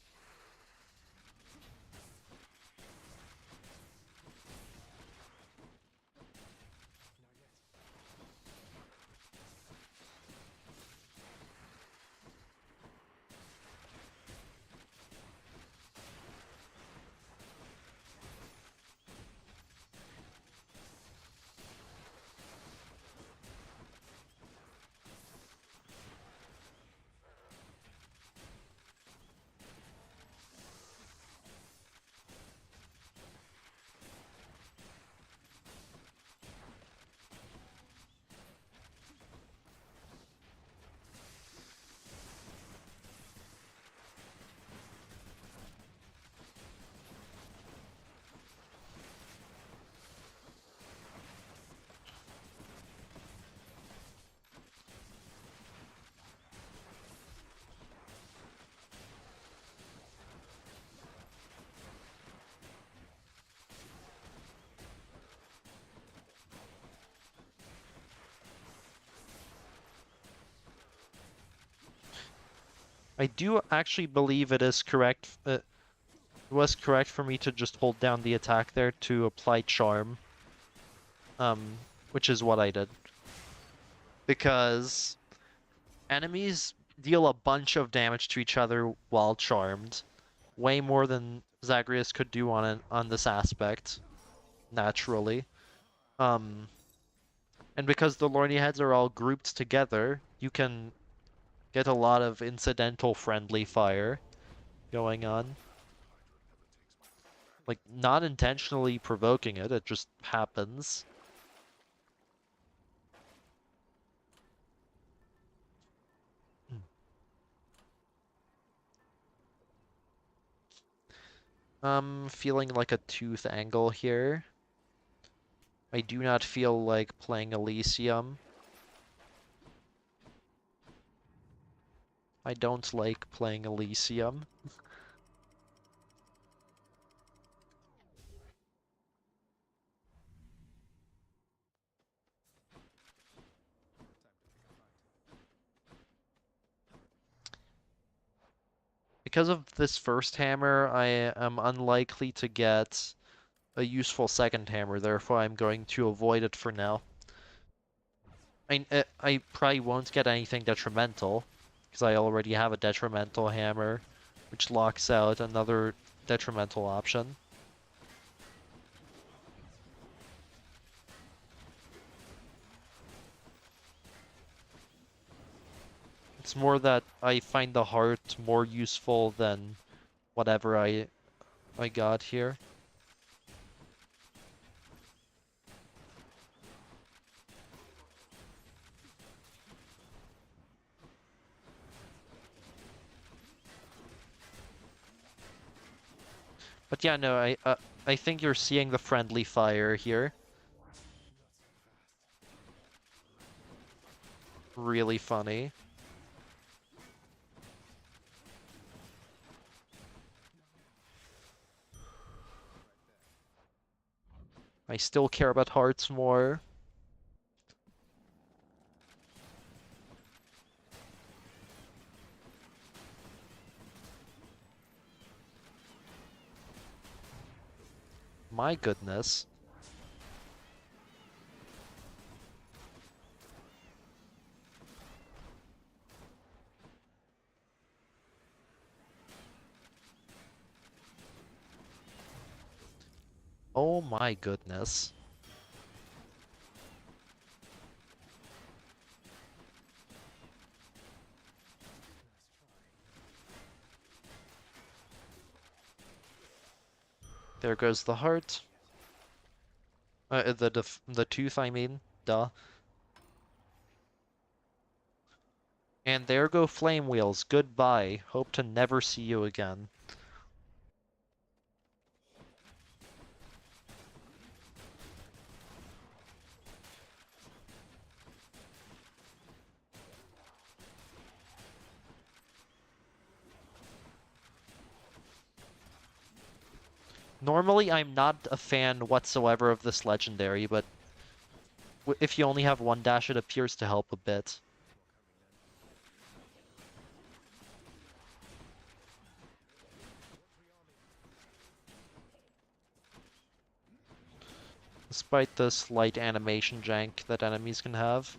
I do actually believe it is correct. It was correct for me to just hold down the attack there to apply charm. Which is what I did. Because enemies deal a bunch of damage to each other while charmed. Way more than Zagreus could do on this aspect, naturally. And because the Lorny heads are all grouped together, you can get a lot of incidental friendly fire going on. Like, not intentionally provoking it, it just happens. Feeling like a tooth angle here. I do not feel like playing Elysium. I don't like playing Elysium. Because of this first hammer, I am unlikely to get a useful second hammer, therefore I'm going to avoid it for now. I probably won't get anything detrimental, because I already have a detrimental hammer, which locks out another detrimental option. It's more that I find the heart more useful than whatever I got here. But yeah, no, I think you're seeing the friendly fire here. Really funny. I still care about hearts more. My goodness. Oh my goodness. There goes the heart. The tooth, I mean. Duh. And there go flame wheels. Goodbye. Hope to never see you again. Normally, I'm not a fan whatsoever of this legendary, but if you only have one dash, it appears to help a bit. Despite the slight animation jank that enemies can have.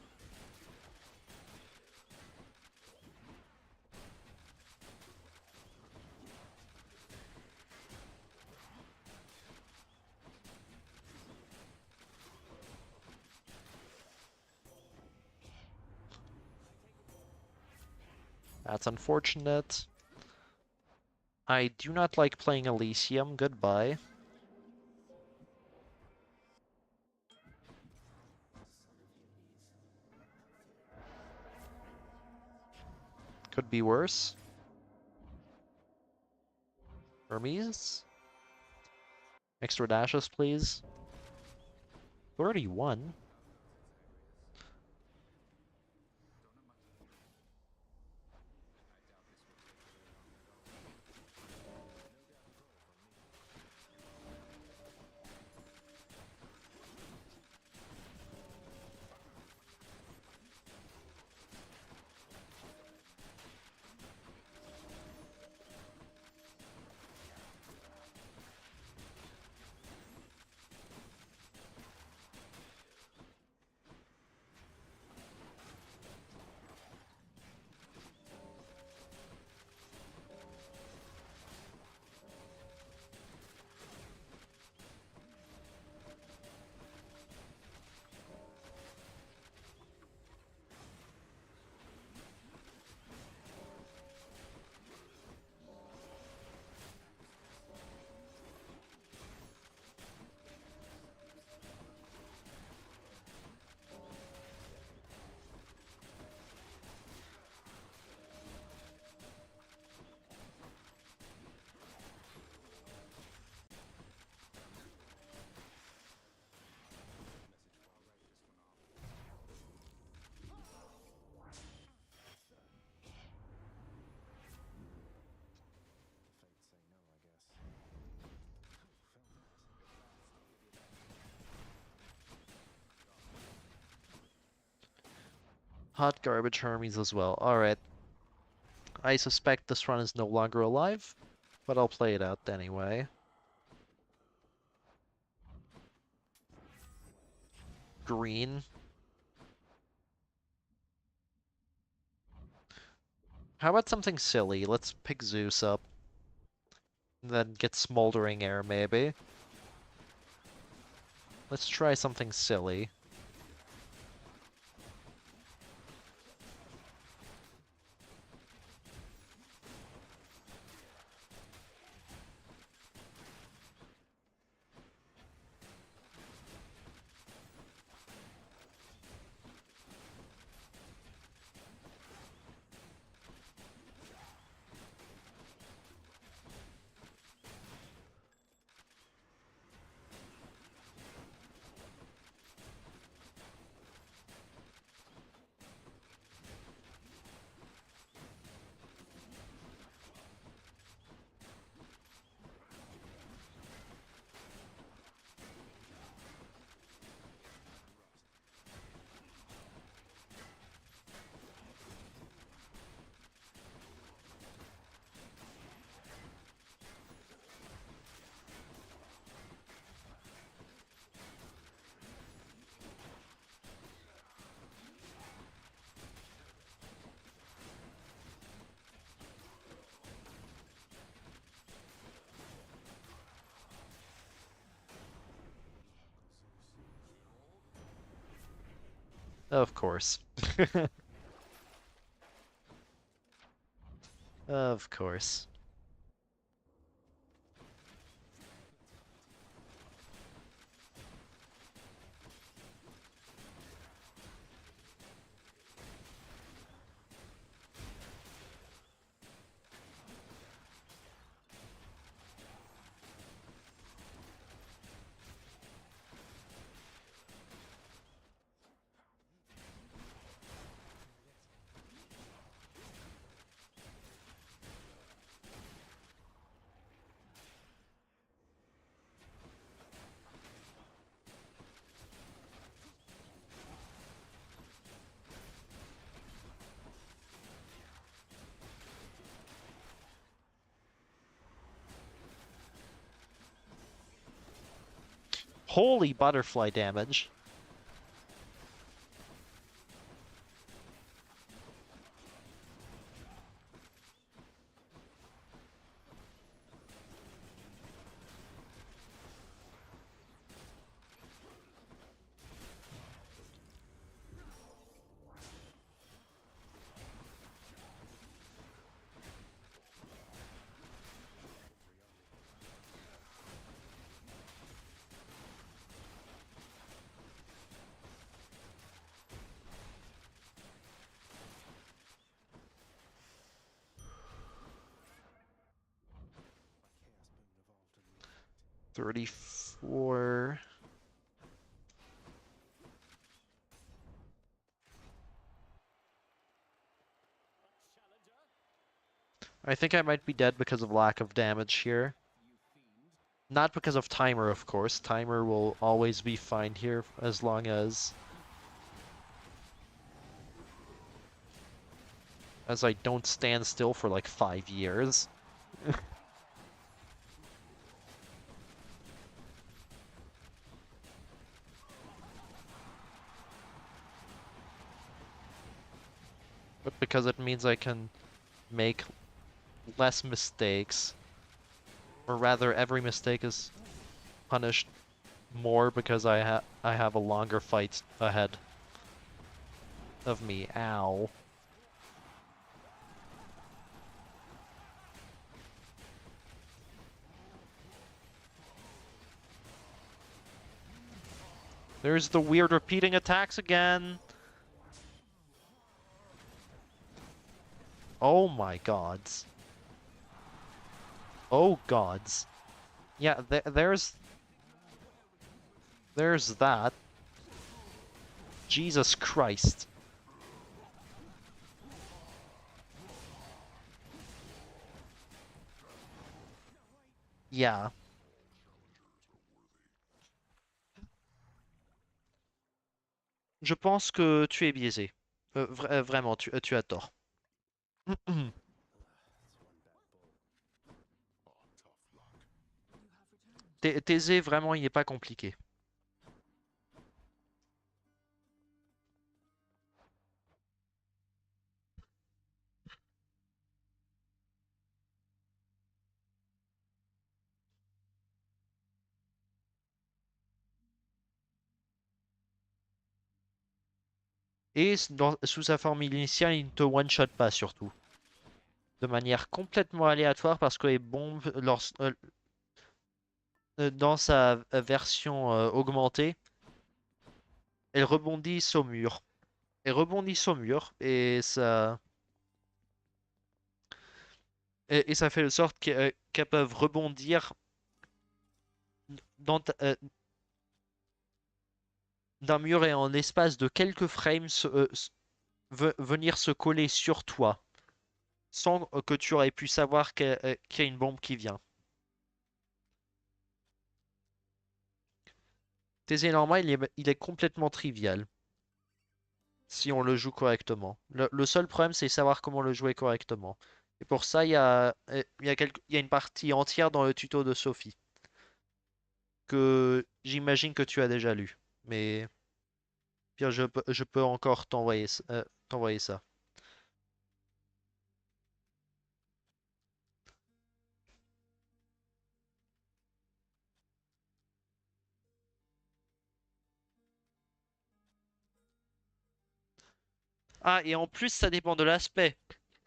That's unfortunate. I do not like playing Elysium. Goodbye. Could be worse. Hermes? Extra dashes, please. You already won. Hot garbage Hermes as well. Alright. I suspect this run is no longer alive, but I'll play it out anyway. Green. How about something silly? Let's pick Zeus up. Then get Smoldering Air, maybe. Let's try something silly. Of course. Of course. Holy butterfly damage. Chaos Moon evolved and react. 34. I think I might be dead because of lack of damage here. Not because of timer, of course. Timer will always be fine here as long as I don't stand still for like 5 years. But because it means I can make less mistakes. Or rather, every mistake is punished more because I have a longer fight ahead of me. Ow. There's the weird repeating attacks again. Oh my gods. Oh gods. Yeah, there's that. Jesus Christ. Yeah. Je pense que tu es biaisé. Vraiment, tu as tort. Thésée, vraiment, il n'est pas compliqué. Et sous sa forme initiale, il ne te one-shot pas surtout. De manière complètement aléatoire parce que les bombes, dans sa version augmentée, elles rebondissent au mur. Elles rebondissent au mur et ça fait de sorte qu'elles peuvent rebondir dans d'un mur et en l'espace de quelques frames venir se coller sur toi sans que tu aurais pu savoir qu'il y a une bombe qui vient. TZ normal, il est complètement trivial si on le joue correctement. Le seul problème, c'est savoir comment le jouer correctement. Et pour ça, il y a une partie entière dans le tuto de Sophie que j'imagine que tu as déjà lu. Mais Pierre, je peux encore t'envoyer ça. Ah, et en plus, ça dépend de l'aspect.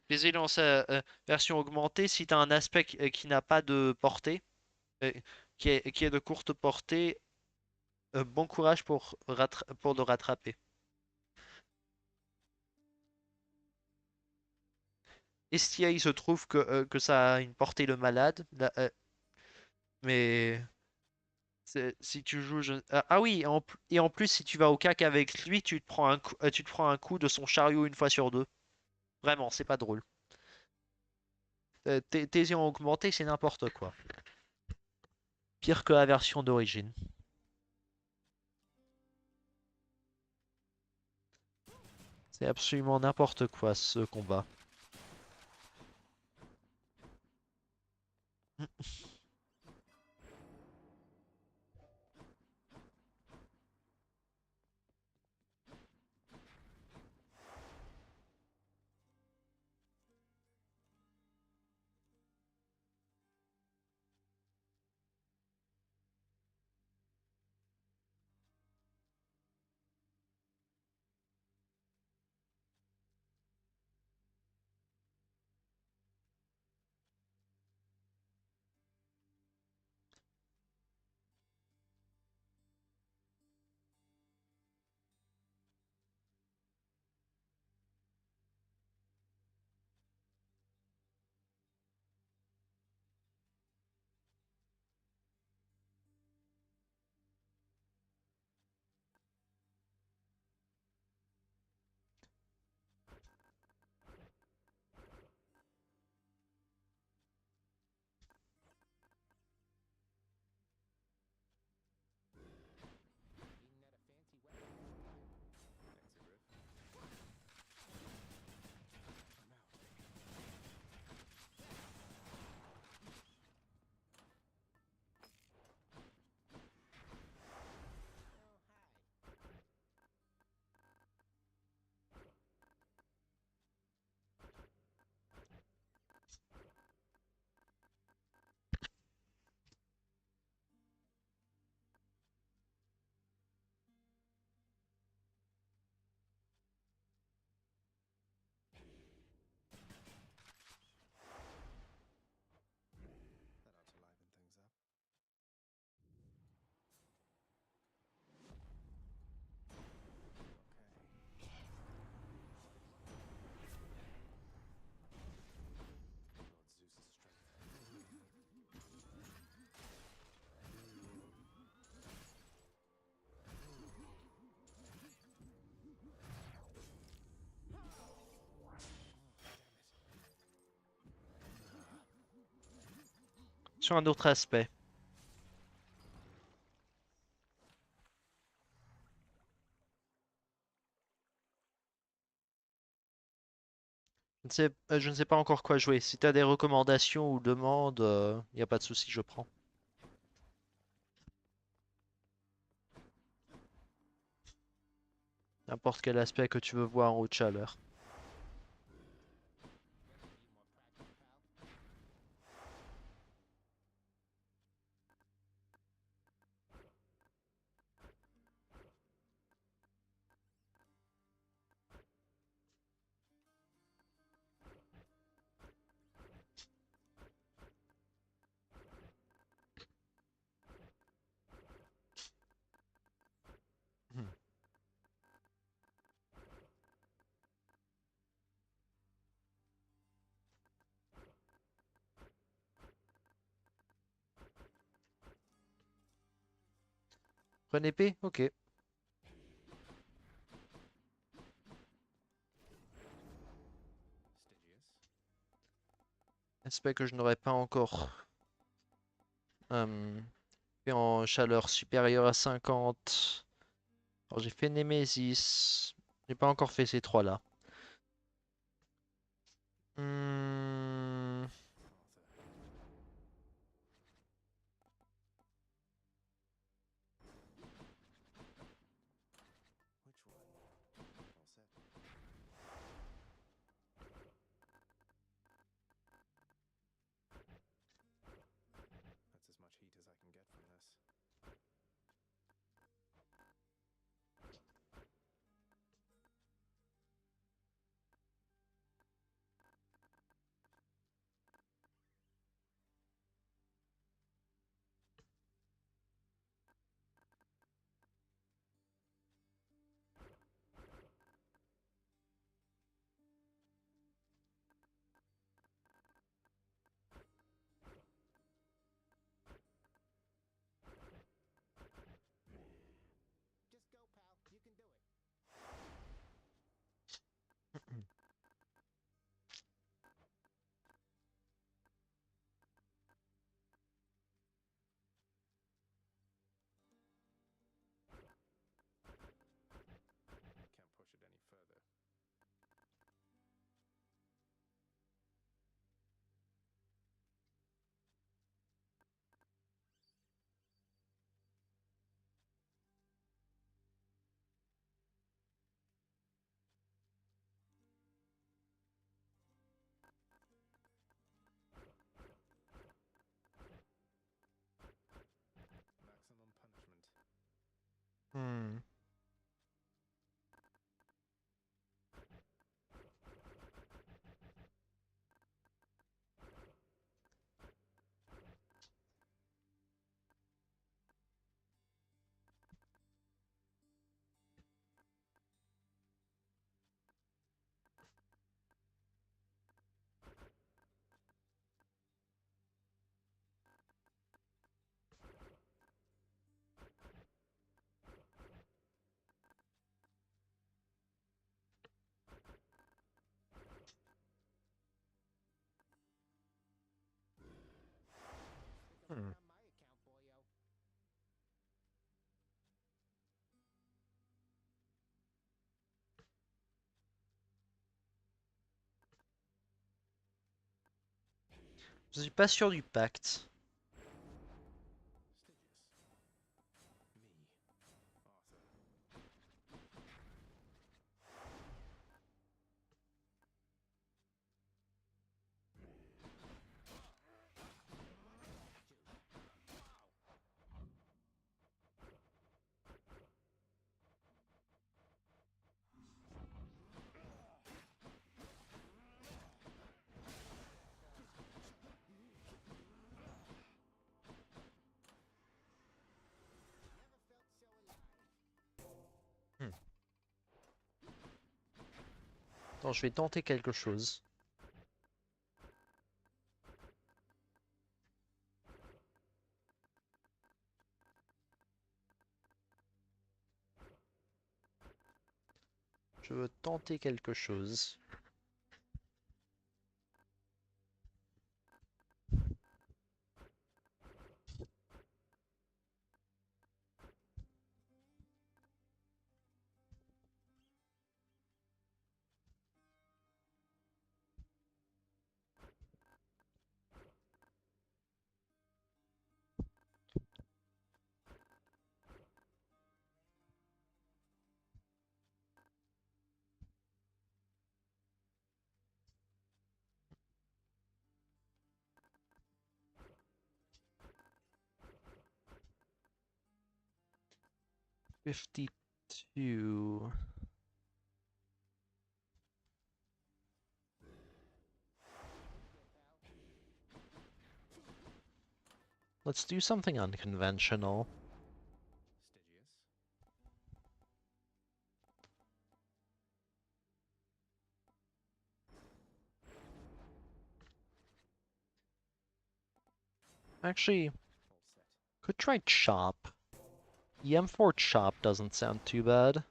Désolé, dans sa version augmentée, si tu as un aspect qui n'a pas de portée, euh, qui est de courte portée, bon courage pour le rattraper. Estia, il se trouve que ça a une portée de malade, mais si tu joues... Ah oui, et en plus, si tu vas au cac avec lui, tu te prends un coup de son chariot une fois sur deux. Vraiment, c'est pas drôle. Tes yeux augmentés, c'est n'importe quoi. Pire que la version d'origine. C'est absolument n'importe quoi ce combat. Sur un autre aspect. Je ne sais pas encore quoi jouer. Si t'as des recommandations ou demandes, y a pas de souci, je prends. N'importe quel aspect que tu veux voir en haute chaleur. Hmm. Prenez épée? Ok. Aspect que je n'aurais pas encore fait en chaleur supérieure à 50. Alors j'ai fait Nemesis. J'ai pas encore fait ces trois-là. Hmm. Which one? All set. That's as much heat as I can get from this. Just go, pal. You can do it. Can't push it any further. Maximum punishment. Hmm. Stick Hmm. around on my account, boyo. Je suis pas sûr du pacte. Stygius. Me. Arthur. Never felt so alive. Hmm. Attends, je vais tenter quelque chose. Je veux tenter quelque chose. 52. Let's do something unconventional. Actually, could try chop. EM4 chop doesn't sound too bad.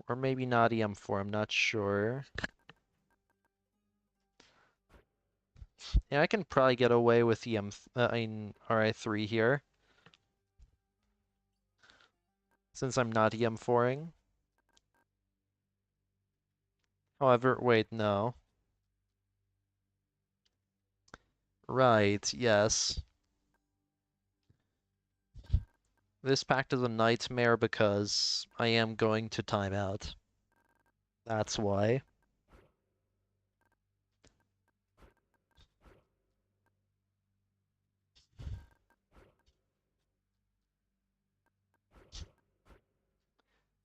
Or maybe not EM4, I'm not sure. Yeah, I can probably get away with RI3 here. Since I'm not EM4ing. However, wait, no. Right, yes. This pact is a nightmare because I am going to timeout. That's why.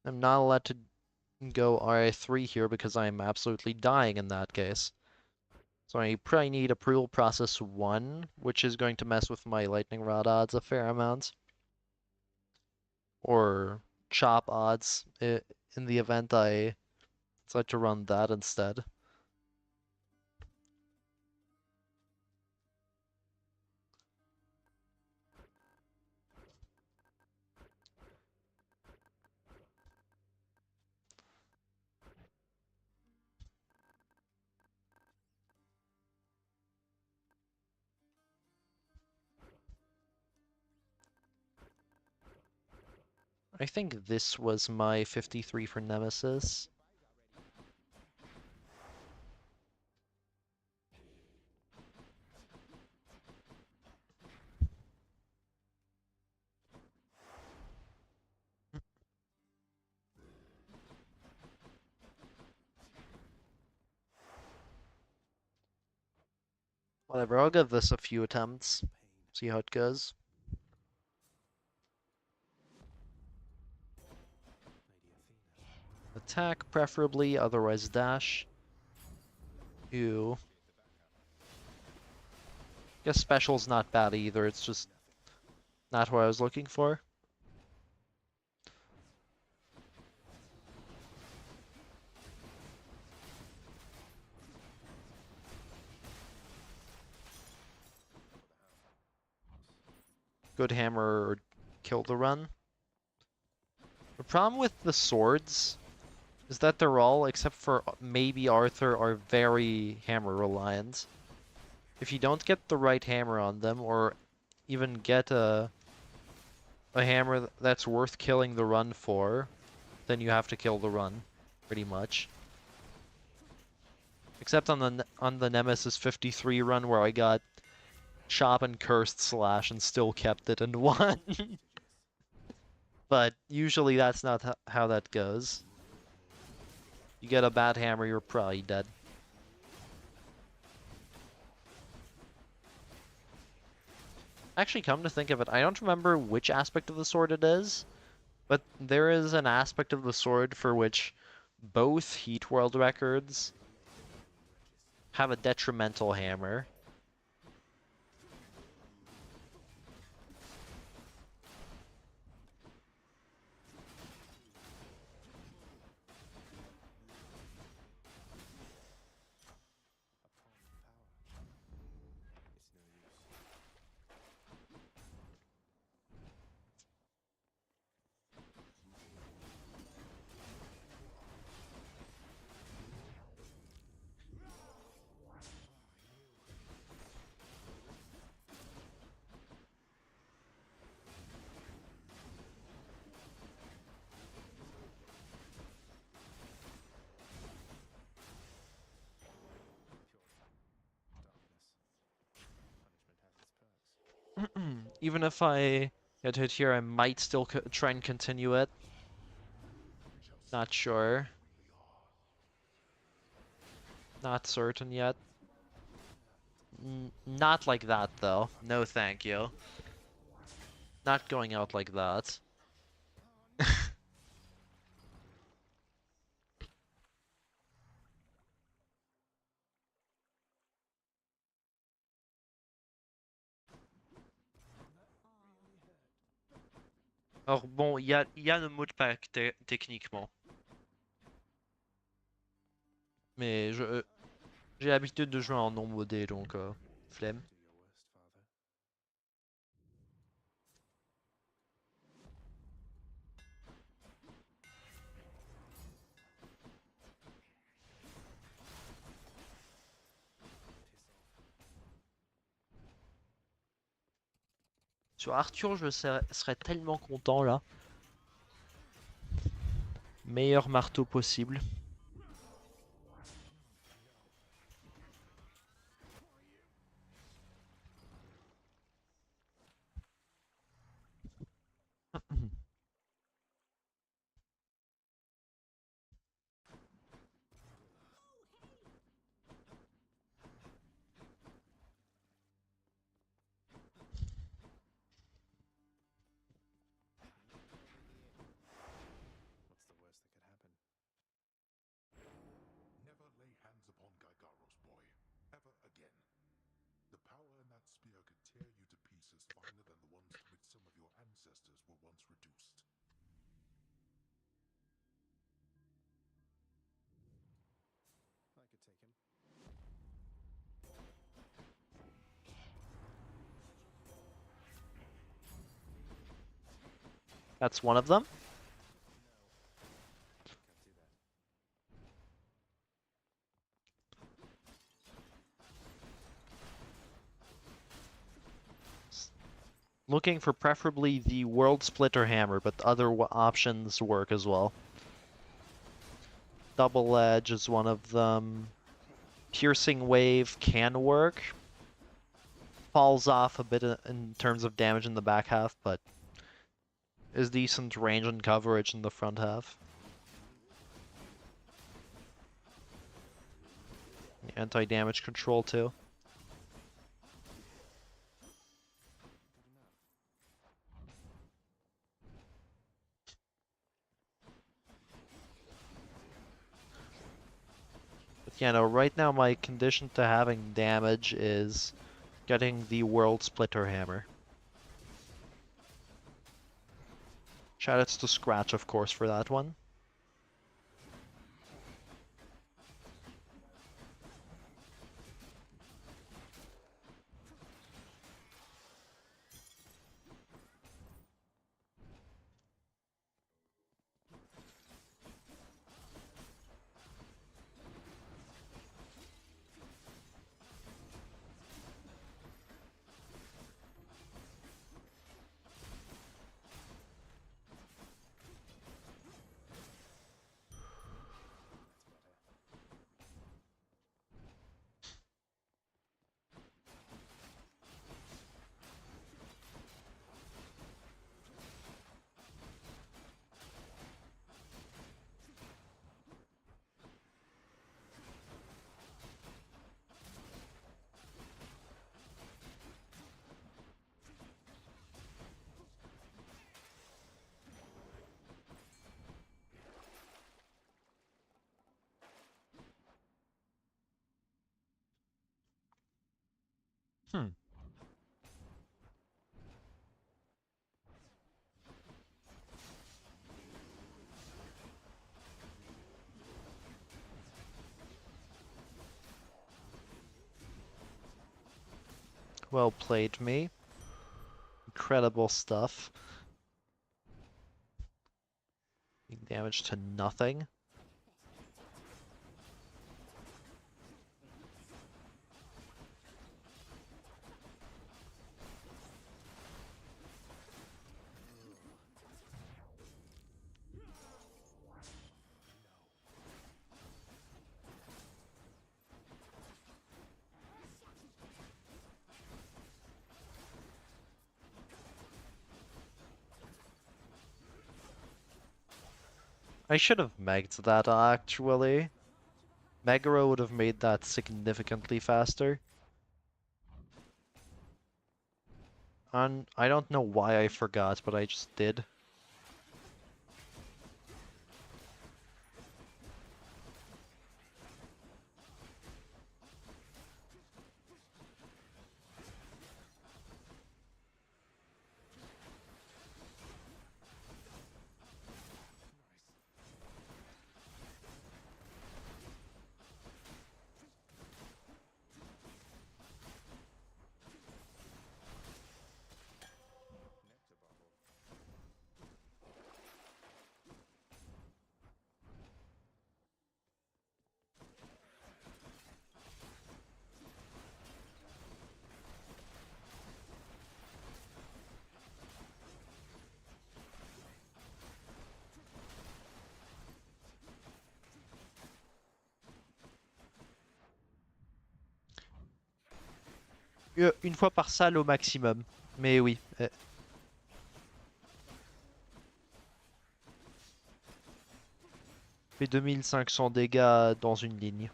I'm not allowed to go RI3 here because I'm absolutely dying in that case. So I probably need approval process 1, which is going to mess with my lightning rod odds a fair amount. Or chop odds in the event I decide to run that instead. I think this was my 53 for Nemesis. Whatever, I'll give this a few attempts. See how it goes. Attack, preferably, otherwise dash. Ew. Guess special's not bad either, it's just not what I was looking for. Good hammer or kill the run. The problem with the swords is that they're all, except for maybe Arthur, are very hammer reliant. If you don't get the right hammer on them, or even get a hammer that's worth killing the run for, then you have to kill the run, pretty much. Except on the Nemesis 53 run where I got chop and cursed slash and still kept it and won. But usually that's not how that goes. You get a bad hammer, you're probably dead. Actually, come to think of it, I don't remember which aspect of the sword it is, but there is an aspect of the sword for which both Heat World records have a detrimental hammer. Even if I get hit here, I might still try and continue it. Not sure. Not certain yet. Not like that, though. No, thank you. Not going out like that. Alors bon, il y a le modpack techniquement. Mais j'ai l'habitude de jouer en non modé, donc flemme. Do your worst, Father. Sur Arthur, je serais tellement content là. Meilleur marteau possible. What's the worst that could happen? Never lay hands upon Gygaros, boy. Ever again. The power in that spear could tear you to pieces finer than the ones to which some of your ancestors were once reduced. I could take him. That's one of them. Can't do that. Looking for preferably the World Splitter Hammer, but other options work as well. Double Edge is one of them. Piercing Wave can work. Falls off a bit in terms of damage in the back half, but is decent range and coverage in the front half. Anti-damage control too. But yeah, no, right now my condition to having damage is getting the World Splitter Hammer. Shoutouts to Scratch, of course, for that one. Hmm. Well played, me. Incredible stuff. Damage to nothing. I should have megged that actually. Megara would have made that significantly faster. I don't know why I forgot, but I just did. Une fois par salle au maximum. Mais oui. Fait 2500 dégâts dans une ligne.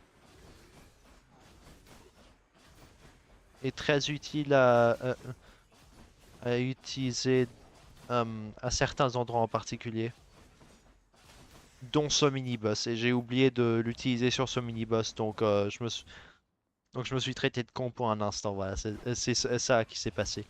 Et très utile à utiliser à certains endroits en particulier. Dont ce mini-boss. Et j'ai oublié de l'utiliser sur ce mini-boss, donc je me suis traité de con pour un instant. Voilà, c'est ça qui s'est passé.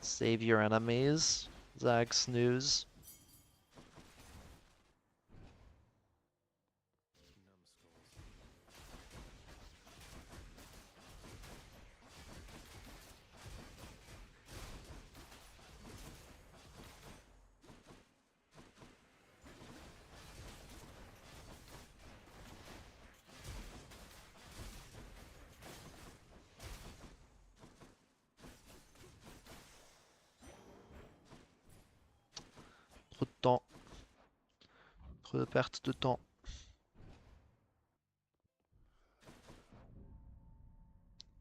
Save your enemies. Zag snooze. Trop de temps. Trop de perte de temps.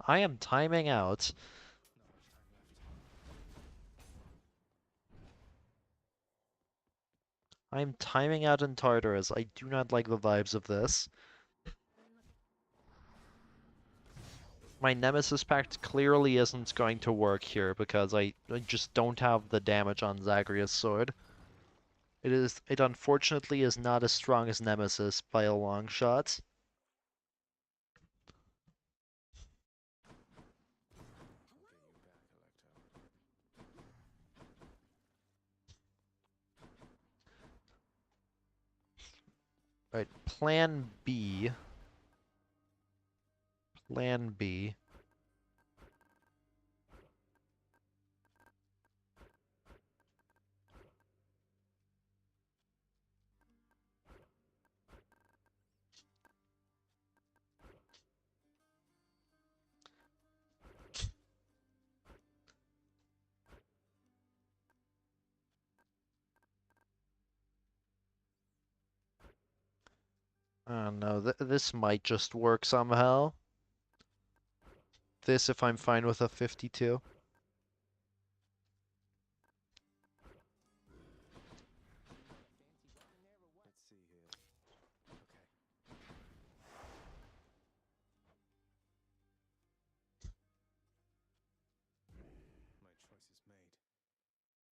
I am timing out. I'm timing out in Tartarus. I do not like the vibes of this. My Nemesis Pact clearly isn't going to work here because I just don't have the damage on Zagreus' sword. It unfortunately is not as strong as Nemesis by a long shot. Alright, Plan B. Plan B. Oh no, this might just work somehow. This if I'm fine with a 52.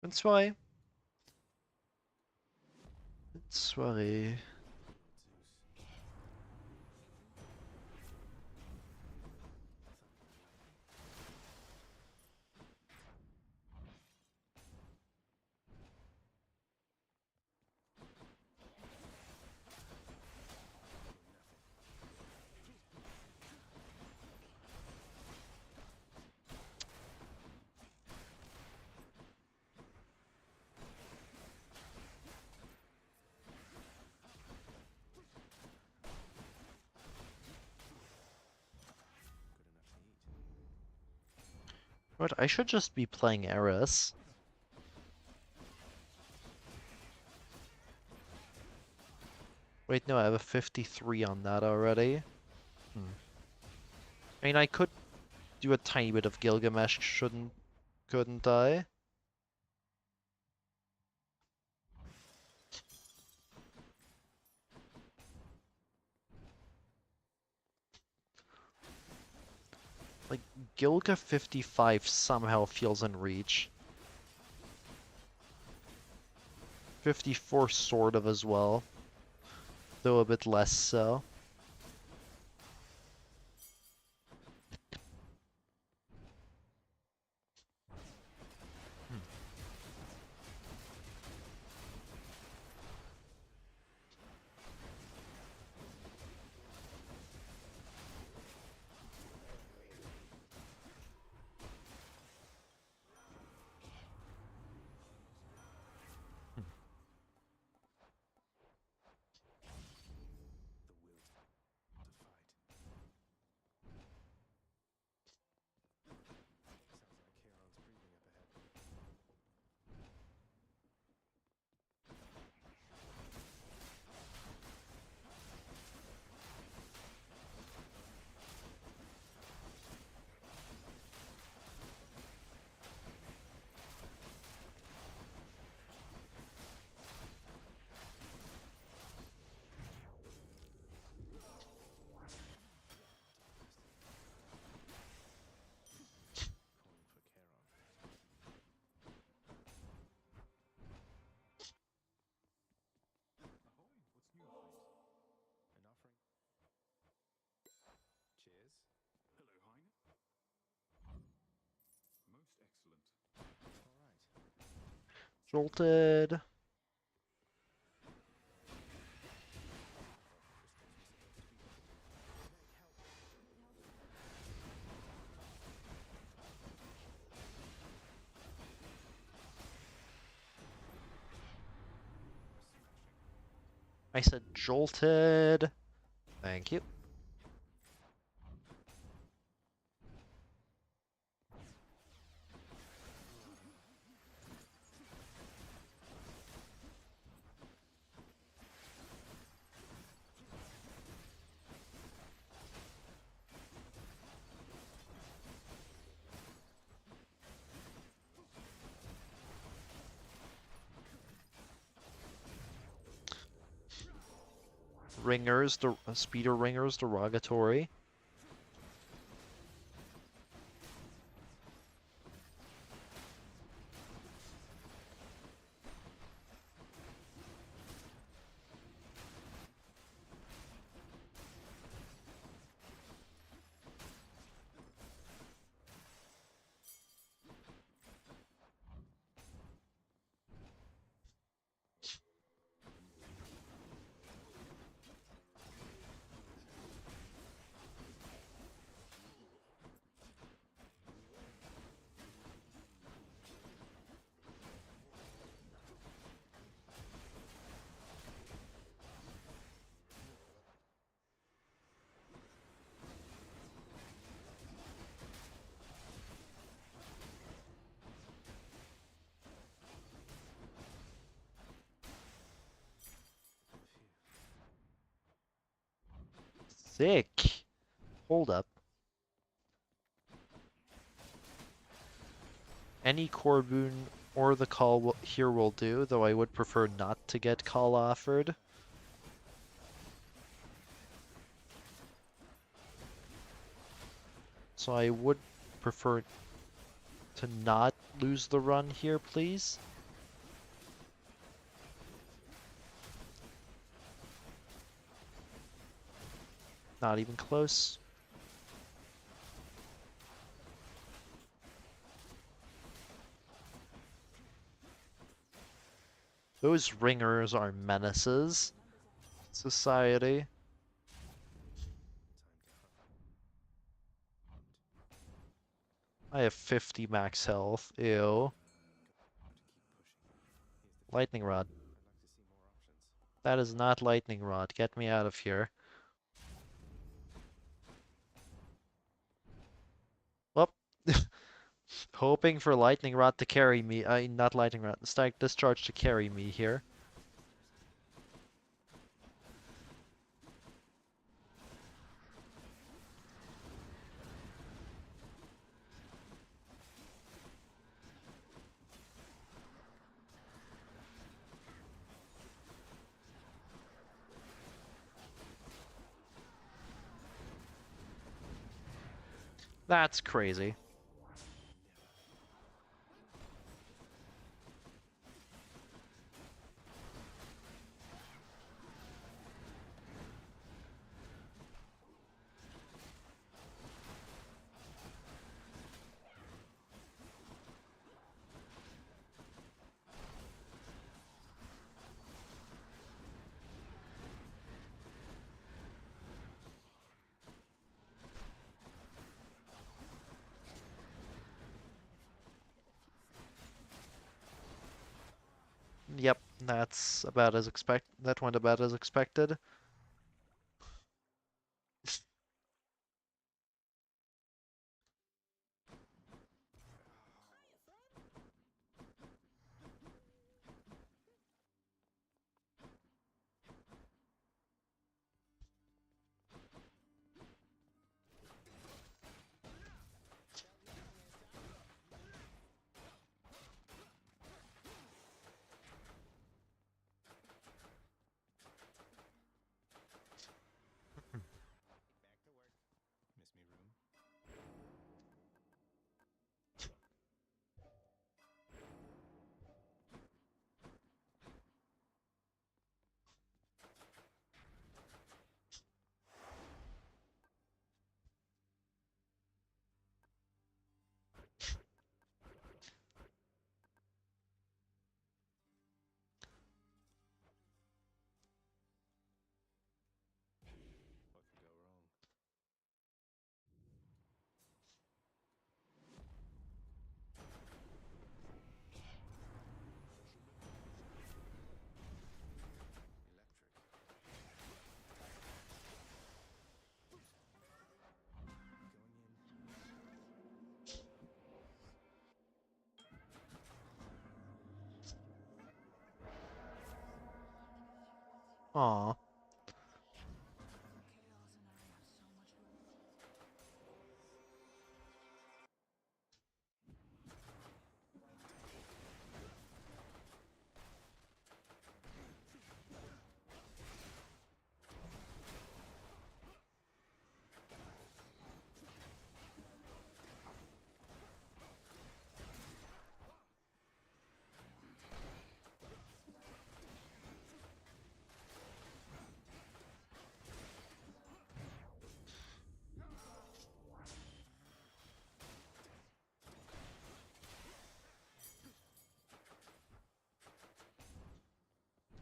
Let's see here. Okay. My choice is made. Bonne soirée. Bonne soirée. Zeus. What? I should just be playing Eris. Wait, no, I have a 53 on that already. I mean, I could do a tiny bit of Gilgamesh, couldn't I? Like, Gilga 55 somehow feels in reach. 54 sort of as well, though a bit less so. Jolted. I said jolted. Thank you. Ringers, speeder ringers, derogatory. Sick. Hold up. Any core boon or the call here will do, though I would prefer not to get call offered. So I would prefer to not lose the run here, please. Not even close. Those ringers are menaces. Society. I have 50 max health. Ew. Lightning rod. That is not lightning rod. Get me out of here. Well, hoping for lightning rod to carry me. Not lightning rod. Static discharge to carry me here. That's crazy. Yep, that's about as that went about as expected. Back to work. Miss me, room? What could go wrong? Aw.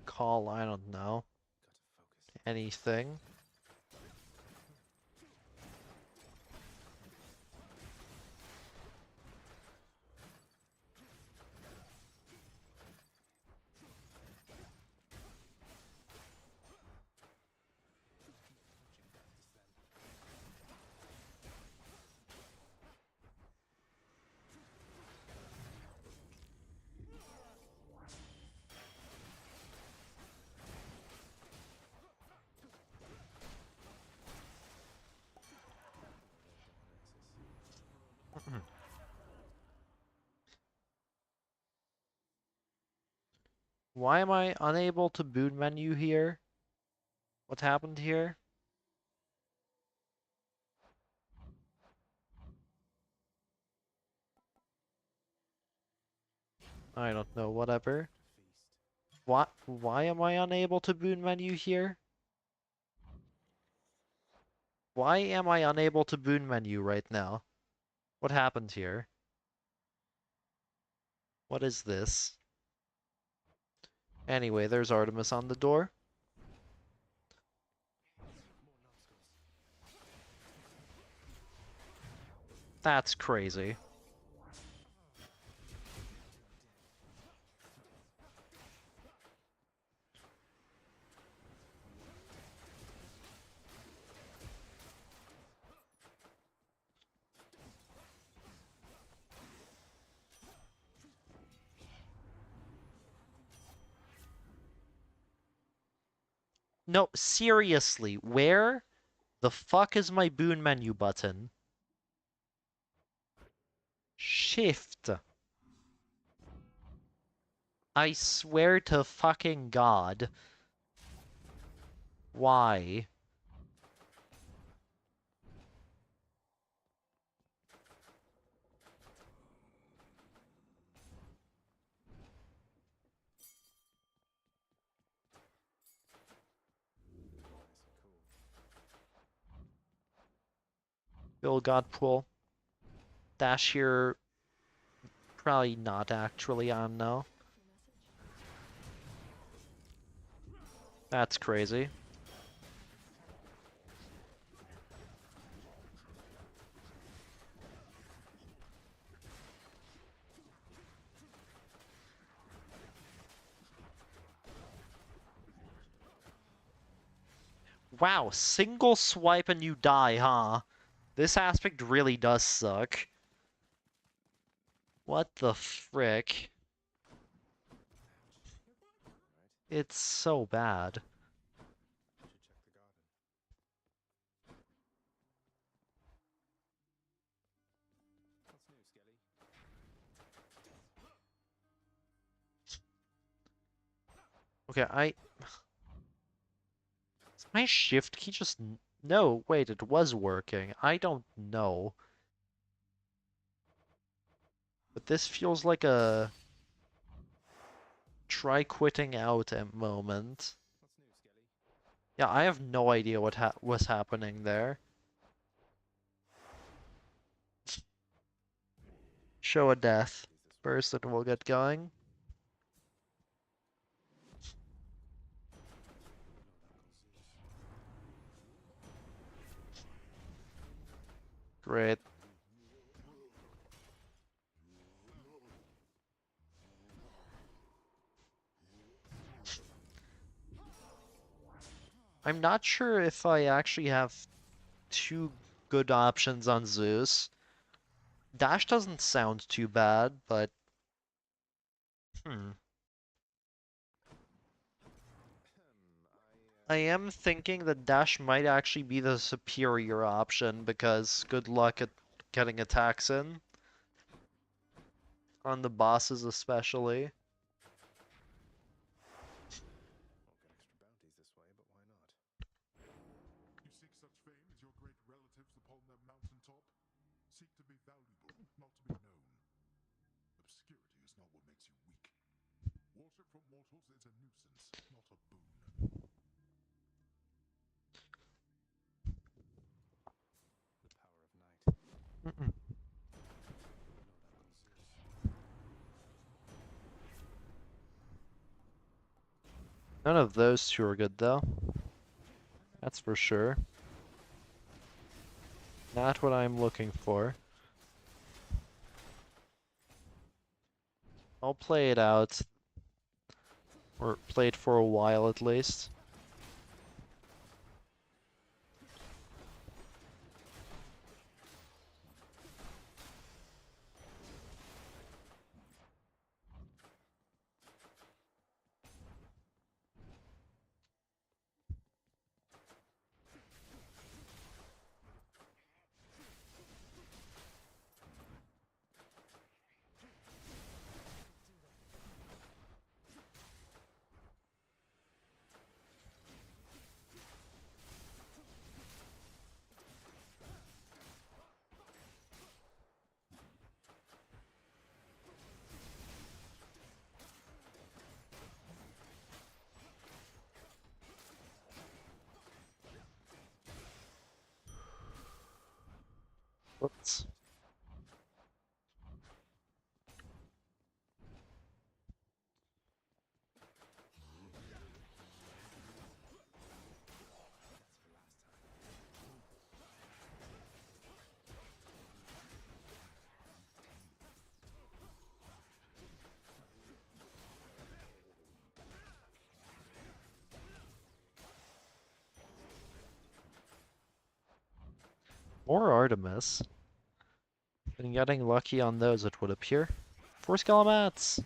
Call, I don't know. Gotta focus. Anything. Why am I unable to boot menu here? What happened here? I don't know, whatever. Feast. Why am I unable to boot menu here? Why am I unable to boot menu right now? What happened here? What is this? Anyway, there's Artemis on the door. That's crazy. No, seriously, where the fuck is my boon menu button? Shift. I swear to fucking God. Why? Bill Godpool. Dash here. Probably not actually on now. That's crazy. Wow, single swipe and you die, huh? This aspect really does suck. What the frick? It's so bad. Should check the garden. What's new, Skelly? Okay, is my shift key just... No, wait, it was working. I don't know. But this feels like a... try quitting out moment. What's new, Skelly? Yeah, I have no idea what was happening there. Show a death first, and we'll get going. Great. I'm not sure if I actually have two good options on Zeus. Dash doesn't sound too bad, but... I am thinking that Dash might actually be the superior option, because good luck at getting attacks in. On the bosses especially. Won't get extra bounties this way, but why not? You seek such fame as your great relatives upon their mountaintop? Seek to be valuable, not to be known. Obscurity is not what makes you weak. Worship from mortals is a nuisance, not a boon. The power of night. Mm-mm. None of those two are good though. That's for sure. Not what I'm looking for. I'll play it out. Or play it for a while at least. Whoops. More Artemis. Been getting lucky on those, it would appear. 4 Skelemats!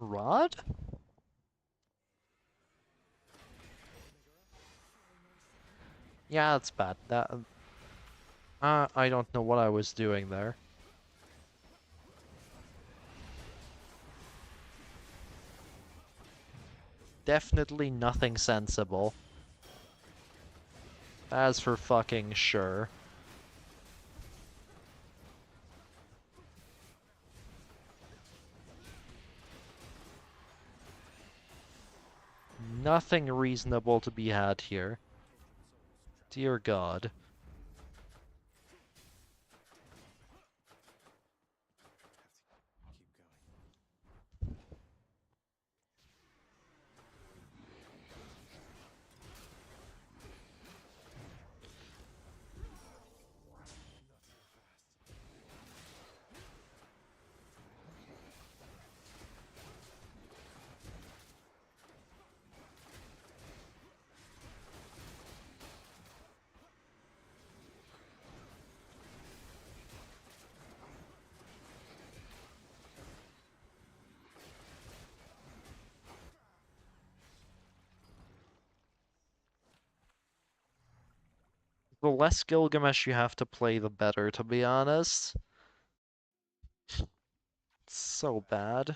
Rod? Yeah, that's bad. That I don't know what I was doing there. Definitely nothing sensible. As for fucking sure. Nothing reasonable to be had here. Dear God. Keep going. Not so fast. The less Gilgamesh you have to play, the better, to be honest. It's so bad.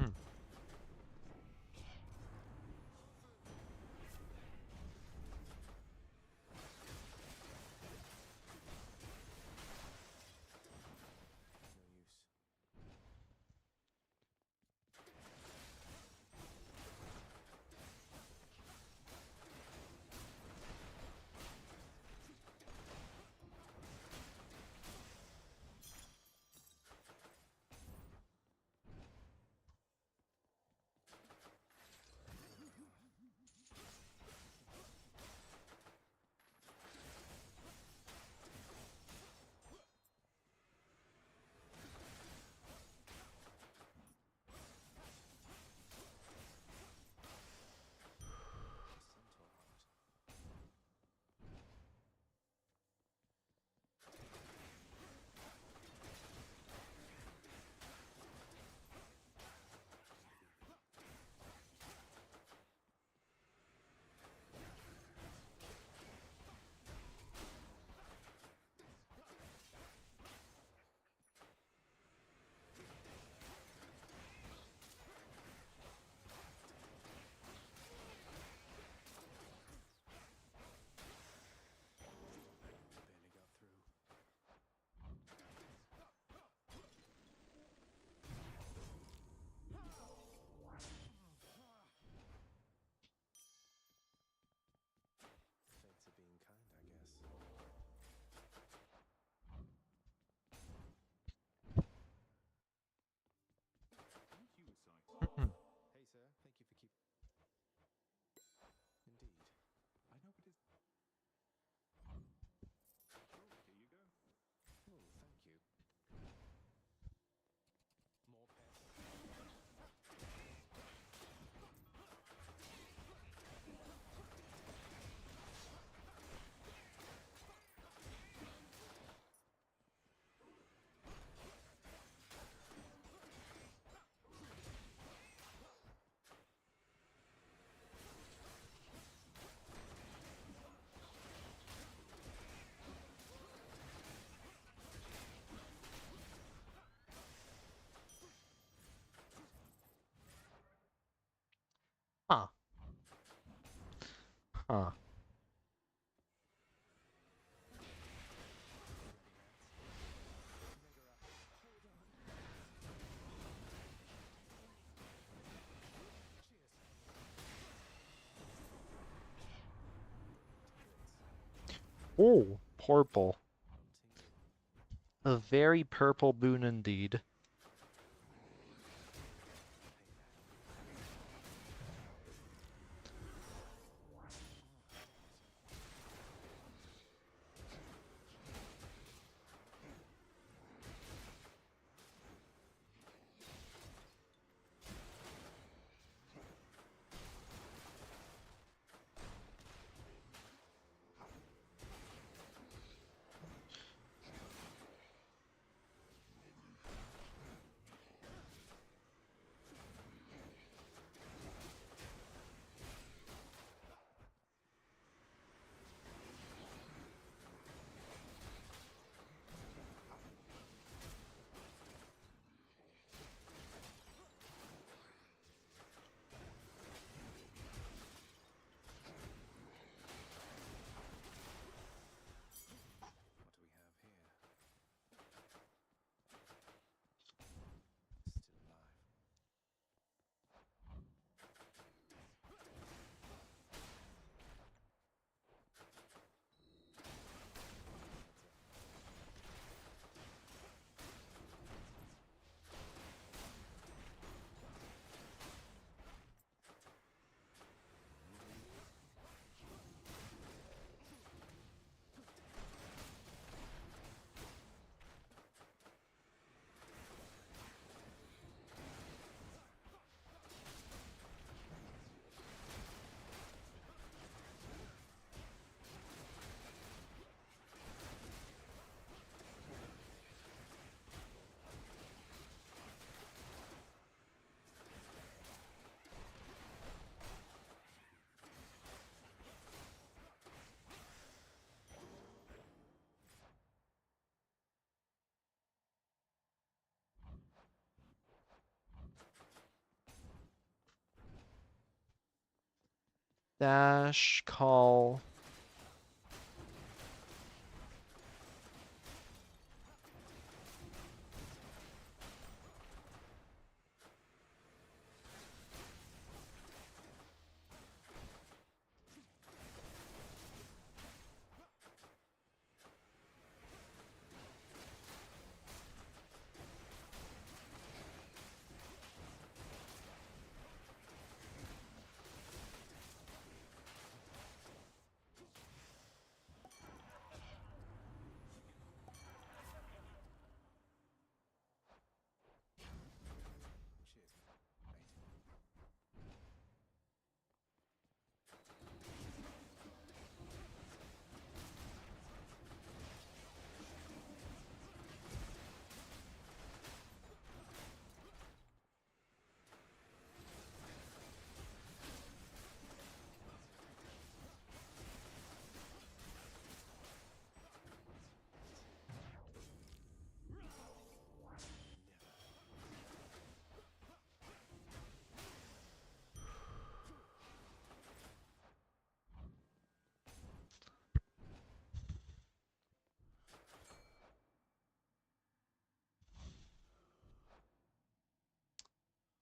Again. Skelemius. Wretches of the underworld, take heed. Hmm. No use. Centaur heart. Barely got through. Fates are being kind, I guess. Hey, sir. Thank you for keeping. Indeed. I know, but it's. Here you go. Oh, thank you. More pests. Huh. Huh. Oh, purple. A very purple boon indeed. Dash, call.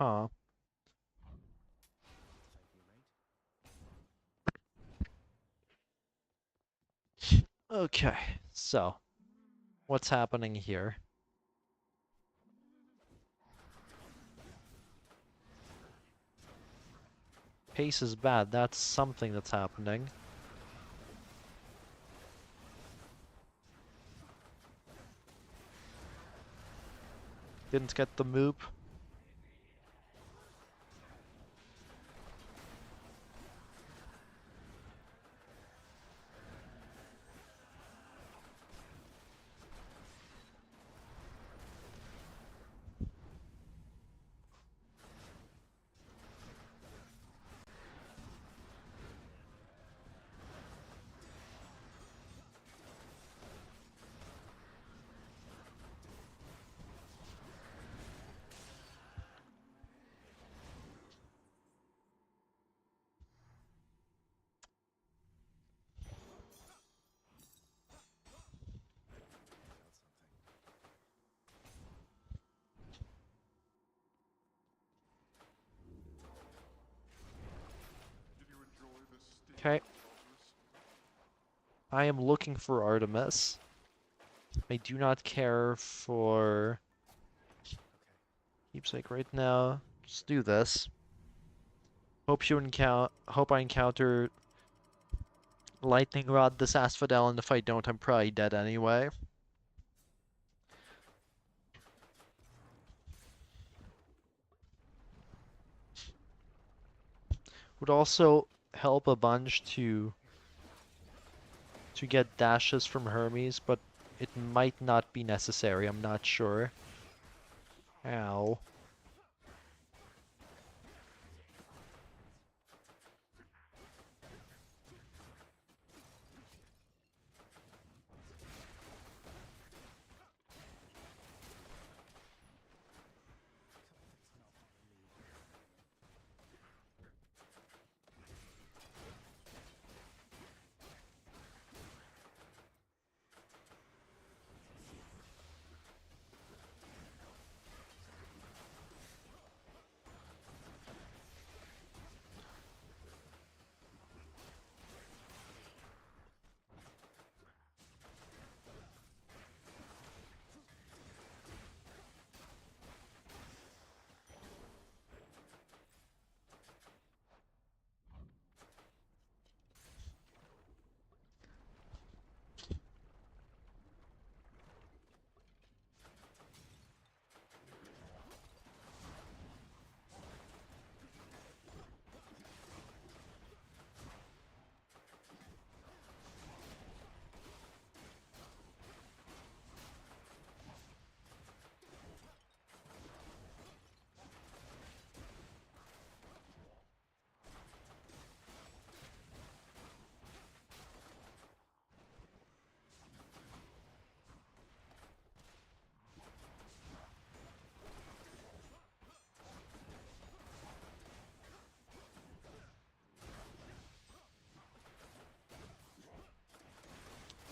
Huh. Okay, so what's happening here? Pace is bad, that's something that's happening. Didn't get the move. Okay. I am looking for Artemis. I do not care for Keepsake right now. Just do this. Hope I encounter Lightning Rod this Asphodel, and if I don't, I'm probably dead anyway. Would also help a bunch to get dashes from Hermes, but it might not be necessary, I'm not sure. Ow.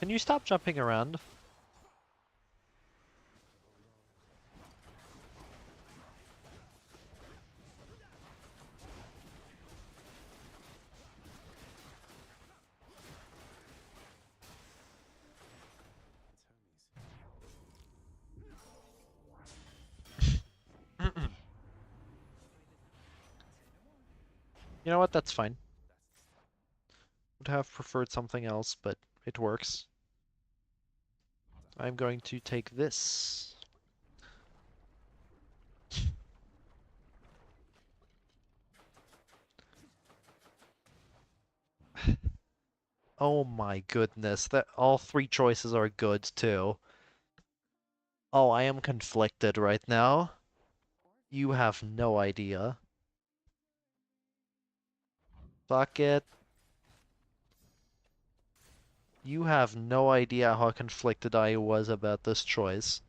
Can you stop jumping around? You know what? That's fine. Would have preferred something else, but it works. I'm going to take this. Oh my goodness, that all three choices are good too. Oh, I am conflicted right now. You have no idea. Fuck it. You have no idea how conflicted I was about this choice.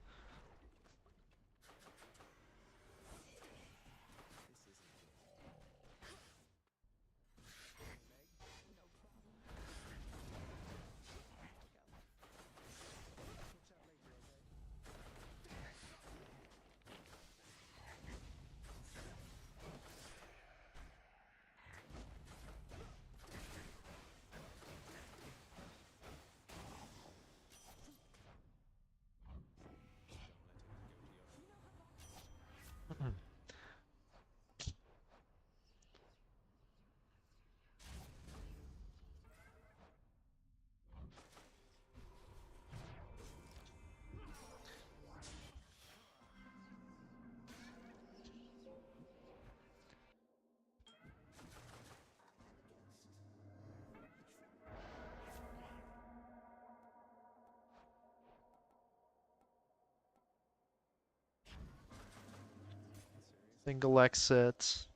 Single exit.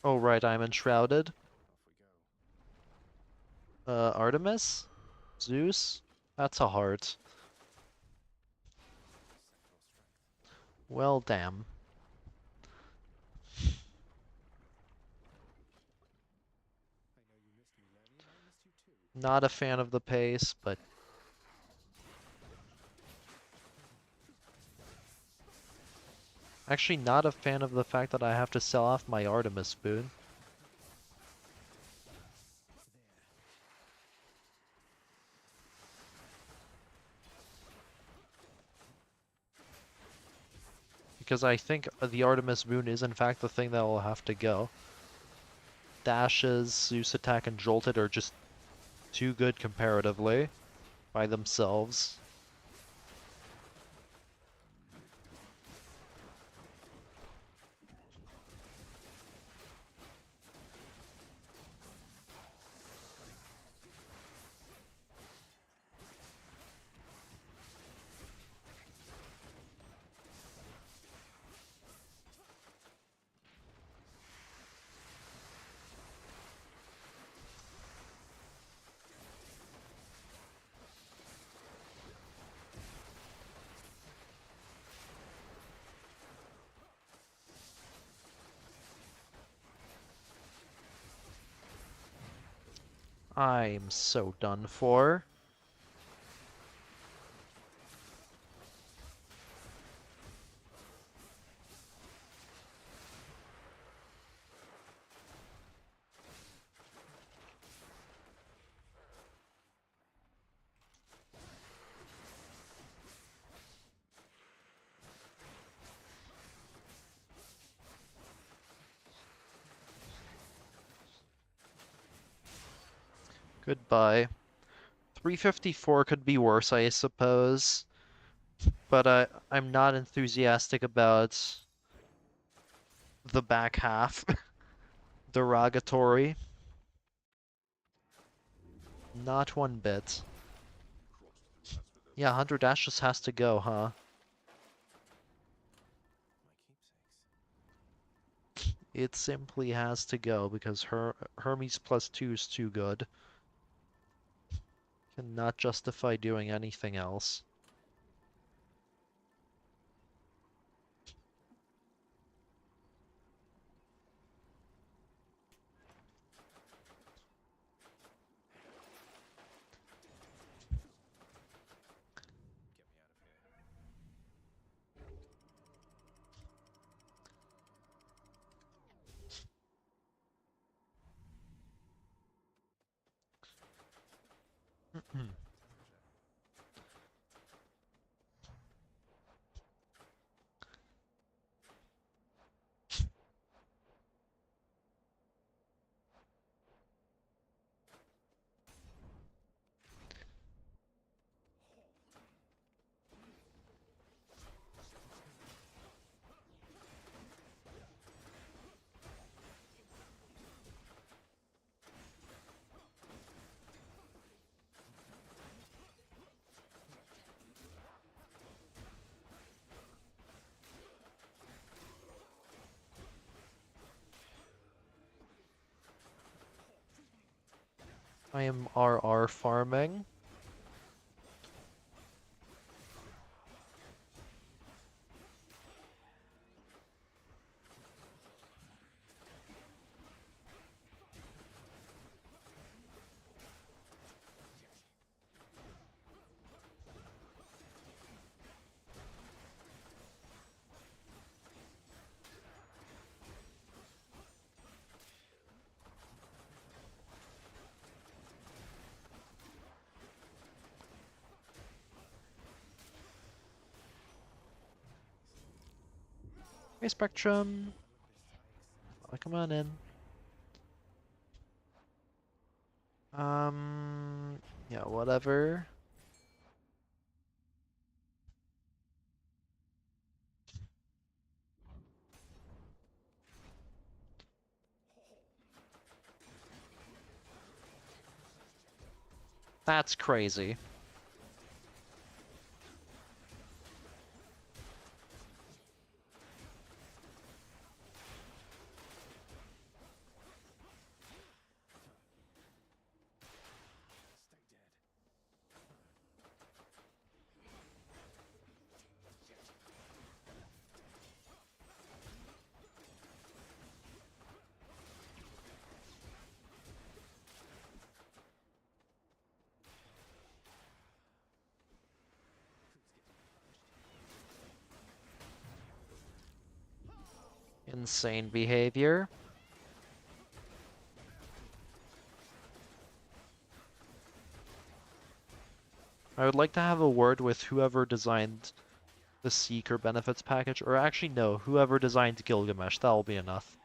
Oh right, I'm enshrouded. Artemis? Zeus? That's a heart. Well, damn. Not a fan of the pace, but... Actually not a fan of the fact that I have to sell off my Artemis boon. Because I think the Artemis boon is in fact the thing that will have to go. Dashes, Zeus attack, and Jolted are just too good comparatively by themselves. I'm so done for. Goodbye. 354 could be worse, I suppose. But I'm not enthusiastic about the back half. Derogatory. Not one bit. Yeah, 100 Dash just has to go, huh? My keepsakes. It simply has to go because Hermes +2 is too good. Cannot justify doing anything else. Get me out of here. I am RR farming. Hey, Spectrum. Come on in. Yeah, whatever. That's crazy. Stay dead. Insane behavior. I would like to have a word with whoever designed the Seeker benefits package, or actually no, whoever designed Gilgamesh, that'll be enough.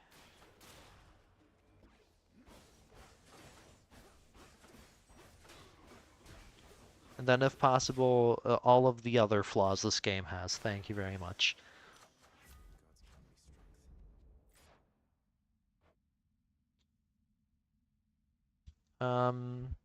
And then if possible, all of the other flaws this game has. Thank you very much. Um...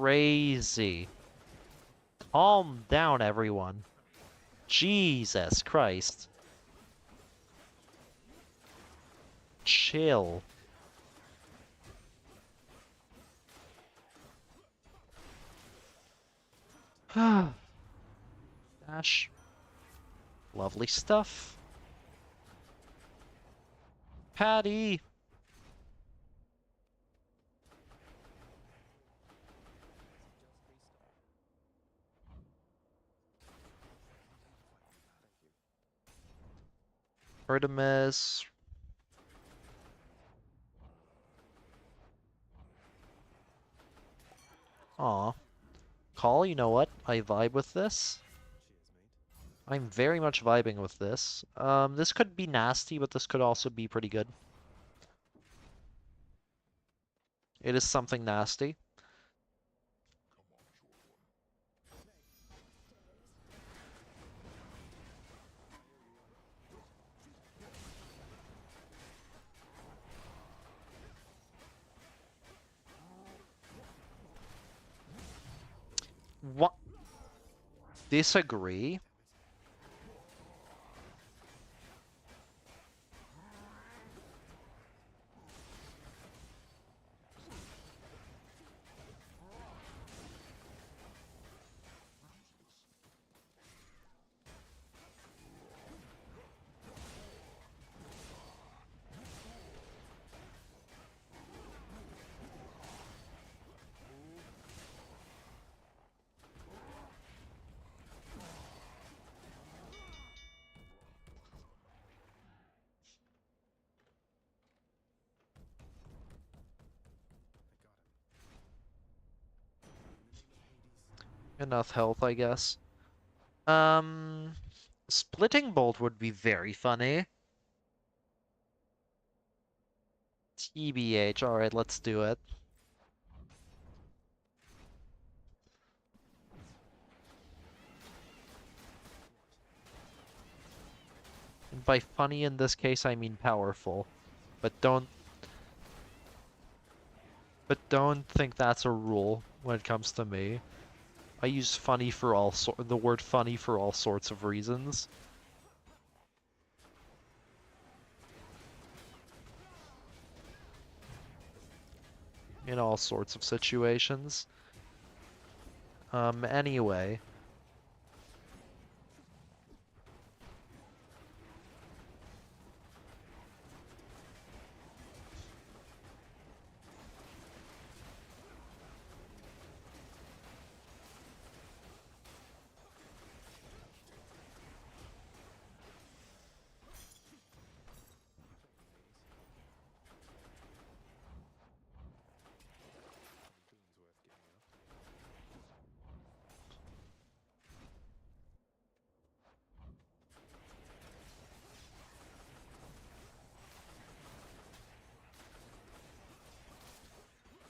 crazy. Calm down, everyone. Jesus Christ. Chill. Dash. Lovely stuff. Patty! Artemis. Aw. Call, you know what? I vibe with this. I'm very much vibing with this. This could be nasty, but this could also be pretty good. It is something nasty. What? Disagree? Enough health, I guess. Splitting Bolt would be very funny. TBH, alright, let's do it. And by funny in this case, I mean powerful. But don't think that's a rule when it comes to me. I use funny for the word funny for all sorts of reasons. In all sorts of situations. Anyway.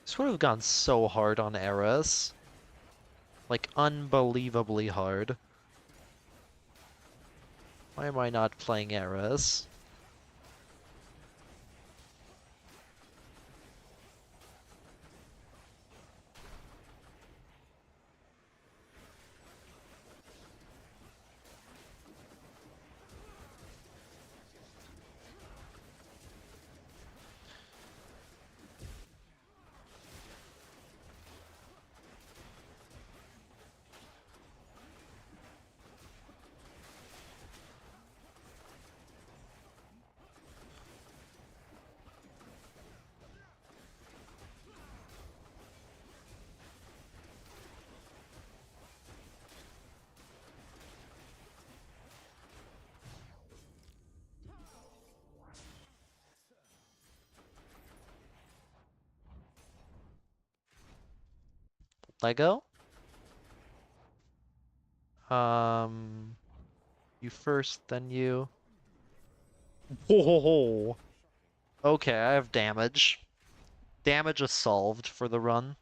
This would have gone so hard on Eras. Like, unbelievably hard. Why am I not playing Eras? Lego? You first, then you. Whoa! Okay, I have damage. Damage is solved for the run.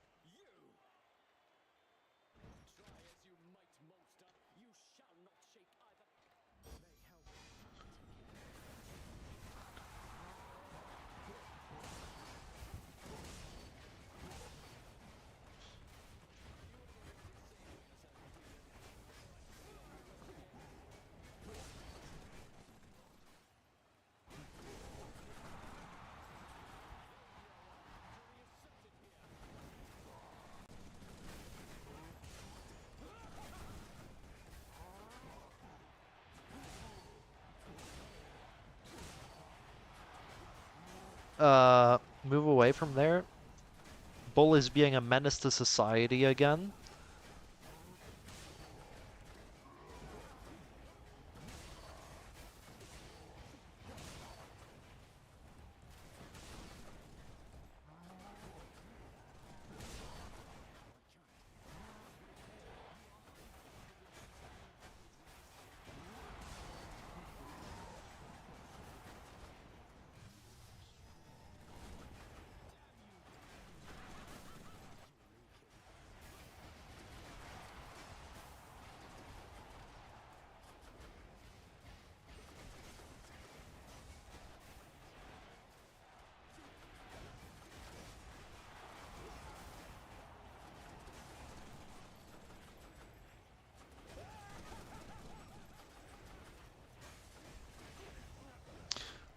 move away from there. Bull is being a menace to society again.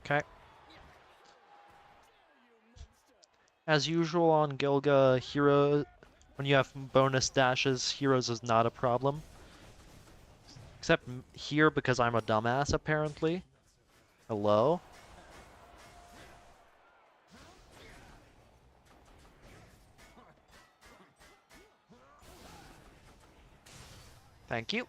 Okay. As usual on Gilga, hero, when you have bonus dashes, heroes is not a problem. Except here because I'm a dumbass, apparently. Hello? Thank you.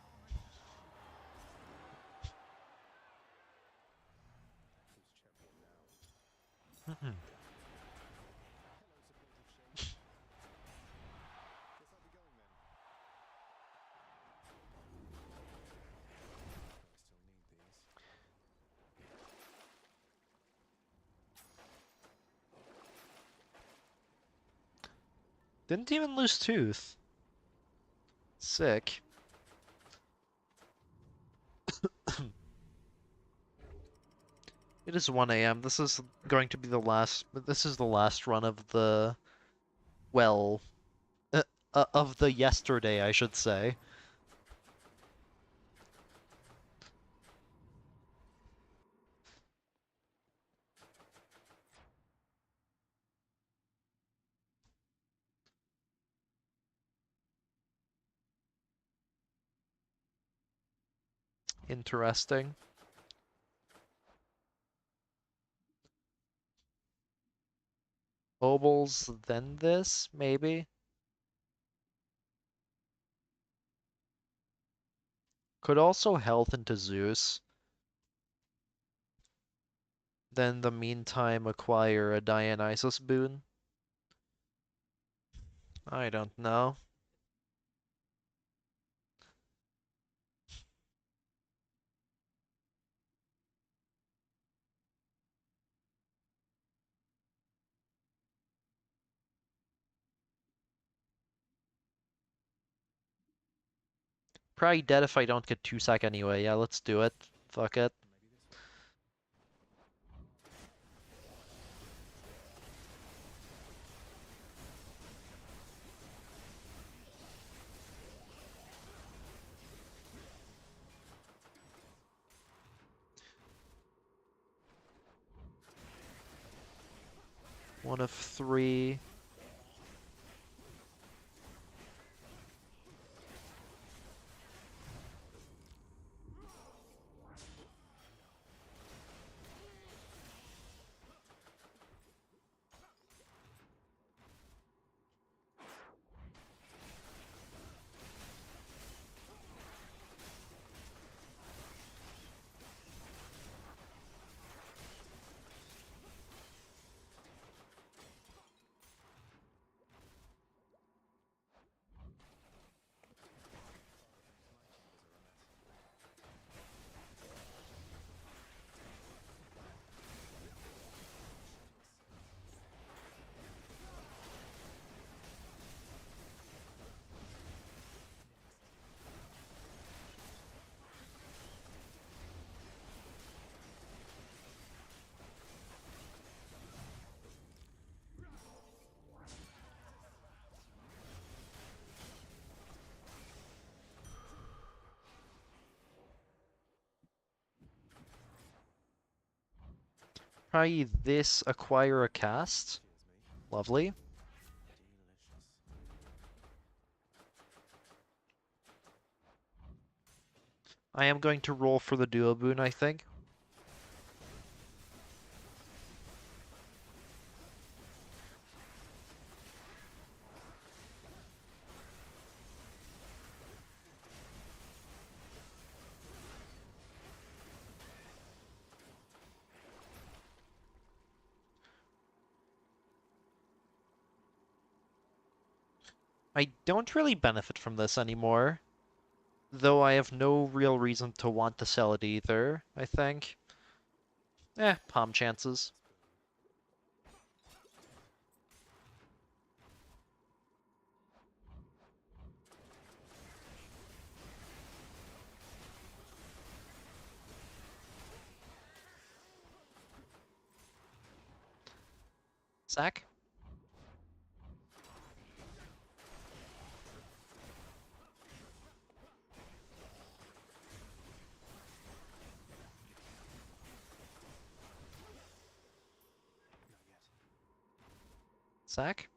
Didn't even lose tooth. Sick. It is 1 a.m. This is going to be the last. This is the last run of the. Well. Of the yesterday, I should say. Interesting. Mobiles, then this, maybe? Could also health into Zeus. Then, the meantime, acquire a Dionysus boon. I don't know. Probably dead if I don't get 2-sec anyway. Yeah, let's do it. Fuck it. One of 3. Probably this acquire a cast. Lovely. I am going to roll for the duo boon, I think. I don't really benefit from this anymore. Though I have no real reason to want to sell it either, I think. Palm chances. Sack? Sack?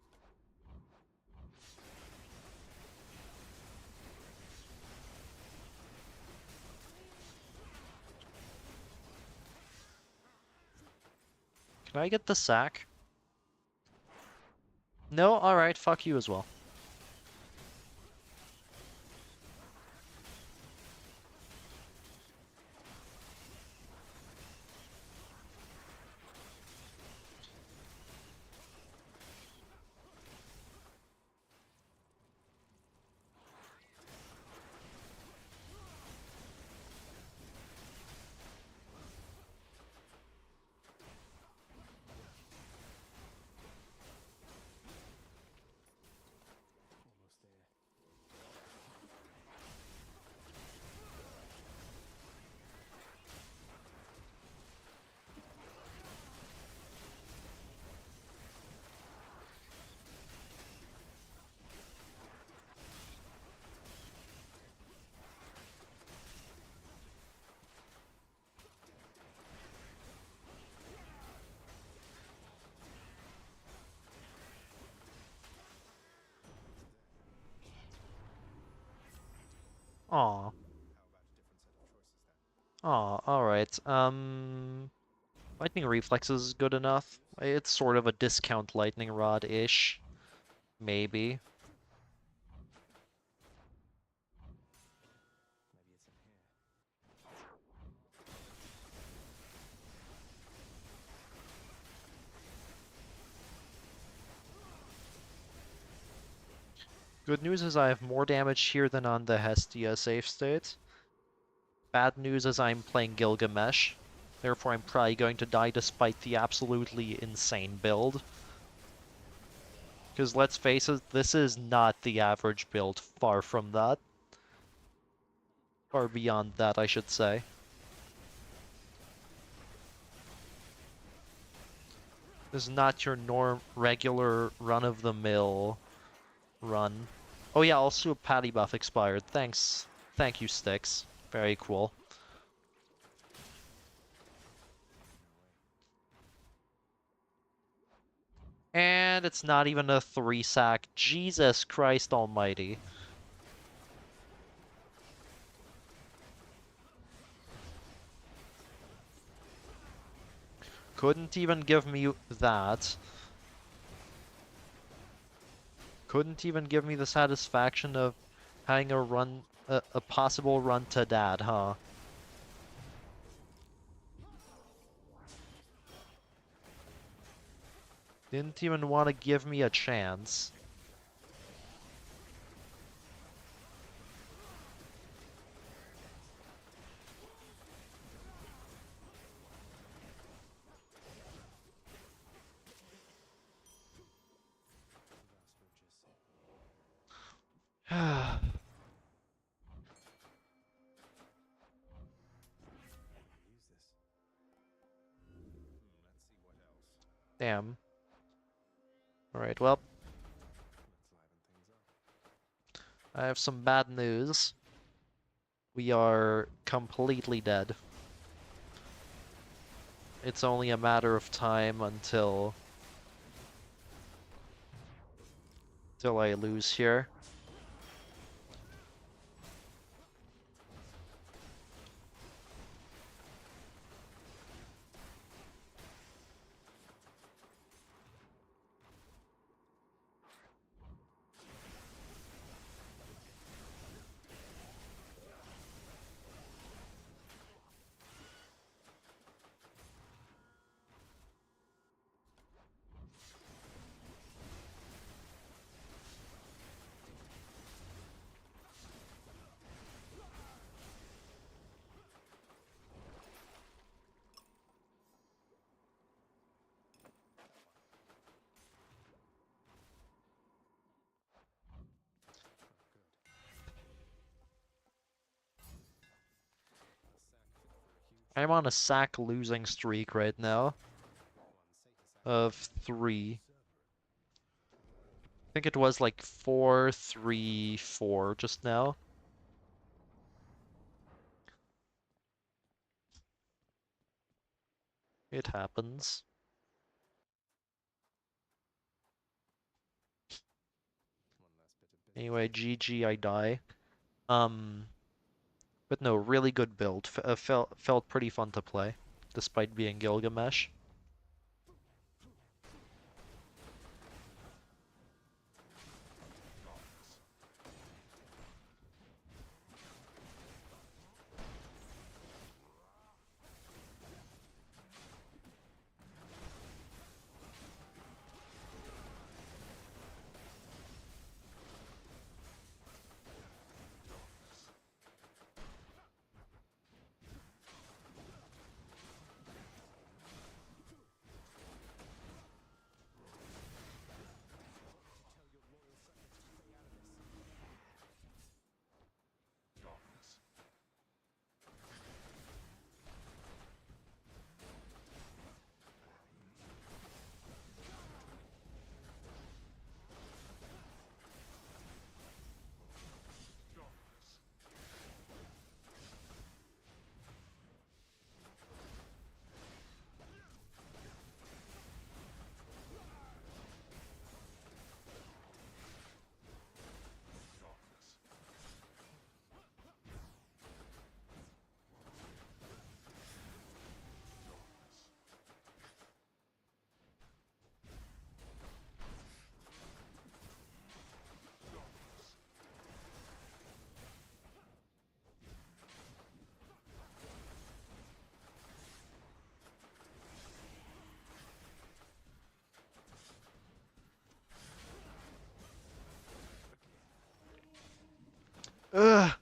Can I get the sack? No? Alright, fuck you as well. Almost there. Aw. Aw, alright. Lightning Reflex is good enough. It's sort of a discount Lightning Rod-ish. Maybe. Maybe it's in here. Good news is I have more damage here than on the Hestia safe state. Bad news is I'm playing Gilgamesh. Therefore I'm probably going to die despite the absolutely insane build. Because let's face it, this is not the average build. Far from that. Far beyond that, I should say. This is not your regular run-of-the-mill run. Oh yeah, also a patty buff expired. Thanks. Thank you, Styx. Very cool. And it's not even a 3-sack. Jesus Christ almighty. Couldn't even give me that. Couldn't even give me the satisfaction of having a run, a possible run to dad, huh? Didn't even want to give me a chance. Damn. Alright, well. I have some bad news. We are completely dead. It's only a matter of time until I lose here. I'm on a sack losing streak right now of 3. I think it was like 4-3-4 just now. It happens. Anyway, GG, I die. But no, really good build. Felt pretty fun to play, despite being Gilgamesh. Ugh.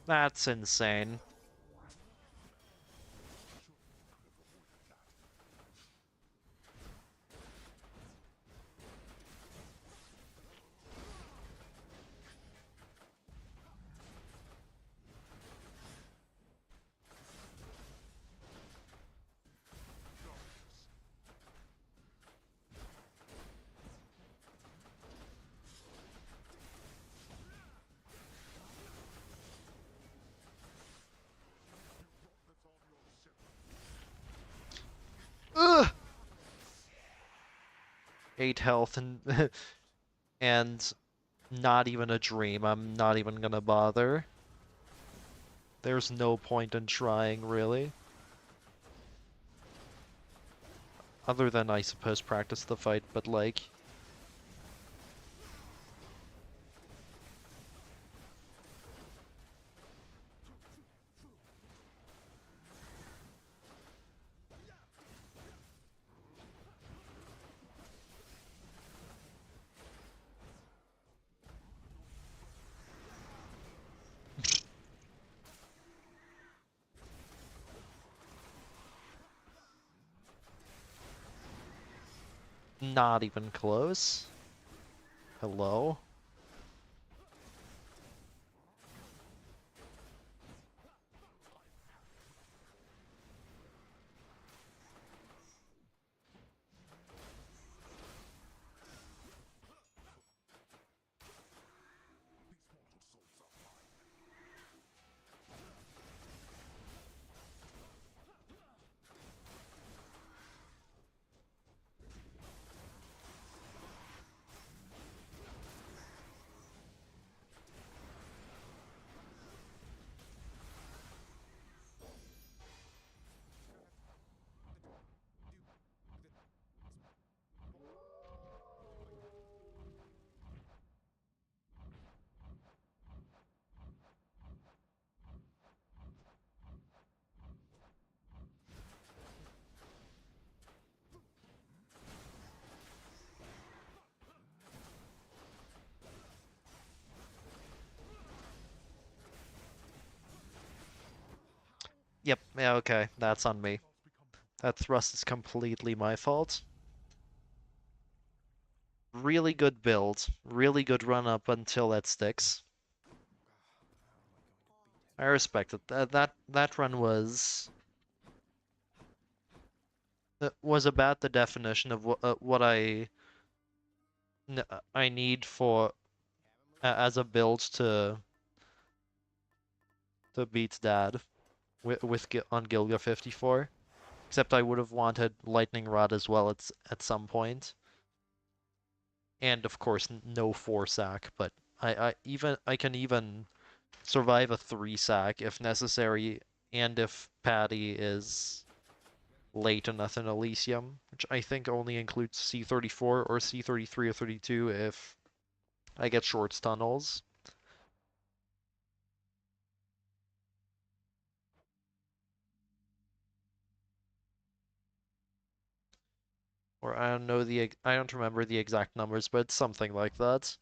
That's insane. Ugh. 8 health and and not even a dream. I'm not even gonna bother. There's no point in trying, really. Other than, I suppose, practice the fight, but like... Not even close. Hello? Yep, yeah, okay, that's on me. That thrust is completely my fault. Really good build. Really good run up until that sticks. I respect it. That run was about the definition of what I need for as a build to beat Dad on Gilga 54. Except I would have wanted Lightning Rod as well at some point. And of course no 4-sack, but I can even survive a 3-sack if necessary, and if Patty is late enough in Elysium, which I think only includes C34 or C33 or 32 if I get shorts tunnels. Or I don't remember the exact numbers, but it's something like that.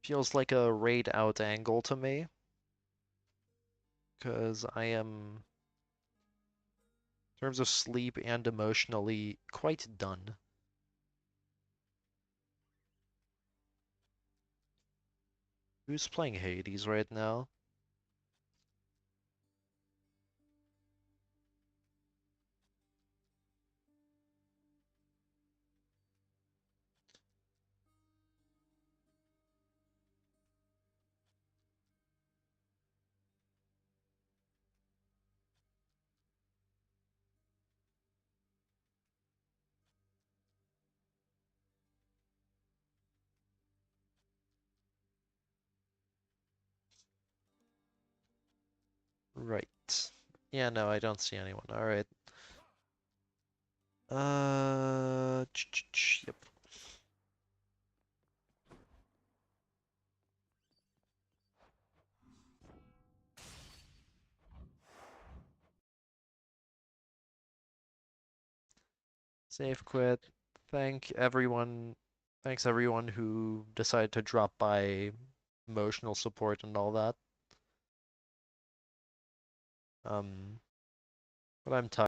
Feels like a raid out angle to me. Because I am, in terms of sleep and emotionally, quite done. Who's playing Hades right now? Right. Yeah, no, I don't see anyone. Alright. Yep. Save quit. Thanks everyone who decided to drop by emotional support and all that. But I'm tired.